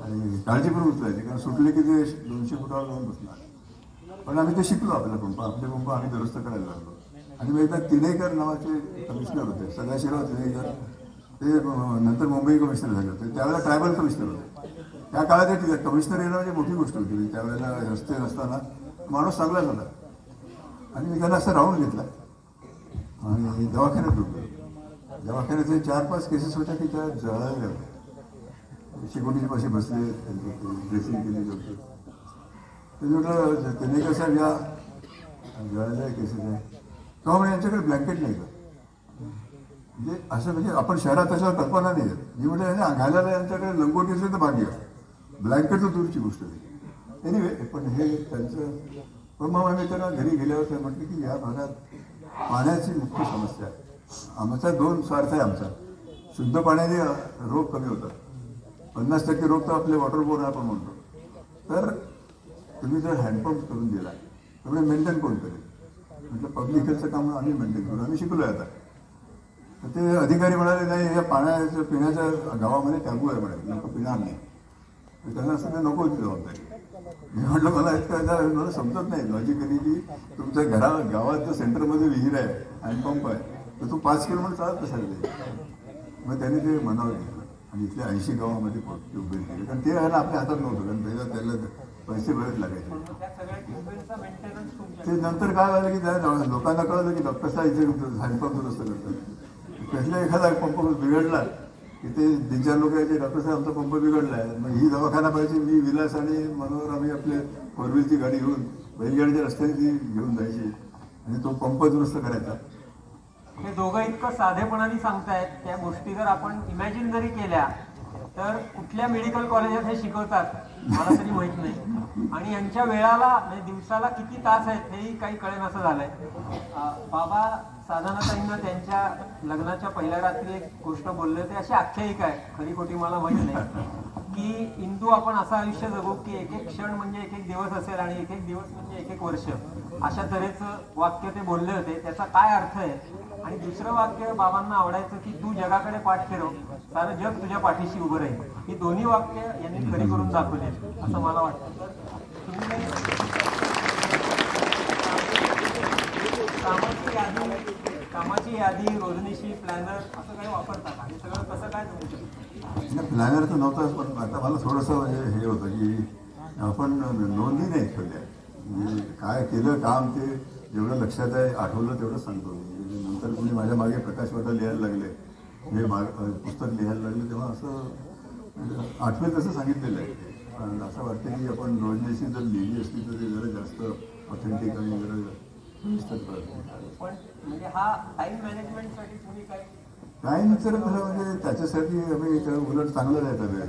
आणि काळजी पण उचलायची कारण सुटले की ते 200 फुटावर जाऊन बसणार. पण आम्ही ते शिकलो. आपले पंप आम्ही दुरुस्त करायला लागलो. आणि मग एकदा तिनेकर नावाचे कमिशनर होते सदाशिवराव तिनेकर. ते नंतर मुंबई कमिशनर झाले होते. त्यावेळेला ट्रायबल कमिशनर होते. त्या काळात ते कमिशनर येणं म्हणजे मोठी गोष्ट होती. त्यावेळेला रस्ते नसताना माणूस चांगला झाला. आणि मी त्यांना असं राहून घेतला आणि दवाखान्यात ढुकलो. दवाखान्याचे 4-5 केसेस होत्या की त्या जळायला शिकवणीचे पाशी बसले ड्रेसिंग केलेली होती. ते म्हटलं त्यांनी कसं या गळायला केसेस आहे तेव्हा म्हणजे यांच्याकडे ब्लँकेट नाही का म्हणजे असं म्हणजे आपण शहरात तशा कल्पना नाही आहेत मी म्हटलं घालायला यांच्याकडे लंगोटी असेल तर भाग्य ब्लँकेट तर दूरची गोष्ट नाही एनिवे पण हे त्यांचं पण मग आम्ही त्यांना घरी गेल्यावर ते म्हटलं की या भागात पाण्याची मुख्य समस्या आहे आमचा 2 स्वार्थ आहे आमचा शुद्ध पाण्याने रोग कमी होतात 50% रोग तर आपले वॉटरबोर्न आपण म्हणतो तर तुम्ही जर हँडपंप करून दिला तर मेंटेन कोण करेल म्हटलं पब्लिक हेल्थचं काम आम्ही मेंटेन करू आम्ही शिकलो आता तर ते अधिकारी म्हणाले नाही या पाण्याचं पिण्याच्या गावामध्ये टॅबू आहे म्हणाले लोक पिणार नाही तर त्यांना असं ते नको होती जबाबदारी मी म्हटलं मला इतकं मला समजत नाही लॉजिकली की तुमच्या गावात जर सेंटरमध्ये विहीर आहे हँडपंप आहे तर तू 5 किलोमीटर चालत कशाला मग त्यांनी ते मनावर घेतलं आणि इथल्या 80 गावामध्ये ट्यूबवेल केले कारण ते आहे ना आपल्या हातात नव्हतं कारण त्याला पैसे बरेच लागायचे ते नंतर काय झालं की त्या लोकांना कळलं की डॉक्टर साहेब इथे हँडपंप दुरुस्त करतात त्यातला एखादा पंप बिघडला की ते 3-4 लोक यायचे डॉक्टर साहेब आमचा पंप बिघडला आहे मग ही दवाखाना पाहिजे मी विलास आणि मनोहर आम्ही आपले 4 व्हीलची गाडी घेऊन बैलगाडीच्या रस्त्याने ती घेऊन जायची आणि तो पंप दुरुस्त करायचा हे दोघं इतकं साधेपणाने सांगतायत त्या गोष्टी जर आपण इमॅजिन जरी केल्या तर कुठल्या मेडिकल कॉलेजात हे शिकवतात मला तरी माहित नाही आणि यांच्या वेळाला म्हणजे दिवसाला किती तास आहेत हेही काही कळेन असं झालंय बाबा साधारणताईंना त्यांच्या लग्नाच्या पहिल्या रात्री एक गोष्ट बोलले होते अशी आख्यायिका आहे खरी खोटी मला माहित नाही की इंदू आपण असं आयुष्य जगू की एक एक क्षण म्हणजे एक एक दिवस असेल आणि एक एक दिवस म्हणजे एक एक वर्ष अशा तऱ्हेचं वाक्य ते बोलले होते त्याचा काय अर्थ आहे आणि दुसरं वाक्य बाबांना आवडायचं की तू जगाकडे पाठ फिरव सारं जग तुझ्या पाठीशी उभं राहील ही दोन्ही वाक्य यांनी खरी करून दाखवली असं मला वाटतं कामाची यादी रोजनीशी प्लॅनर असं काही वापरतात आणि सगळं कसं काय जमू शकतं प्लॅनर तर नव्हताच पण आता मला थोडंसं म्हणजे हे होतं की आपण नोंदी नाही ठेवल्या म्हणजे काय केलं काम ते जेवढं लक्षात आहे आठवलं तेवढं सांगतो मी नंतर तुम्ही माझ्या मागे प्रकाशवाटा लिहायला लागले हे पुस्तक लिहायला लागले तेव्हा असं आठवेल तसं सांगितलेलं आहे पण असं वाटतं की आपण रोजनीशी जर लिहिली असली तर ते जरा जास्त ऑथेंटिक आणि जरा पण म्हणजे हा टाइम मॅनेजमेंटसाठी तुम्ही काय टाईम तर म्हणजे त्याच्यासाठी आम्ही उलट चांगलं राहतं वेळ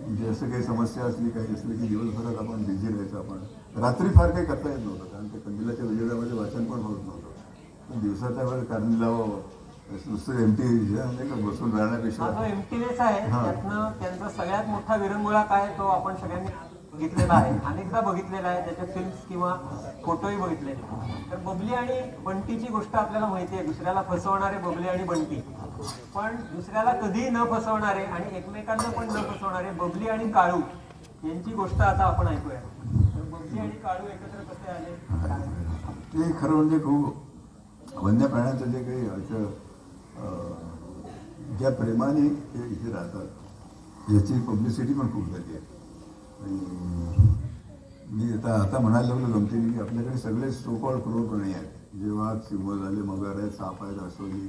म्हणजे असं काही समस्या असली काही असली की दिवसभरात आपण बिझी राहायचं आपण रात्री फार काही करता येत नव्हतं कारण ते कंदिलाच्या विजेदामध्ये वाचन पण होत नव्हतं पण दिवसाच्या वेळ कारण लावावं नुसतं एमटी बसून राहण्यापेक्षा जो एमटीनेस आहे त्यातनं त्यांचा सगळ्यात मोठा विरंगुळा काय तो आपण सगळ्यांनी बघितलेला आहे अनेकदा बघितलेला आहे त्याच्या फिल्म्स किंवा फोटोही बघितले तर बबली आणि बंटीची गोष्ट आपल्याला माहिती आहे दुसऱ्याला फसवणारे बबली आणि बंटी पण दुसऱ्याला कधीही न फसवणारे आणि एकमेकांना पण न फसवणारे बबली आणि काळू यांची गोष्ट आता आपण ऐकूया तर बबली आणि काळू एकत्र कसे आले ते खरं म्हणजे खूप वन्य प्राण्यांचं जे काही ज्या प्रेमाने ते इथे राहतात याची पब्लिसिटी पण खूप झाली आहे मी आता म्हणायला लागलो गमतीने की आपल्याकडे सगळे सोकॉल क्रूर प्राणी आहेत जे वाघ सिंह झाले मगर आहेत साप आहेत अस्वली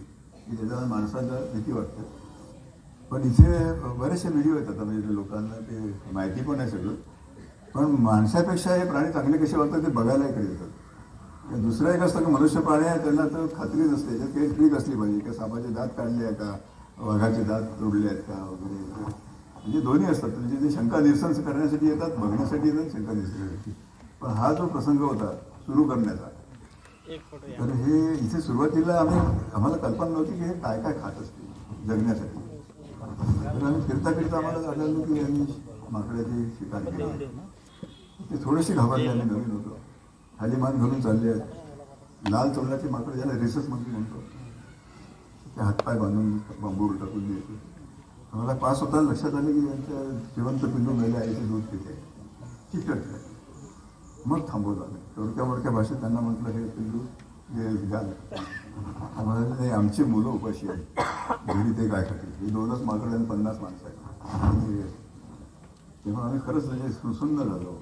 की त्याच्यावर माणसाला भीती वाटते पण इथे बरेचसे व्हिडिओ येतात आता म्हणजे लोकांना ते माहिती पण आहे सगळं पण माणसापेक्षा हे प्राणी चांगले कसे वाटतात ते बघायला इकडे येतात दुसरं एक असतं की मनुष्य प्राणी आहे त्यांना तर खात्रीच असते त्याच्यात काही ट्रिक असली पाहिजे का सापाचे दात काढले आहे का वाघाचे दात तोडले आहेत का वगैरे म्हणजे दोन्ही असतात म्हणजे ते शंका निरसन करण्यासाठी येतात बघण्यासाठी येतात शंका निरसनासाठी पण हा जो प्रसंग होता सुरू करण्याचा तर हे इथे सुरुवातीला आम्हाला कल्पना नव्हती की हे काय काय खात असते जगण्यासाठी तर आम्ही फिरता फिरता आम्हाला आढळलं की यांनी माकडाची शिकार केली ते थोडेसे घाबरले आम्ही नवीन होतो खाली मान घालून चालले आहेत लाल तोंडाचे माकड ज्याला रिसस मंत्री म्हणतो ते हातपाय बांधून बांबूवर टाकून द्यायचे आम्हाला पास होताना लक्षात आले की यांच्या जिवंत पिल्लू मेले आईचे दूध पिते चिकटले मग थांबवलं आम्ही थोडक्या मोडक्या भाषेत त्यांना म्हटलं हे पिल्लू जे घाल आम्हाला नाही आमची मुलं उपाशी आहेत घरी ते काय खातील हे 2च माकड आणि 50 माणसं आहेत तेव्हा आम्ही खरंच म्हणजे सुसुंदर झालो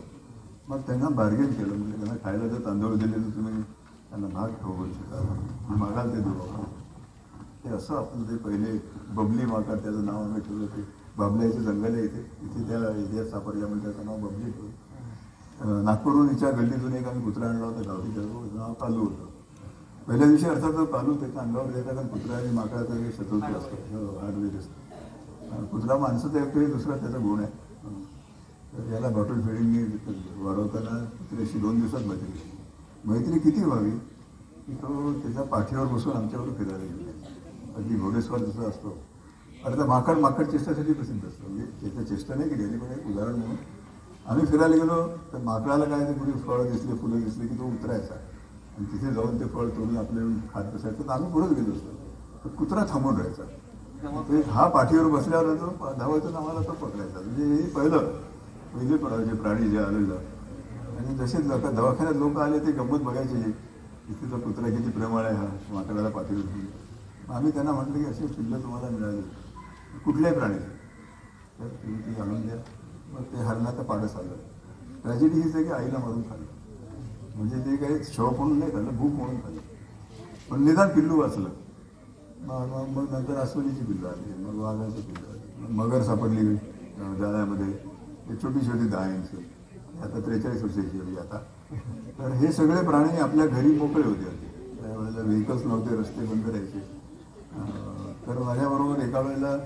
मग त्यांना बार्गेन केलं म्हणजे त्यांना खायला जर तांदूळ दिले तर तुम्ही त्यांना भाग ठेवू शकाल मागाल ते देऊ ते असं आपण ते पहिले बबली माकड त्याचं नाव आम्ही ठेवलं ते बाबल्याचं जंगल आहे इथे त्या एरियात सापडल्यामुळे त्याचं नाव बबली ठेवलं नागपूरहून हिच्या गल्लीतून एक आम्ही कुत्रा आणला होता गावठी त्याचं नाव पालू होतं. पहिल्या दिवशी अर्थात पालू त्याच्या अंगावर द्यायचा, कारण कुत्रा आणि माकडाचा एक शत्रुत्व असतं, आयुर्वेद असतं. कुत्रा माणसाचा येतोय, दुसरा त्याचा गुण आहे. तर याला बॉटल फिडिंगनी वाढवताना कुत्र्याशी 2 दिवसात मैत्री किती व्हावी की तो त्याच्या पाठीवर बसून आमच्यावर फिरायला गेला. अगदी घोडेस्वार जसा असतो. आता माकड चेष्टासाठी प्रसिद्ध असतं, म्हणजे त्याच्या चेष्टा नाही केली, पण एक उदाहरण म्हणून आम्ही फिरायला गेलो तर माकडाला काय ते कुठे फळं दिसले, फुलं दिसले की तो उतरायचा आणि तिथे जाऊन ते फळ तोडून आपले खात बसायचं. तर आम्ही पुढेच गेलो असतो, तर कुत्रा थांबून राहायचा. ते हा पाठीवर बसल्यावर जो धावायचं आम्हाला तो पकडायचा. म्हणजे हे पहिले प्राणी जे आलेलं. आणि जसे दवाखान्यात लोक आले ते गंमत बघायचे, तिथे तो कुत्रा किती प्रेमळ आहे, हा माकडाला पाठीवर घेऊन. आम्ही त्यांना म्हटलं की असे पिल्लं तुम्हाला मिळाले कुठल्याही प्राणीचे तर तुम्ही ती आणून द्या. मग ते हरणाचं पाडस आलं. ट्रॅजेडी हीच आहे की आईला मारून खाल्लं, म्हणजे ते काही शव म्हणून नाही खाल्लं, भूक म्हणून खाल्लं, पण निदान पिल्लू वाचलं. मग नंतर अस्वलीची पिल्लं आली, मग वाघाची पिल्लं आली, मगर सापडली जाळ्यामध्ये, ते छोटी 10 इंच, आता 43 वर्षाची होती आता. तर हे सगळे प्राणी आपल्या घरी मोकळे होते. त्यावेळेला व्हेकल्स नव्हते, रस्ते बंद राहायचे. तर माझ्याबरोबर एका वेळेला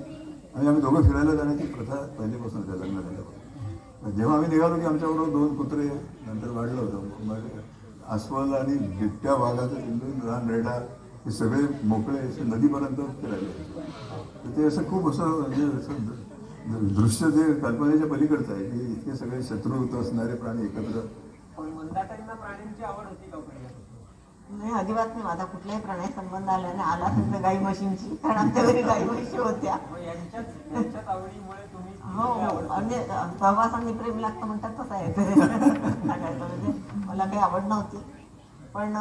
आम्ही दोघं फिरायला जाण्याची प्रथा पहिल्यापासून त्या लग्न झाल्यावर. जेव्हा आम्ही निघालो की आमच्याबरोबर 2 कुत्रे नंतर वाढलं होतं. मग अस्वल आणि बिबट्या, वाघाचं पिल्लू, लहान रेडा हे सगळे मोकळे असे नदीपर्यंत फिरायला. तर ते असं खूप असं म्हणजे असं दृश्य जे कल्पनेच्या पलीकडचं आहे की इतके सगळे शत्रुत्व असणारे प्राणी एकत्र. मंदाताईंना प्राण्यांची आवड होती का? नाही, अजिबात नाही. माझा कुठल्याही प्राणी संबंध आला नाही. आला तर गाई म्हशींची, कारण आमच्या घरी गाई म्हशी होत्या. हो, म्हणजे सहवासांनी प्रेम लागतं म्हणतात तसं आहे ते. म्हणजे मला काही आवड नव्हती, पण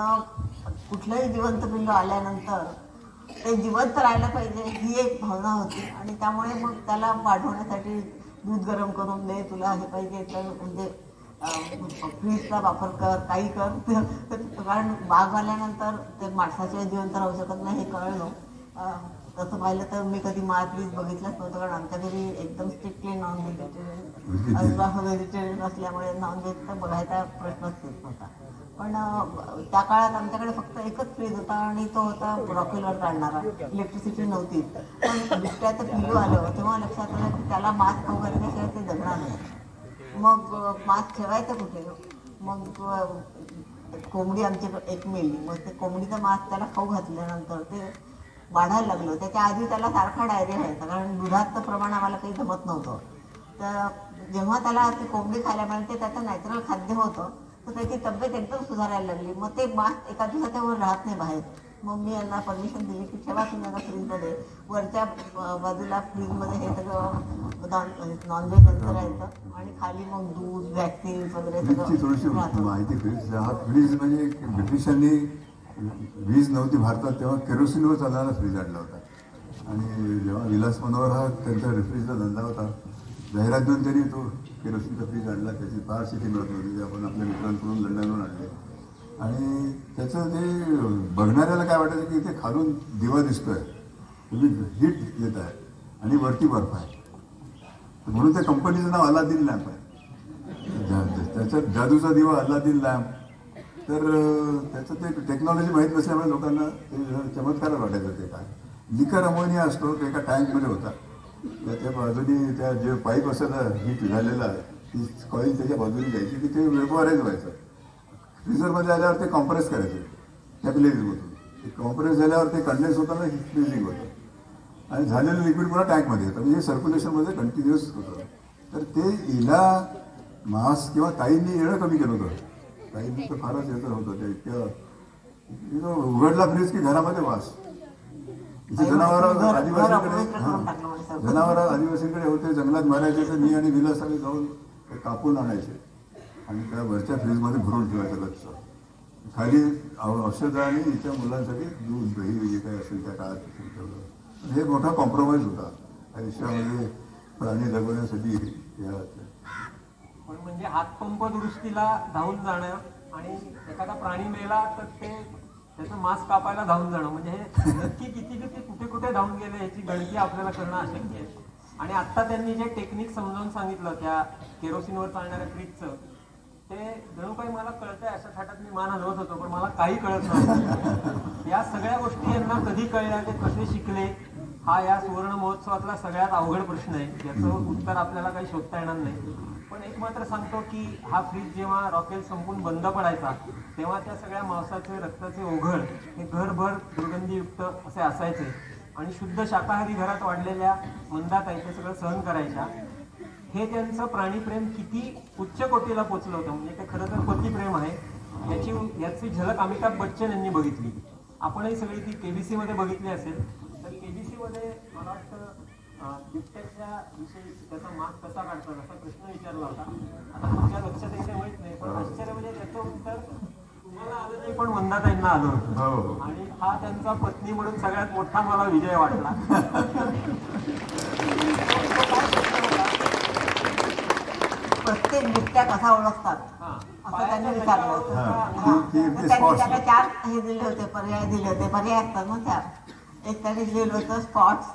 कुठलंही जिवंत पिल्लू आल्यानंतर ते जिवंत राहायला पाहिजे ही एक भावना होती. आणि त्यामुळे मग त्याला वाढवण्यासाठी दूध गरम करून दे, तुला हे पाहिजे तर म्हणजे फ्रीजचा वापर कर, काही कर. कारण बाग आल्यानंतर ते माणसाशिवाय जिवंत राहू शकत नाही हे कळलं. तसं पाहिलं तर मी कधी फ्रीज बघितलंच नव्हतं, कारण आमच्या घरी एकदम स्ट्रिक्टली नॉन व्हेजिटेरियन असल्यामुळे नॉनव्हेज तर बघायचा प्रश्नच येत नव्हता. पण त्या काळात आमच्याकडे फक्त एकच फ्रीज होता आणि तो होता रॉकेलवर काढणारा, इलेक्ट्रिसिटी नव्हती. पण बिबट्याचं पिल्लू आलं तेव्हा लक्षात आलं की त्याला मास्क वगैरे त्याशिवाय ते जगणार नाही. मग मास्क ठेवायचं कुठे? मग कोंबडी आमची एक मेली. मग ते कोंबडीचं मास्क त्याला खाऊ घातल्यानंतर ते वाढायला लागलं. त्याच्या आधी त्याला सारखा डायरिया व्हायचा, कारण दुधाचं प्रमाण आम्हाला काही जमत नव्हतं. तर जेव्हा त्याला ती कोंबडी खायला मिळते त्याचं नॅचरल खाद्य होतं, तर त्याची तब्येत एकदम सुधारायला लागली. मग ते मास्क एका दिवसाच्या वर राहत नाही बाहेर. मग मी यांना परमिशन दिली की ठेवा तुम्ही आता फ्रीजमध्ये. वरच्या बाजूला फ्रीजमध्ये हे सगळं नॉनव्हेज नंतर राहायचं आणि खाली मग दूध, वॅक्सिन वगैरे थोडीशी माहिती. फ्रीज म्हणजे ब्रिटिशांनी वीज नव्हती भारतात तेव्हा केरोसिनवर चालणारा फ्रीज आणला होता. आणि जेव्हा विलास मनोहर हा त्यांचा रेफ्रीजचा धंदा होता, जाहिरात देऊन त्यांनी तो केरोसिनचा फ्रीज आणला. त्याची फारशी किंमत होती, ते आपण आपल्या मित्रांकडून लंडनवरून आणले. आणि त्याचं ते बघणाऱ्याला काय वाटायचं की इथे खालून दिवा दिसतोय, तुम्ही हीट देत आहे आणि वरती बर्फ आहे. म्हणून त्या कंपनीचं नाव अल्लादीन लॅम्प आहे. त्याच्यात जादूचा दिवा अल्लादीन लॅम्प. तर त्याचं ते टेक्नॉलॉजी माहीत नसल्यामुळे लोकांना ते चमत्कारच वाटायचं. ते काय लिकर अमोनिया असतो, तो एका टँकमध्ये होता. त्याच्या बाजूने त्या जे पाईप असायचा हीट झालेला ती कॉईल त्याच्या बाजूने जायची की ते वेपोराईज व्हायचं. फ्रीझरमध्ये आल्यावर ते कॉम्प्रेस करायचे कॅपिलरीजमधून. ते कॉम्प्रेस झाल्यावर ते कंडेन्स होताना हीट फ्रीजिंग होतं आणि झालेलं लिक्विड पुन्हा टँकमध्ये येतं. म्हणजे सर्क्युलेशनमध्ये कंटिन्युअस होतं. तर ते हिला मास्क किंवा ताईंनी येणं कमी केलं होतं. ताईंनी तर फारच याचं होतं ते इतकं उघडला फ्रीज की घरामध्ये वास. जनावर आदिवासींकडे होते, जंगलात मारायचे. तर मी आणि विलास आम्ही जाऊन ते कापून आणायचे आणि त्या वरच्या फ्रीजमध्ये भरून ठेवायचं. लक्ष खाली औषधं आणि इथल्या मुलांसाठी दूध, दही जे काही असेल त्या काळात ठेवलं. हे मोठा कॉम्प्रोमाइज होता आयुष्यामध्ये प्राणी जगवण्यासाठी. पण म्हणजे हातपंप दुरुस्तीला धावून जाणं आणि एखादा प्राणी मेला तर ते त्याचं मांस कापायला धावून जाणं, म्हणजे हे नक्की किती कुठे कुठे धावून गेले याची गणती आपल्याला करणं अशक्य आहे. आणि आत्ता त्यांनी जे टेक्निक समजावून सांगितलं त्या केरोसिनवर चालणाऱ्या फ्रीजचं, ते जणू काही मला कळतंय अशा थाटात मी मान हलवत होतो, पण मला काही कळत नव्हतं. या सगळ्या गोष्टी यांना कधी कळल्या, ते कसे शिकले, हा या सुवर्ण महोत्सवातला सगळ्यात अवघड प्रश्न आहे. याचं उत्तर आपल्याला काही शोधता येणार नाही. पण एक मात्र सांगतो की हा फ्रीज जेव्हा रॉकेल संपून बंद पडायचा तेव्हा त्या सगळ्या मांसाचे रक्ताचे ओघळ हे घरभर दुर्गंधीयुक्त असे असायचे. आणि शुद्ध शाकाहारी घरात वाढलेल्या मंदाताई ते सगळं सहन करायच्या. हे त्यांचं प्राणीप्रेम किती उच्च कोटीला पोचलं होतं. म्हणजे ते खरं तर पतिप्रेम आहे. याची झलक अमिताभ बच्चन यांनी बघितली. आपणही सगळी ती केबीसी मध्ये बघितली असेल. तर केबीसी मध्ये मला वाटतं बिबट्याच्या विषयी त्याचा माग कसा काढतात असा प्रश्न विचारला होता. आता तुमच्या लक्षात येते माहित नाही, पण आश्चर्य म्हणजे त्याचं उत्तर तुम्हाला आलं नाही पण मंदाताईंना आलं होतं. आणि हा त्यांचा पत्नी म्हणून सगळ्यात मोठा मला विजय वाटला. प्रत्येक बिबट्या कसा ओळखतात असं त्यांनी विचारलं होतं. त्यांनी त्याला 4 हे दिले होते, पर्याय दिले होते. पर्याय असतात ना 4. एक त्यांनी लिहिलं होतं स्पॉट्स,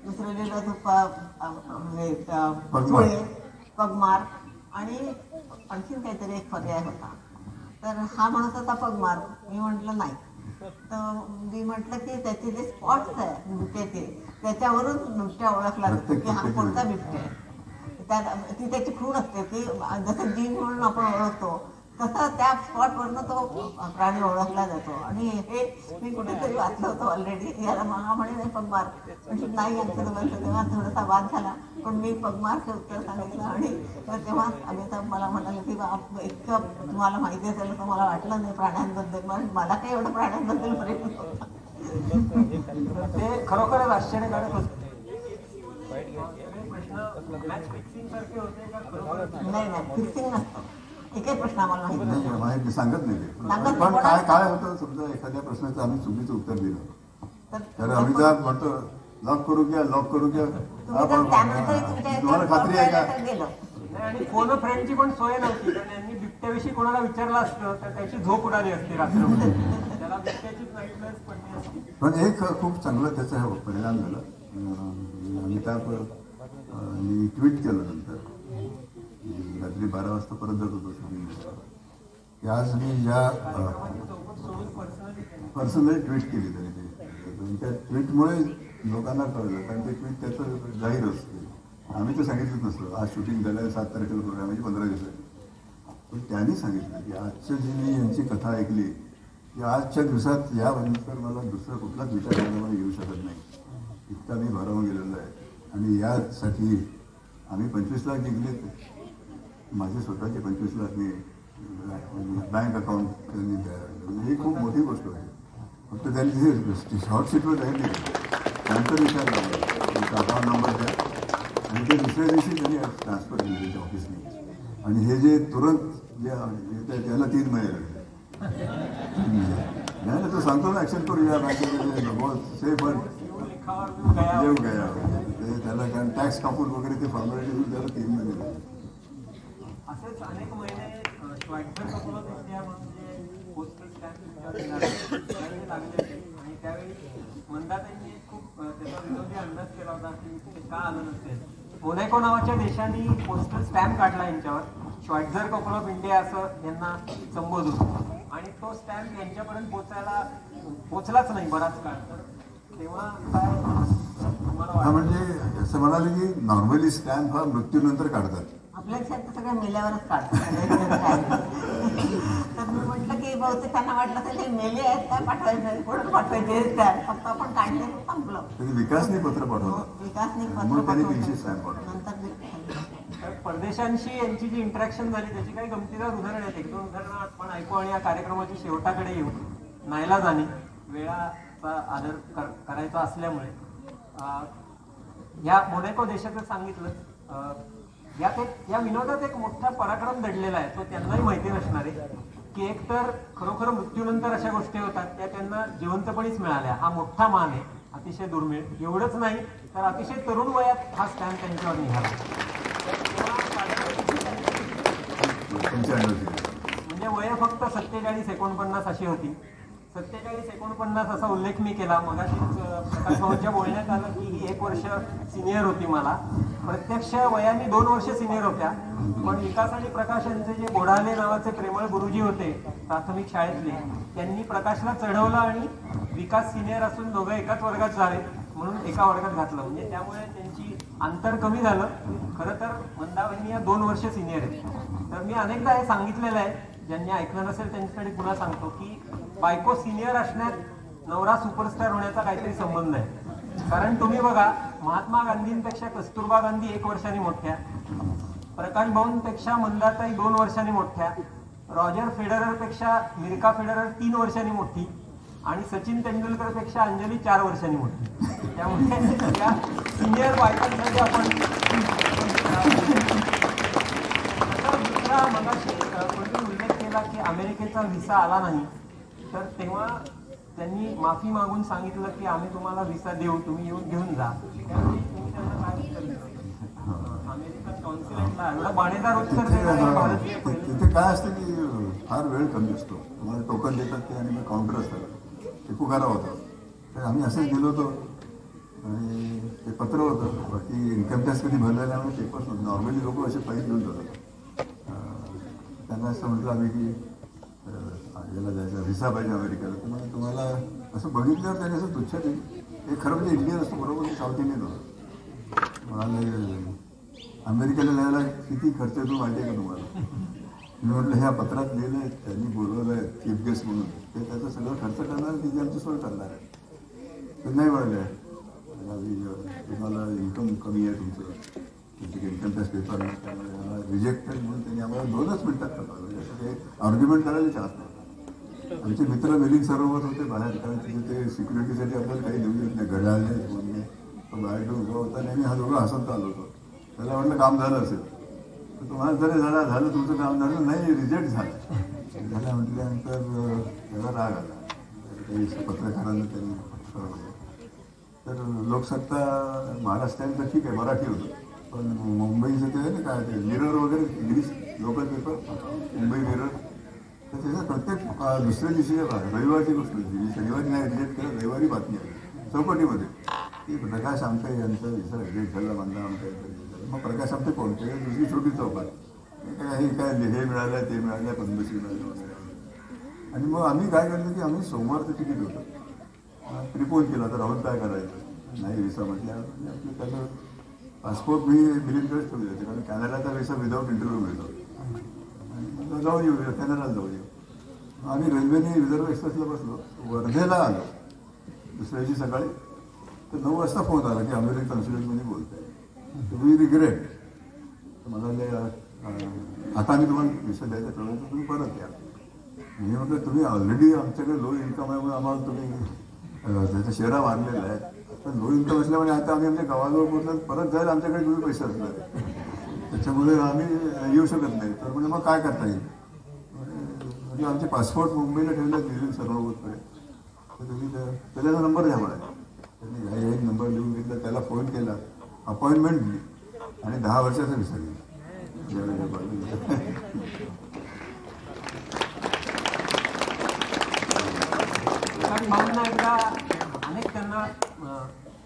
दुसरं लिहिलं होतं चुळे, पगमार आणि आणखीन काहीतरी एक पर्याय होता. तर हा म्हणत होता पगमार. मी म्हटलं नाही. तर मी म्हटलं की त्याचे जे स्पॉट्स आहे बिबट्याचे त्याच्यावरून बिबट्या ओळखला जातो की हा कोणता बिबट्या आहे. ती त्याची खूण असते की जसं जीन म्हणून आपण ओळखतो तसं त्या स्पॉटवरनं तो प्राणी ओळखला जातो. आणि हे मी कुठेतरी वाचलं होतं ऑलरेडी. याला मला म्हणे नाही पगमार, म्हणजे नाही यांचं दोघांचं तेव्हा थोडासा वाद झाला. पण मी पगमारचं उत्तर सांगितलं. आणि तेव्हा अमिताभ मला म्हणाले की इतकं तुम्हाला माहिती असेल तर मला वाटलं नाही प्राण्यांबद्दल. मला काही एवढं प्राण्यांबद्दल प्रेम नव्हतं. ते खरोखरच आश्चर्यकारक होतं. नाही नाही फिक्सिंग नसतं. एकही प्रश्न आम्हाला माहिती माहिती सांगत नाही. पण काय होतं समजा एखाद्या प्रश्नाचं आम्ही चुकीचं उत्तर दिलं तर अमिताभ म्हणतो लॉक करू घ्या, लॉक करू घ्या. तुम्हाला खात्री आहे का? आणि फोन फ्रेंडची पण सोय नव्हती, कारण यांनी बिबट्याविषयी कोणाला विचारलं असतं तर त्याची झोप उडाली असते रात्रभर. त्याला बिबट्याचीच नाईटमेअर्स पडली असती. पण एक खूप चांगला त्याचा परिणाम झाला. अमिताभ ट्विट केलं नंतर रात्री 12 वाजता परत जात होतो शूटिंगला की आज मी ज्या पर्सनली ट्विट केली तरी ते त्या ट्विटमुळे लोकांना कळलं. कारण ते ट्विट त्याचं जाहीर असतं. आम्ही तर सांगितलंच नसतं आज शूटिंग झालं 7 तारखेला प्रोग्राम म्हणजे 15 दिवसात. पण त्यांनी सांगितलं की आजच्या जी मी यांची कथा ऐकली की आजच्या दिवसात यानंतर मला दुसरा कुठलाच विचार करायला मला येऊ शकत नाही. इतका मी भारावून गेलेलो आहे. आणि यासाठी आम्ही 25 लाख जिंकले. माझे स्वतःचे 25 लाख मी बँक अकाउंट त्यांनी ही खूप मोठी गोष्ट होती. फक्त त्यांनी शॉर्ट शीटवर राहिली नंतर विचार लावला अकाउंट नंबर द्या आणि ते दुसऱ्या दिवशी त्यांनी ट्रान्सफर केले त्यांच्या ऑफिसने. आणि हे जे तुरंत जे येतं त्याला 3 महिने लागले. नाही ना तो सांगतो ना ॲक्शन करूया बँकेमध्ये बहुत सेफ येऊ गया त्याला कारण टॅक्स कापून वगैरे ते फॉर्मॅलिटी त्याला 3 महिने लागले. असेच अनेक महिने श्वाइत्झर कपोला इंडिया म्हणजे पोस्टल स्टॅम्प लागले. आणि त्यावेळी मंदाताईंनी खूप त्याचा विरोधी अंदाज केला होता की ते का आलं नसेल. मोनॅको नावाच्या देशाने पोस्टल स्टॅम्प काढला यांच्यावर, श्वाइत्झर कपोल ऑफ इंडिया असं यांना संबोधून. आणि तो स्टॅम्प यांच्यापर्यंत पोचलाच नाही बराच काळ. तर तेव्हा काय तुम्हाला म्हणजे असं म्हणाले की नॉर्मली स्टॅम्प हा मृत्यूनंतर काढतात. आपल्या देशात सगळं मेल्यावरच काढतात. तर मी म्हटलं की बहुतेक त्यांना वाटलं असेल हे मेले आहेत काय पाठवायचं कोण पाठवायचे फक्त आपण काढले संपलं. विकासने पत्र पाठवलं. विकासने मग त्यांनी 300 पत्र स्टॅम्प पाठवलं. नंतर परदेशांशी यांची जी इंटरॅक्शन झाली त्याची काही गमतीदार उदाहरण आहेत. 1-2 उदाहरणं आपण ऐकू आणि या कार्यक्रमाच्या शेवटाकडे येऊ. नाईलाजाने वेळाचा आदर करायचा असल्यामुळे या मोनॅको देशाचं सांगितलं या विनोदात एक मोठा पराक्रम दडलेला आहे. तो त्यांनाही माहिती नसणार आहे की एकतर खरोखर मृत्यूनंतर अशा गोष्टी होतात त्या त्यांना जिवंतपणीच मिळाल्या. हा मोठा मान आहे, अतिशय दुर्मिळ. एवढंच नाही तर अतिशय तरुण वयात हा स्टॅम्प त्यांच्यावर निघाला. म्हणजे वय फक्त 47-49 अशी होती. 47-49 असा उल्लेख मी केला. मगाशीच प्रकाश भाऊंच्या बोलण्यात आलं की ही 1 वर्ष सिनियर होती मला. प्रत्यक्ष वयाने 2 वर्ष सिनियर होत्या. पण विकास आणि प्रकाश यांचे जे बोडाले नावाचे प्रेमळ गुरुजी होते प्राथमिक शाळेतले, त्यांनी प्रकाशला चढवलं आणि विकास सिनियर असून दोघं एकाच वर्गात जावे म्हणून एका वर्गात घातलं. म्हणजे त्यामुळे त्यांची अंतर कमी झालं. खरं तर मंदा वहिनी या 2 वर्ष सिनियर आहेत. तर मी अनेकदा हे सांगितलेलं आहे, ज्यांनी ऐकलं नसेल त्यांच्यासाठी पुन्हा सांगतो की बायको सिनियर असण्यात नवरा सुपरस्टार होण्याचा काहीतरी संबंध आहे. कारण तुम्ही बघा, महात्मा गांधींपेक्षा कस्तुरबा गांधी 1 वर्षांनी मोठ्या, प्रकाश भाऊंपेक्षा मंदाताई 2 वर्षांनी मोठ्या, रॉजर फेडरर पेक्षा मिल्का फेडरर 3 वर्षांनी मोठी आणि सचिन तेंडुलकर पेक्षा अंजली 4 वर्षांनी मोठी. त्यामुळे या सिनियर बायकांमध्ये आपण दुसरा मगाशी कोणी उल्लेख केला की अमेरिकेचा व्हिसा आला नाही, तर तेव्हा त्यांनी माफी मागून सांगितलं की आम्ही तुम्हाला व्हिसा देऊ, तुम्ही येऊन घेऊन जा. त्यावेळी तुम्ही त्यांना काय उत्तर दिलं? अमेरिकन कॉन्सुलेटला एवढा बाणेदार उत्तर देणारे भारतीय पहिले. तिथे काय असतं की फार वेळ कमी असतो. तुम्हाला टोकन देतात ते आणि मग काउंटर असतात, ते पुकारा होता. तर आम्ही असंच गेलो होतो आणि ते पत्र होतं, बाकी इन्कम टॅक्स कधी भरला नाही म्हणून पेपर्स होते. नॉर्मली लोक असे पैसे घेऊन जातात. त्यांना असं म्हटलं आम्ही की याला जायचं, व्हिसा पाहिजे अमेरिकेला. तर मग तुम्हाला असं बघितल्यावर त्याने असं तुच्छ नाही, हे खरं म्हणजे इंडियन असतो बरोबर, साऊथ इंडियन होतं. म्हणाले अमेरिकेला जायला किती खर्च येतो माहिती आहे का तुम्हाला? मी म्हटलं ह्या पत्रात लिहिलं आहे, त्यांनी बोलवलं आहे चीफ गेस्ट म्हणून, ते त्याचं सगळं खर्च करणार, तिची आमची सोय करणार आहे. ते नाही म्हणले तुम्हाला इन्कम कमी आहे तुमचं, तुमचे इन्कम टॅक्स पेपर नाही, त्यामुळे रिजेक्टेड म्हणून त्यांनी आम्हाला 2च मिनिटात करणार. म्हणजे आर्ग्युमेंट करायला चान्स नव्हता. आमचे मित्र मिलिंद सरोवर होते बाहेर, कारण तिथे ते सिक्युरिटीसाठी आपल्याला काही देऊ देत नाही, घड्याळ नाही फोन नाही. तो बाहेर उभा होता आणि हा दोघं हसत आलो होतो. त्याला म्हटलं काम झालं असेल तर तुम्हाला जरी झालं तुमचं काम झालं नाही, रिजेक्ट झालं. झालं म्हटल्यानंतर त्याला राग आला. काही पत्रकारांना त्यांनी ठरवलं. तर लोकसत्ता महाराष्ट्रात तर ठीक आहे, मराठी होतं, पण मुंबईचं ते आहे ना काय ते मिरर वगैरे English local paper, Mumbai mirror, तर त्याचा प्रत्येक दुसऱ्या दिवशी रविवारची गोष्ट होती. शनिवारी नाही रिजेक्ट केलं, रविवारी बातमी आली चौकटीमध्ये की प्रकाश आमटे यांचं विसर रिजेक्ट झाला, म्हणला आमच्या इथं. मग प्रकाश आमटे कोणते दुसरी छोटी चौकात हे काय हे मिळालं ते मिळालं, पद्मश्री मिळालं वगैरे. आणि मग आम्ही काय करतो की आम्ही सोमवारचं तिकीट होतं, प्रिपोज केला. तर राहून काय करायचं, नाही व्हिसा म्हटल्यावर आपलं त्याचं पासपोर्ट मी मिलिंदकडेच ठेवले होते, कारण कॅनडाचा व्हिसा विदाऊट इंटरव्ह्यू मिळतो. आणि जाऊन येऊया, कॅनडाला जाऊ येऊ. आम्ही रेल्वेने रिझर्व्ह एक्सप्रेसला बसलो, वर्धेला आलो दुसऱ्या दिवशी सकाळी. तर 9 वाजता फोन आला की अमेरिकन कॉन्सुलेटमध्ये बोलतोय, वी रिग्रेट. मला आता आम्ही तुम्हाला व्हिसा द्यायचा ठरवलं, तर तुम्ही परत या. मी म्हटलं तुम्ही ऑलरेडी आमच्याकडे लो इन्कम आहे, आम्हाला तुम्ही त्याच्या शेअरा मारलेल्या आहेत. तर लो इन्कम असल्यामुळे आता आम्ही आमच्या गावाजवळ पोहोचलं, परत जायला आमच्याकडे तुम्ही पैसे असणार, त्याच्यामुळे आम्ही येऊ शकत नाही. तर म्हणजे मग काय करता येईल, म्हणजे आमचे पासपोर्ट मुंबईला ठेवले दिले सर्वकडे. तर तुम्ही त्याचा नंबर द्या मला. त्यांनी एक नंबर लिहून घेतला, त्याला फोन केला, अपॉइंटमेंट दिली आणि 10 वर्षाचा व्हिसा दिला. भाऊंना एकदा अनेक त्यांना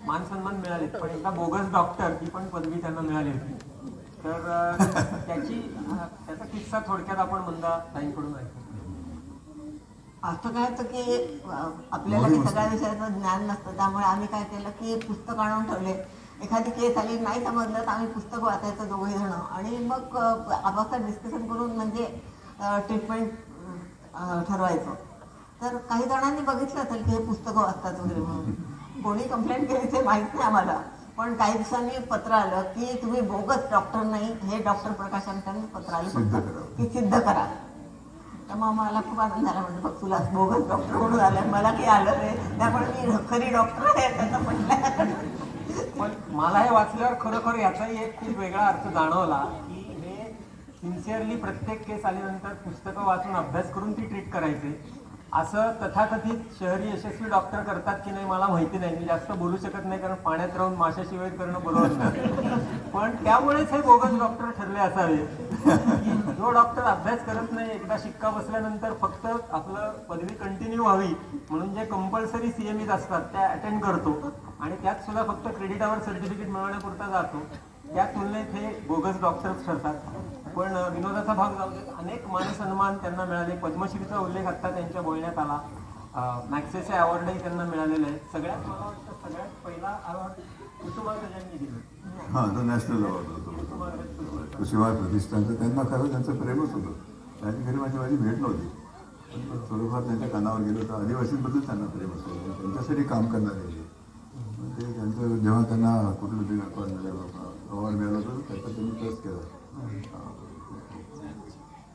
मान सन्मान मिळाले, पण एकदा बोगस डॉक्टर ही पण पदवी त्यांना मिळाली होती. तर त्याचा किस्सा थोडक्यात आपण मंदा ताईंकडून ऐकू. असं काय होतं की आपल्याला काही सगळ्या विषयाचं ज्ञान नसतं, त्यामुळे आम्ही काय केलं की पुस्तक आणून ठेवले. एखादी केस आली नाही समजलं तर आम्ही पुस्तक वाचायचं दोघे जण, आणि मग आपापसात डिस्कशन करून म्हणजे ट्रीटमेंट ठरवायचं. तर काही जणांनी बघितलं असेल की हे पुस्तकं वाचतात वगैरे म्हणून. कोणी कंप्लेंट केली ते माहीत नाही आम्हाला, पण काही दिवसांनी पत्र आलं की तुम्ही बोगस डॉक्टर नाही, हे डॉक्टर प्रकाश आमट्यांनी पत्र आलं की सिद्ध करा. तर मग मला खूप आनंद झाला. म्हणजे बघ तुला बोगस डॉक्टर म्हणून आलं, मला काही आलं नाही, त्यामुळे मी खरी डॉक्टर आहे त्याचं म्हटलं. पण मला हे वाचल्यावर खरोखर याचाही एक खूप वेगळा अर्थ जाणवला की हे सिन्सिअरली प्रत्येक केस आल्यानंतर पुस्तकं वाचून अभ्यास करून ती ट्रीट करायचे. असं तथाकथित शहरी यशस्वी डॉक्टर करतात की नाही मला माहिती नाही, मी जास्त बोलू शकत नाही, कारण पाण्यात राहून माशाशी वेळ करणं बरोबर नाही. पण त्यामुळेच हे बोगस डॉक्टर ठरले असावे. जो डॉक्टर अभ्यास करत नाही, एकदा शिक्का बसल्यानंतर फक्त आपलं पदवी कंटिन्यू व्हावी म्हणून जे कंपल्सरी CMEs असतात त्या अटेंड करतो आणि त्यात सुद्धा फक्त क्रेडिटावर सर्टिफिकेट मिळवण्यापुरता जातो, त्या तुलनेत हे बोगस डॉक्टर्स ठरतात. पण विनोदाचा भाग जाऊ देत, अनेक मानसन्मान त्यांना मिळाले. पद्मश्रीचा उल्लेख आता त्यांच्या बोलण्यात आला. मॅक्सेसे अवॉर्डही त्यांना मिळालेले आहेत. सगळ्यात मला वाटतं सगळ्यात पहिला अवॉर्ड कुसुमाग्रजांनी दिला. हां, तो नॅशनल अवॉर्ड होतो कुसुमाग्रज प्रतिष्ठानचं. त्यांना खरं त्यांचं प्रेमच होतं. त्यांची घरी माझी भेट नव्हती, पण थोडंफार त्यांच्या कानावर गेलं तर आदिवासींबद्दल त्यांना प्रेम असतं, त्यांच्यासाठी काम करणारे ते. त्यांचं जेव्हा त्यांना कुठलं तरी अवॉर्ड मिळालं होतं त्याचा त्यांनी ट्रस्ट केला.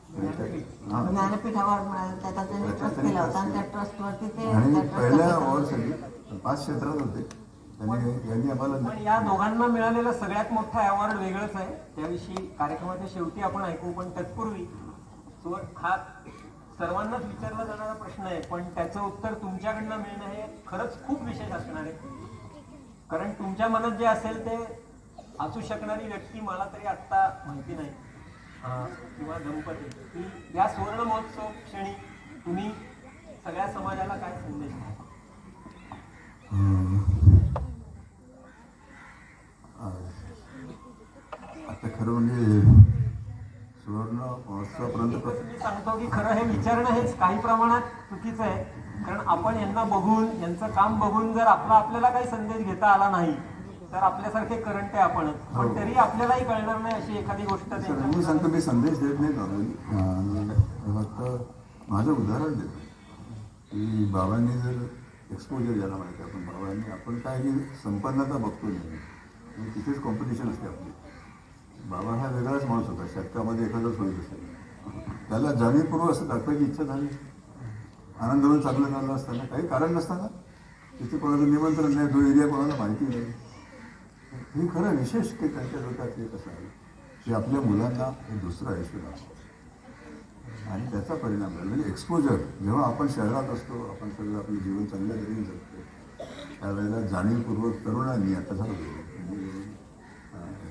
ज्ञानपीठ अवॉर्ड मिळाला त्याचा त्यांनी ट्रस्ट केला होता आणि त्या ट्रस्टवरती ते आणि पहिल्या अवॉर्डसाठी 5 क्षेत्रात होते यांनी आम्हाला. पण या दोघांना मिळालेलं सगळ्यात मोठं अवॉर्ड वेगळंच आहे, त्याविषयी कार्यक्रमाच्या शेवटी आपण ऐकू. पण तत्पूर्वी हा सर्वांनाच विचारला जाणारा प्रश्न आहे, पण त्याचं उत्तर तुमच्याकडनं मिळणं हे खरंच खूप विशेष असणार आहे. कारण तुमच्या मनात जे असेल ते असू शकणारी व्यक्ती मला तरी आत्ता माहिती नाही, किंवा दंपती, की या सुवर्ण महोत्सव क्षणी तुम्ही सगळ्या समाजाला काय संदेश द्याल? आता खरं म्हणजे सुवर्ण महोत्सवापर्यंत मी सांगतो की खरं हे विचारणं हेच काही प्रमाणात चुकीचं आहे. कारण आपण यांना बघून, यांचं काम बघून जर आपल्याला काही संदेश घेता आला नाही तर आपल्यासारखे करंट आहे आपणच. पण तरी आपल्यालाही कळणार नाही अशी एखादी गोष्ट. मी सांगतो, मी संदेश देत नाही नॉर्मली, फक्त माझं उदाहरण देतो की बाबांनी जर एक्सपोजर ज्याला माहिती आहे, बाबांनी आपण काय की संपन्नता बघतो नाही आणि तिथेच कॉम्पिटिशन असते आपली. बाबा हा वेगळाच माणूस होता, शतकामध्ये एखादाच होईल असेल, त्याला जाणीवपूर्वक असं दाखवायची इच्छा झाली. आनंदवन चांगलं झालं असताना काही कारण नसताना तिथे कोणाचं निमंत्रण नाही, तो एरिया कोणाला माहिती नाही. हे खरं विशेष की त्यांच्या डोक्यात एक असं आहे की आपल्या मुलांना हे दुसरं आयुष्य लागतं आणि त्याचा परिणाम झाला. म्हणजे एक्सपोजर जेव्हा आपण शहरात असतो, आपण सगळं आपलं जीवन चांगल्या तरीने जगतो, त्यावेळेला जाणीवपूर्वक तरुणांनी आता झालं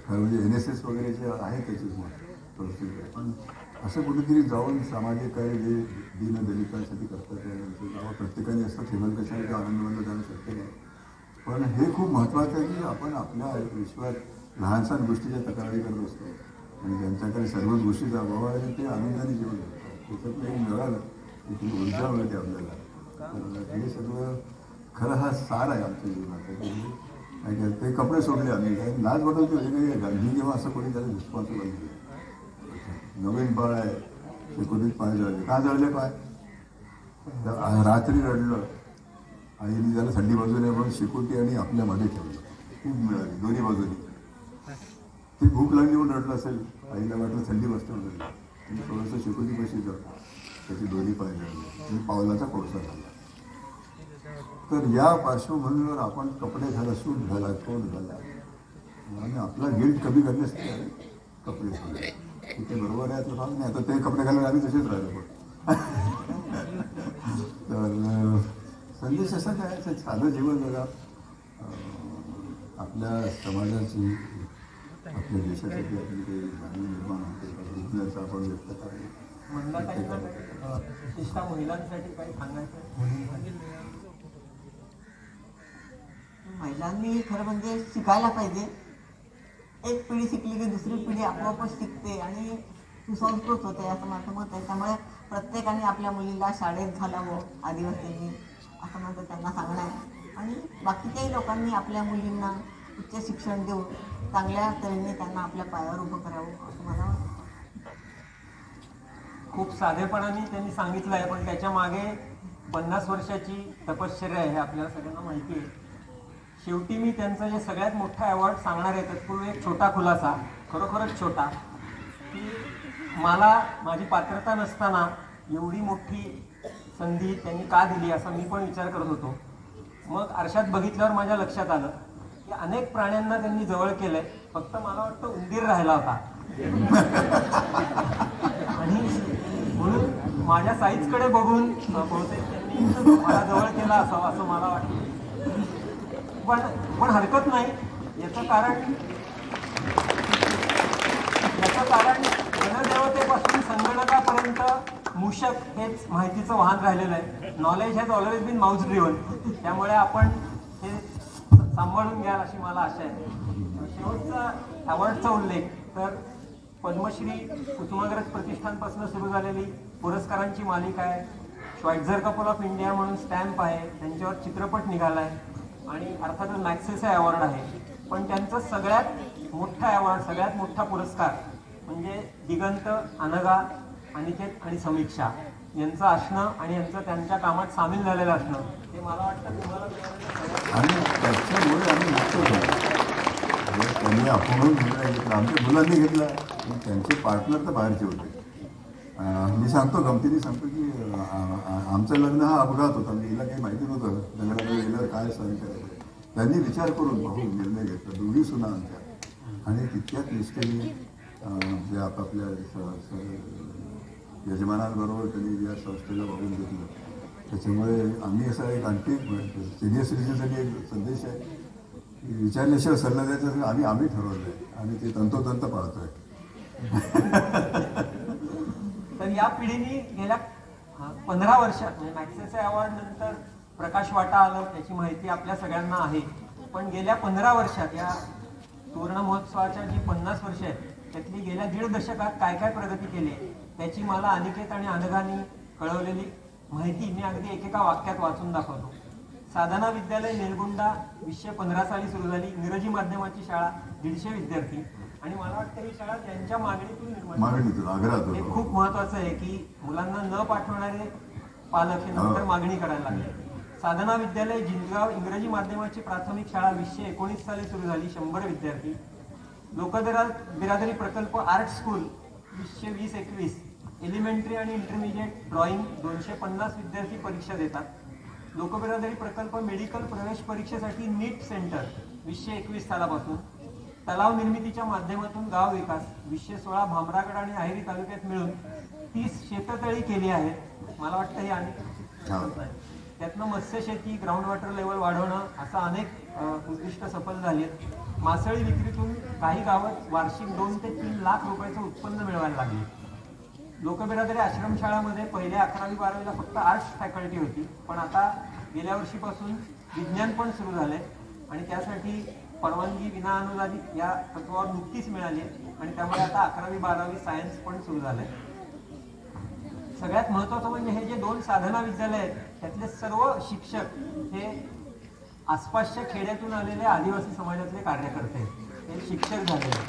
खरं म्हणजे NSS वगैरे जे आहे त्याचीच परिस्थिती आहे. पण असं कुठेतरी जाऊन सामाजिक कार्य जे दीनदलितांसाठी करतात त्यावेळेला प्रत्येकाने असं ठेवलं कशाने आनंदवनला जाणं शक्य नाही. पण हे खूप महत्त्वाचं आहे की आपण आपल्या विश्वात लहानशा गोष्टीच्या तक्रारी करत असतो आणि ज्यांच्याकडे सर्वच गोष्टीचा अभाव आहे आणि ते आनंदाने जीवन जगतात. त्याच्यातलं एक मिळालं की ती ऊर्जा मिळते आपल्याला. तर हे सगळं खरं हा सार आहे आमच्या जीवनाचा. ते कपडे सोडले आम्ही, काही लाज वाटवते म्हणजे गांधी किंवा असं कोणी त्याला रिस्पॉन्सिबल नाही. नवीन बाळ आहे ते कुठेच पाय जळले, का जळले पाय? रात्री रडलं, आईने त्याला थंडी बाजूने म्हणून शिकवती आणि आपल्यामध्ये ठेवलं, खूप मिळाली दोन्ही बाजूनी. ती भूक लागली म्हणून रडलं असेल, आईला वाटलं थंडी बसते म्हणून आणि थोडंसं शिकवती पैसे जळलं, त्याची दोन्ही पाय जळले आणि पावलाचा कोळसा झाला. तर या पार्श्वभूमीवर आपण कपडे घाला, सूट घाला, कोट घाला आणि आपला गिल्ट कमी करण्यासाठी कपडे सोडले. ते बरोबर आहे भाग नाही. आता ते कपडे घालून आम्ही तसेच राहिलो. तर संदेश असा काय, साधं जीवन जगा, आपल्या समाजाची, आपल्या देशासाठी आपली काही जाणीव निर्माण होते, विज्ञानाचा आपण व्यक्त करायला. महिलांसाठी काही सांगायचं? महिलांनी खरं म्हणजे शिकायला पाहिजे. एक पिढी शिकली की दुसरी पिढी आपोआपच शिकते आणि सुसंस्कृत होते असं माझं मत आहे. त्यामुळे प्रत्येकाने आपल्या मुलीला शाळेत घालावं, आदिवासींनी असं माझं त्यांना सांगणं आहे. आणि बाकीच्याही लोकांनी आपल्या मुलींना उच्च शिक्षण देऊन चांगल्या तऱ्हेने त्यांना आपल्या पायावर उभं करावं असं मला वाटतं. खूप साधेपणाने त्यांनी सांगितलं आहे, पण त्याच्या मागे 50 वर्षाची तपश्चर्या आहे हे आपल्याला सगळ्यांना माहिती आहे. शेवटी मी त्यांचं जे सगळ्यात मोठा अवॉर्ड सांगणार आहे तत्पूर्वी एक छोटा खुलासा, खरोखरच छोटा, की मला माझी पात्रता नसताना एवढी मोठी संधी त्यांनी का दिली असा मी पण विचार करत होतो. मग आरशात बघितल्यावर माझ्या लक्षात आलं की अनेक प्राण्यांना त्यांनी जवळ केलंय, फक्त मला वाटतं उंदीर राहिला होता. आणि म्हणून माझ्या साईजकडे बघून बहुतेक त्यांनी मला जवळ केला असावं असं मला वाटतं. पण हरकत नाही. याचं कारण मानवतेपासून संगणकापर्यंत मूषक हेच माहितीचं वाहन राहिलेलं आहे. Knowledge has always been mouth driven. त्यामुळे आपण हे सांभाळून घ्याल अशी मला आशा आहे. शेवटचा अवॉर्डचा उल्लेख तर पद्मश्री कुसुमाग्रज प्रतिष्ठानपासून सुरू झालेली पुरस्कारांची मालिका आहे. श्वाइत्झर कपल ऑफ इंडिया म्हणून स्टॅम्प आहे, त्यांच्यावर चित्रपट निघाला आहे आणि अर्थातच मॅक्सेसे अवॉर्ड आहे. पण त्यांचं सगळ्यात मोठा अवॉर्ड, सगळ्यात मोठा पुरस्कार म्हणजे दिगंत, अनघा, अनिकेत आणि समीक्षा यांचं असणं आणि यांचं त्यांच्या कामात सामील झालेलं असणं हे मला वाटतं तुम्हाला आणि त्याच्यामुळे आम्ही मुक्त झालो. त्यांनी आपण निर्णय घेतला, आमच्या मुलांनी घेतला आणि त्यांचे पार्टनर तर बाहेरचे होते. मी सांगतो, गमतीने सांगतो की आमचं लग्न हा अपघात होता. हिला काही माहिती नव्हतं लग्नाला गेल्यावर काय सहन करायचं. त्यांनी विचार करून पाहून निर्णय घेतला, दोघी सुना आमच्या, आणि तितक्याच निष्ठेने जे आपापल्या यजमानांबरोबर त्यांनी या संस्थेला बघून घेतलं. त्याच्यामुळे आम्ही असा एक आणखी सिनियर सिटीजनसाठी एक संदेश आहे की विचारल्याशिवाय सल्ला द्यायचा आम्ही ठरवलं आहे आणि ते तंतोतंत पाळतोय. तर या पिढीने गेल्या 15 वर्षात म्हणजे मॅक्सेसे अवॉर्ड नंतर प्रकाश वाटा आलं, त्याची माहिती आपल्या सगळ्यांना आहे. पण गेल्या 15 वर्षात या सुवर्ण महोत्सवाच्या जी 50 वर्ष आहेत त्यातली गेल्या 1.5 दशकात काय काय प्रगती केली त्याची मला अनिकेत आणि अनघांनी कळवलेली माहिती मी अगदी एकेका वाक्यात वाचून दाखवतो. साधना विद्यालय नेलगुंडा 2015 साली सुरू झाली. इंग्रजी माध्यमाची शाळा, 150 विद्यार्थी. आणि मला वाटतं ही शाळा त्यांच्या मागणीतून निर्माण. हे खूप महत्वाचं आहे की मुलांना न पाठवणारे पालक हे नंतर मागणी करायला लागले. साधना विद्यालय जिंजगाव इंग्रजी माध्यमाची प्राथमिक शाळा 2019 साली सुरू झाली, 100 विद्यार्थी. लोकबिरादरी प्रकल्प आर्ट स्कूल 2020-21 एलिमेंटरी आणि इंटरमिजिएट ड्रॉइंग 250 विद्यार्थी परीक्षा देतात. लोकबिरादरी प्रकल्प मेडिकल प्रवेश परीक्षेसाठी नीट सेंटर 2021 सालापासून. तलाव निर्मितीच्या माध्यमातून गाव विकास 2016 भामरागड आणि अहेरी तालुक्यात मिळून 30 शेततळी केली आहेत. मला वाटतं हे अनेक त्यातनं मत्स्यशेती, ग्राउंड वॉटर लेवल वाढवणं असं अनेक उद्दिष्ट सफल झाली आहेत. मासळी विक्रीतून काही गावात वार्षिक 2 ते 3 लाख रुपयाचं उत्पन्न मिळवायला लागले. लोकबिरादरी आश्रमशाळामध्ये पहिल्या 11वी-12वीला फक्त आर्ट्स फॅकल्टी होती, पण आता गेल्या वर्षीपासून विज्ञान पण सुरू झालंय आणि त्यासाठी परवानगी विना अनुदानित या तत्वावर नुकतीच मिळाली आणि त्यामुळे आता 11वी-12वी सायन्स पण सुरू झालंय. सगळ्यात महत्वाचं म्हणजे हे जे 2 साधना विद्यालय आहेत त्यातले सर्व शिक्षक हे आसपासच्या खेड्यातून आलेले आदिवासी समाजातले कार्यकर्ते हे शिक्षक झालेले.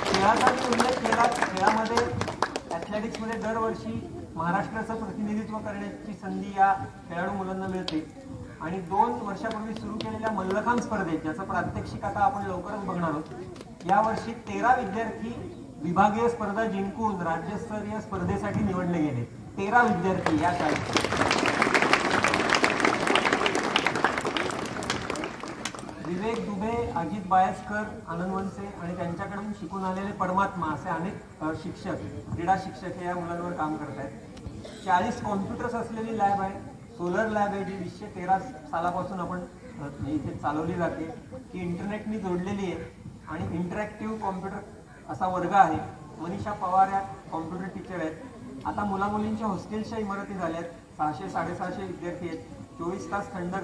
खेळाचा उल्लेख केला. खेळामध्ये ॲथलेटिक्समध्ये दरवर्षी महाराष्ट्राचं प्रतिनिधित्व करण्याची संधी या खेळाडू मुलांना मिळते आणि 2 वर्षापूर्वी सुरू केलेल्या मल्लखांब स्पर्धेत ज्याचं प्रात्यक्षिक आता आपण लवकरच बघणार आहोत, यावर्षी 13 विद्यार्थी विभागीय स्पर्धा जिंकून राज्यस्तरीय स्पर्धेसाठी निवडले गेले. 13 विद्यार्थी या शाळेत. विवेक दुबे, अजित बायस्कर, आनंद वनसे आणि त्यांच्याकडून शिकून आलेले परमात्मा असे अनेक शिक्षक, क्रीडा शिक्षक हे या मुलांवर काम करत आहेत. 40 कॉम्प्युटर्स असलेली लॅब आहे. सोलर लॅब आहे जी 2013 सालापासून आपण इथे चालवली जाते, की इंटरनेटनी जोडलेली आहे आणि इंटरॅक्टिव्ह कॉम्प्युटर असा वर्ग आहे. मनीषा पवार या कॉम्प्युटर टीचर आहेत. आता मुलामुलींच्या हॉस्टेलच्या इमारती झाल्यात. 600-650 विद्यार्थी आहेत. 24 तास थंड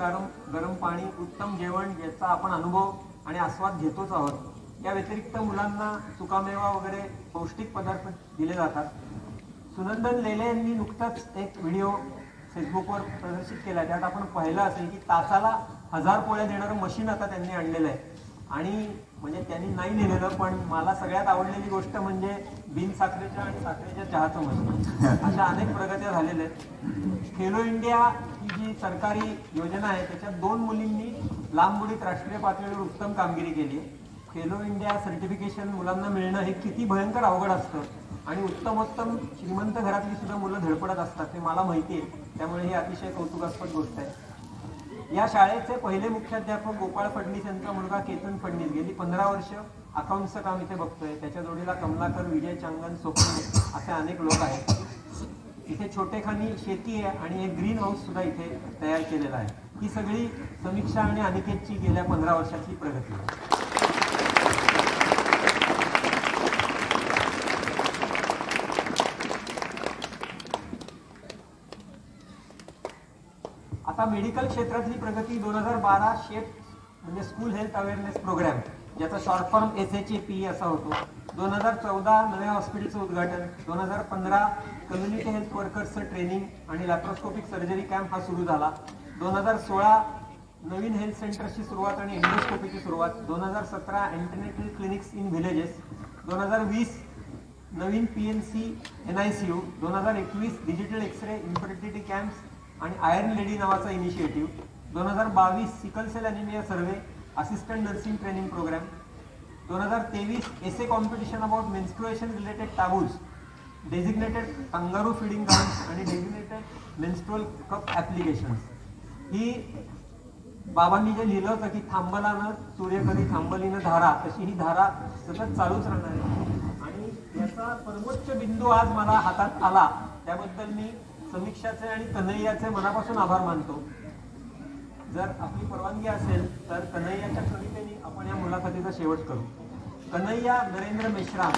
गरम पाणी, उत्तम जेवण याचा आपण अनुभव आणि आस्वाद घेतोच आहोत. या व्यतिरिक्त मुलांना सुकामेवा वगैरे पौष्टिक पदार्थ दिले जातात. सुनंदन लेले यांनी नुकताच एक व्हिडिओ फेसबुकवर प्रदर्शित केला. त्यात आपण पाहिलं असेल की तासाला 1000 पोळ्या देणारं मशीन आता त्यांनी आणलेलं आहे. आणि म्हणजे त्यांनी नाही लिहिलेलं, पण मला सगळ्यात आवडलेली गोष्ट म्हणजे बिन साखरेच्या आणि साखरेच्या चहाचं मशीन. अशा अनेक प्रगत्या झालेल्या आहेत. खेलो इंडिया ही जी सरकारी योजना आहे त्याच्यात 2 मुलींनी लांब उडीत राष्ट्रीय पातळीवर उत्तम कामगिरी केली आहे. खेलो इंडिया सर्टिफिकेशन मुलांना मिळणं हे किती भयंकर अवघड असतं आणि उत्तमोत्तम श्रीमंत घरातली सुद्धा मुलं धडपडत असतात हे मला माहिती आहे. त्यामुळे ही अतिशय कौतुकास्पद गोष्ट आहे. या शाळेचे पहिले मुख्याध्यापक गोपाळ फडणीस यांचा मुलगा केतन फडणीस गेली 15 वर्ष अकाउंटचं काम इथे बघतोय. त्याच्या जोडीला कमलाकर, विजय चांगन, सोपने असे अनेक लोक आहेत. इथे छोटेखानी शेती आहे आणि एक ग्रीन हाऊस सुद्धा इथे तयार केलेला आहे. ही सगळी समीक्षा आणि अनिकेतची गेल्या 15 वर्षातली प्रगती आहे. आता मेडिकल क्षेत्रातली प्रगती 2012 शेप म्हणजे स्कूल हेल्थ अवेअरनेस प्रोग्राम, ज्याचा शॉर्ट फॉर्म SHAPE असा होतो. 2014 नव्या हॉस्पिटलचं उद्घाटन. 2015 कम्युनिटी हेल्थ वर्कर्सचं ट्रेनिंग आणि लॅप्रोस्कोपिक सर्जरी कॅम्प हा सुरू झाला. 2016 नवीन हेल्थ सेंटर्सची सुरुवात आणि एंडोस्कोपीची सुरुवात. 2017 अँटीनेटल क्लिनिक्स इन व्हिलेजेस. 2020 नवीन PNC NICU. 2021 digital X-ray infertility camps आणि आयर्न लेडी नावाचा initiative. 2022 sickle cell anaemia survey, assistant nursing training programme. 2023 essay competition about menstruation related taboos, designated kangaroo feeding grounds आणि डेझिग्नेटेड मेन्स्ट्रुअल कप ॲप्लिकेशन्स. ही बाबांनी जे लिहिलं होतं की थांबला न सूर्य कधी थांबली न धारा, तशी ही धारा सतत चालूच राहणार आहे. आणि याचा सर्वोच्च बिंदू आज मला हातात आला, त्याबद्दल मी समीक्षाचे आणि कन्हैयाचे मनापासून आभार मानतो. जर आपली परवानगी असेल तर कन्हैयाच्या कवितेने आपण या मुलाखतीचा शेवट करू. कन्हैया नरेंद्र मेश्राम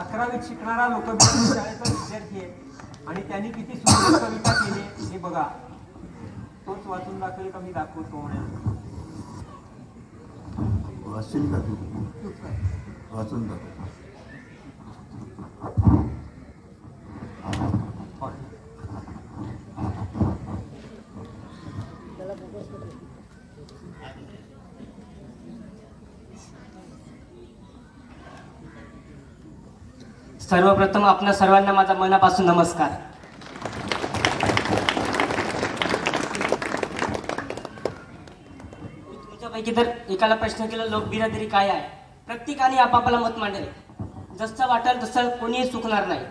11वीत शिकणारा लोकबिरादरी शाळेचा विद्यार्थी आहे आणि त्यांनी किती सुंदर कविता केली हे बघा. तोच वाचून दाखवेल का मी दाखवतो म्हणून वाचशील का तू? वाचून दाखव. सर्वप्रथम आपल्या सर्वांना माझा मनापासून नमस्कार. तुमच्यापैकी तर एकाला प्रश्न केला लोकबिरादरी काय आहे. प्रत्येकाने आपापला मत मांडले, जसं वाटेल तसं कोणीही चुकणार नाही.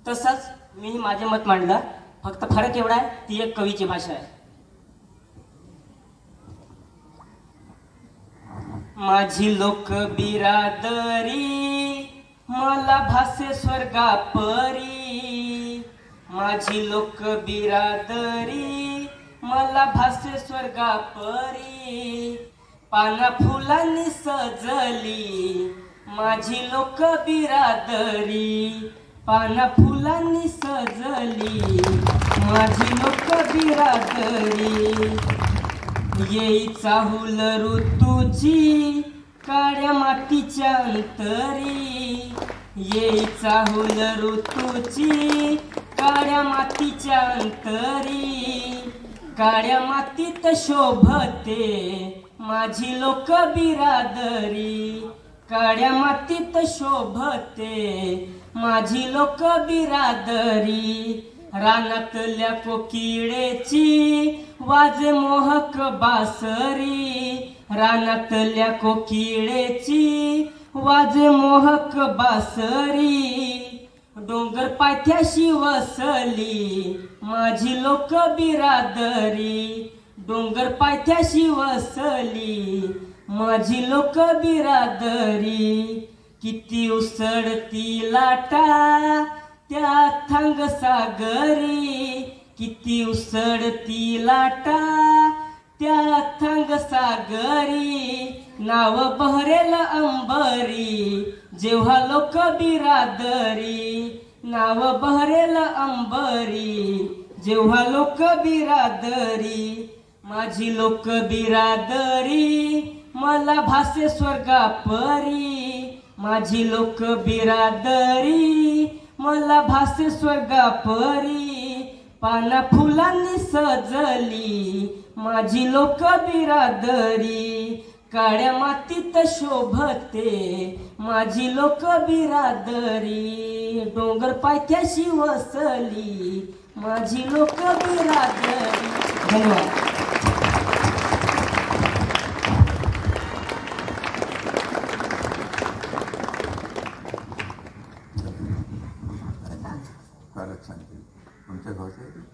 तसंच मी माझे मत मांडलं. फक्त फरक एवढा आहे, ती एक कवीची भाषा आहे. माझी लोक बिरादरी मला भासे स्वर्गा परी. माझी लोक बिरादरी मला भासे स्वर्गा परी. पाना फुलांनी सजली माझी लोक बिरादरी. पाना फुलांनी सजली माझी लोक बिरादरी. येई चाहुल ऋतूची काळ्या मातीच्या अंतरी. येई चाहुल ऋतूची काळ्या मातीच्या अंतरी. काळ्या मातीत शोभते माझी लोक बिरादरी. काळ्या मातीत शोभते माझी लोक बिरादरी. रानातल्या कोकिळेची वाजे मोहक बासरी. रानातल्या कोकिळेची वाजे मोहक बासरी. डोंगर पायथ्याशी वसली माझी लोक बिरादरी. डोंगर पायथ्याशी वसली माझी लोक बिरादरी. किती उसळती लाटा त्या थांग सागरी. किती उसळती लाटा त्या थांग सागरी. नाव बहरेल अंबरी जेव्हा लोक बिरादरी. नाव बहरेल अंबरी जेव्हा लोक बिरादरी. माझी लोक बिरादरी मला भासे स्वर्गा परी. माझी लोक बिरादरी मला भासे स्वर्गा परी. पाना फुलांनी सजली माझी लोक बिरादरी. काळ्या मातीत शोभते माझी लोक बिरादरी. डोंगर पायथ्याशी वसली माझी लोक बिरादरी. धन्यवाद. फारच छान केली. तुमच्या गावचं आहे?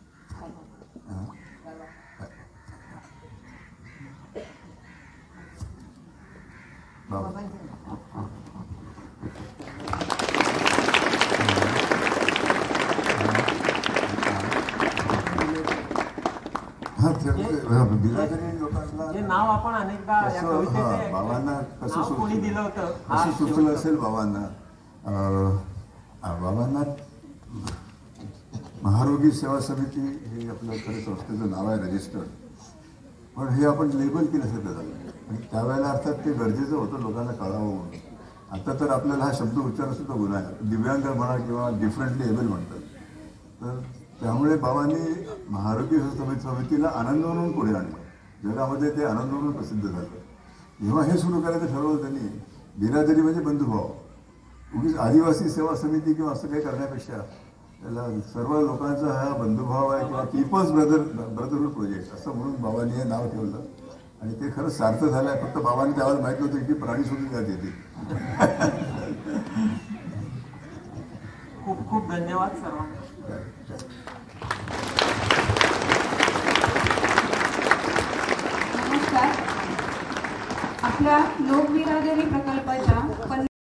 जे नाव आपण अनेकदा या कवितेचे बाबांना कसं नाव कोणी दिलं होतं कसं सुचलं असेल बाबांना. बाबांना महारोगी सेवा समिती हे आपलं खरं संस्थेचं नाव आहे रजिस्टर्ड, पण हे आपण लेबल केल्यासारखं झालं आणि त्यावेळेला अर्थात ते गरजेचं होतं लोकांना कळावं म्हणून. आता तर आपल्याला हा शब्द उच्चारण सुद्धा गुन्हा आहे, दिव्यांग म्हणा किंवा डिफरंटली एबल म्हणतात. तर त्यामुळे बाबांनी महारोगी समितीला आनंद म्हणून पुढे आणलं, जगामध्ये ते आनंद म्हणून प्रसिद्ध झालं. जेव्हा हे सुरू करायचं ठरवलं त्यांनी, बिरादरी म्हणजे बंधुभाव, उगीच आदिवासी सेवा समिती किंवा असं काही करण्यापेक्षा त्याला सर्व लोकांचा हा बंधुभाव आहे किंवा पीपल्स ब्रदरहूड प्रोजेक्ट असं म्हणून बाबांनी हे नाव ठेवलं आणि ते खरंच सार्थ झालं आहे. फक्त बाबांनी त्यावेळेला माहीत नव्हतं की प्राणी सोडून त्यात येते. खूप खूप धन्यवाद सर्वांना. नमस्कार. आपल्या लोकबिरादरी प्रकल्पाच्या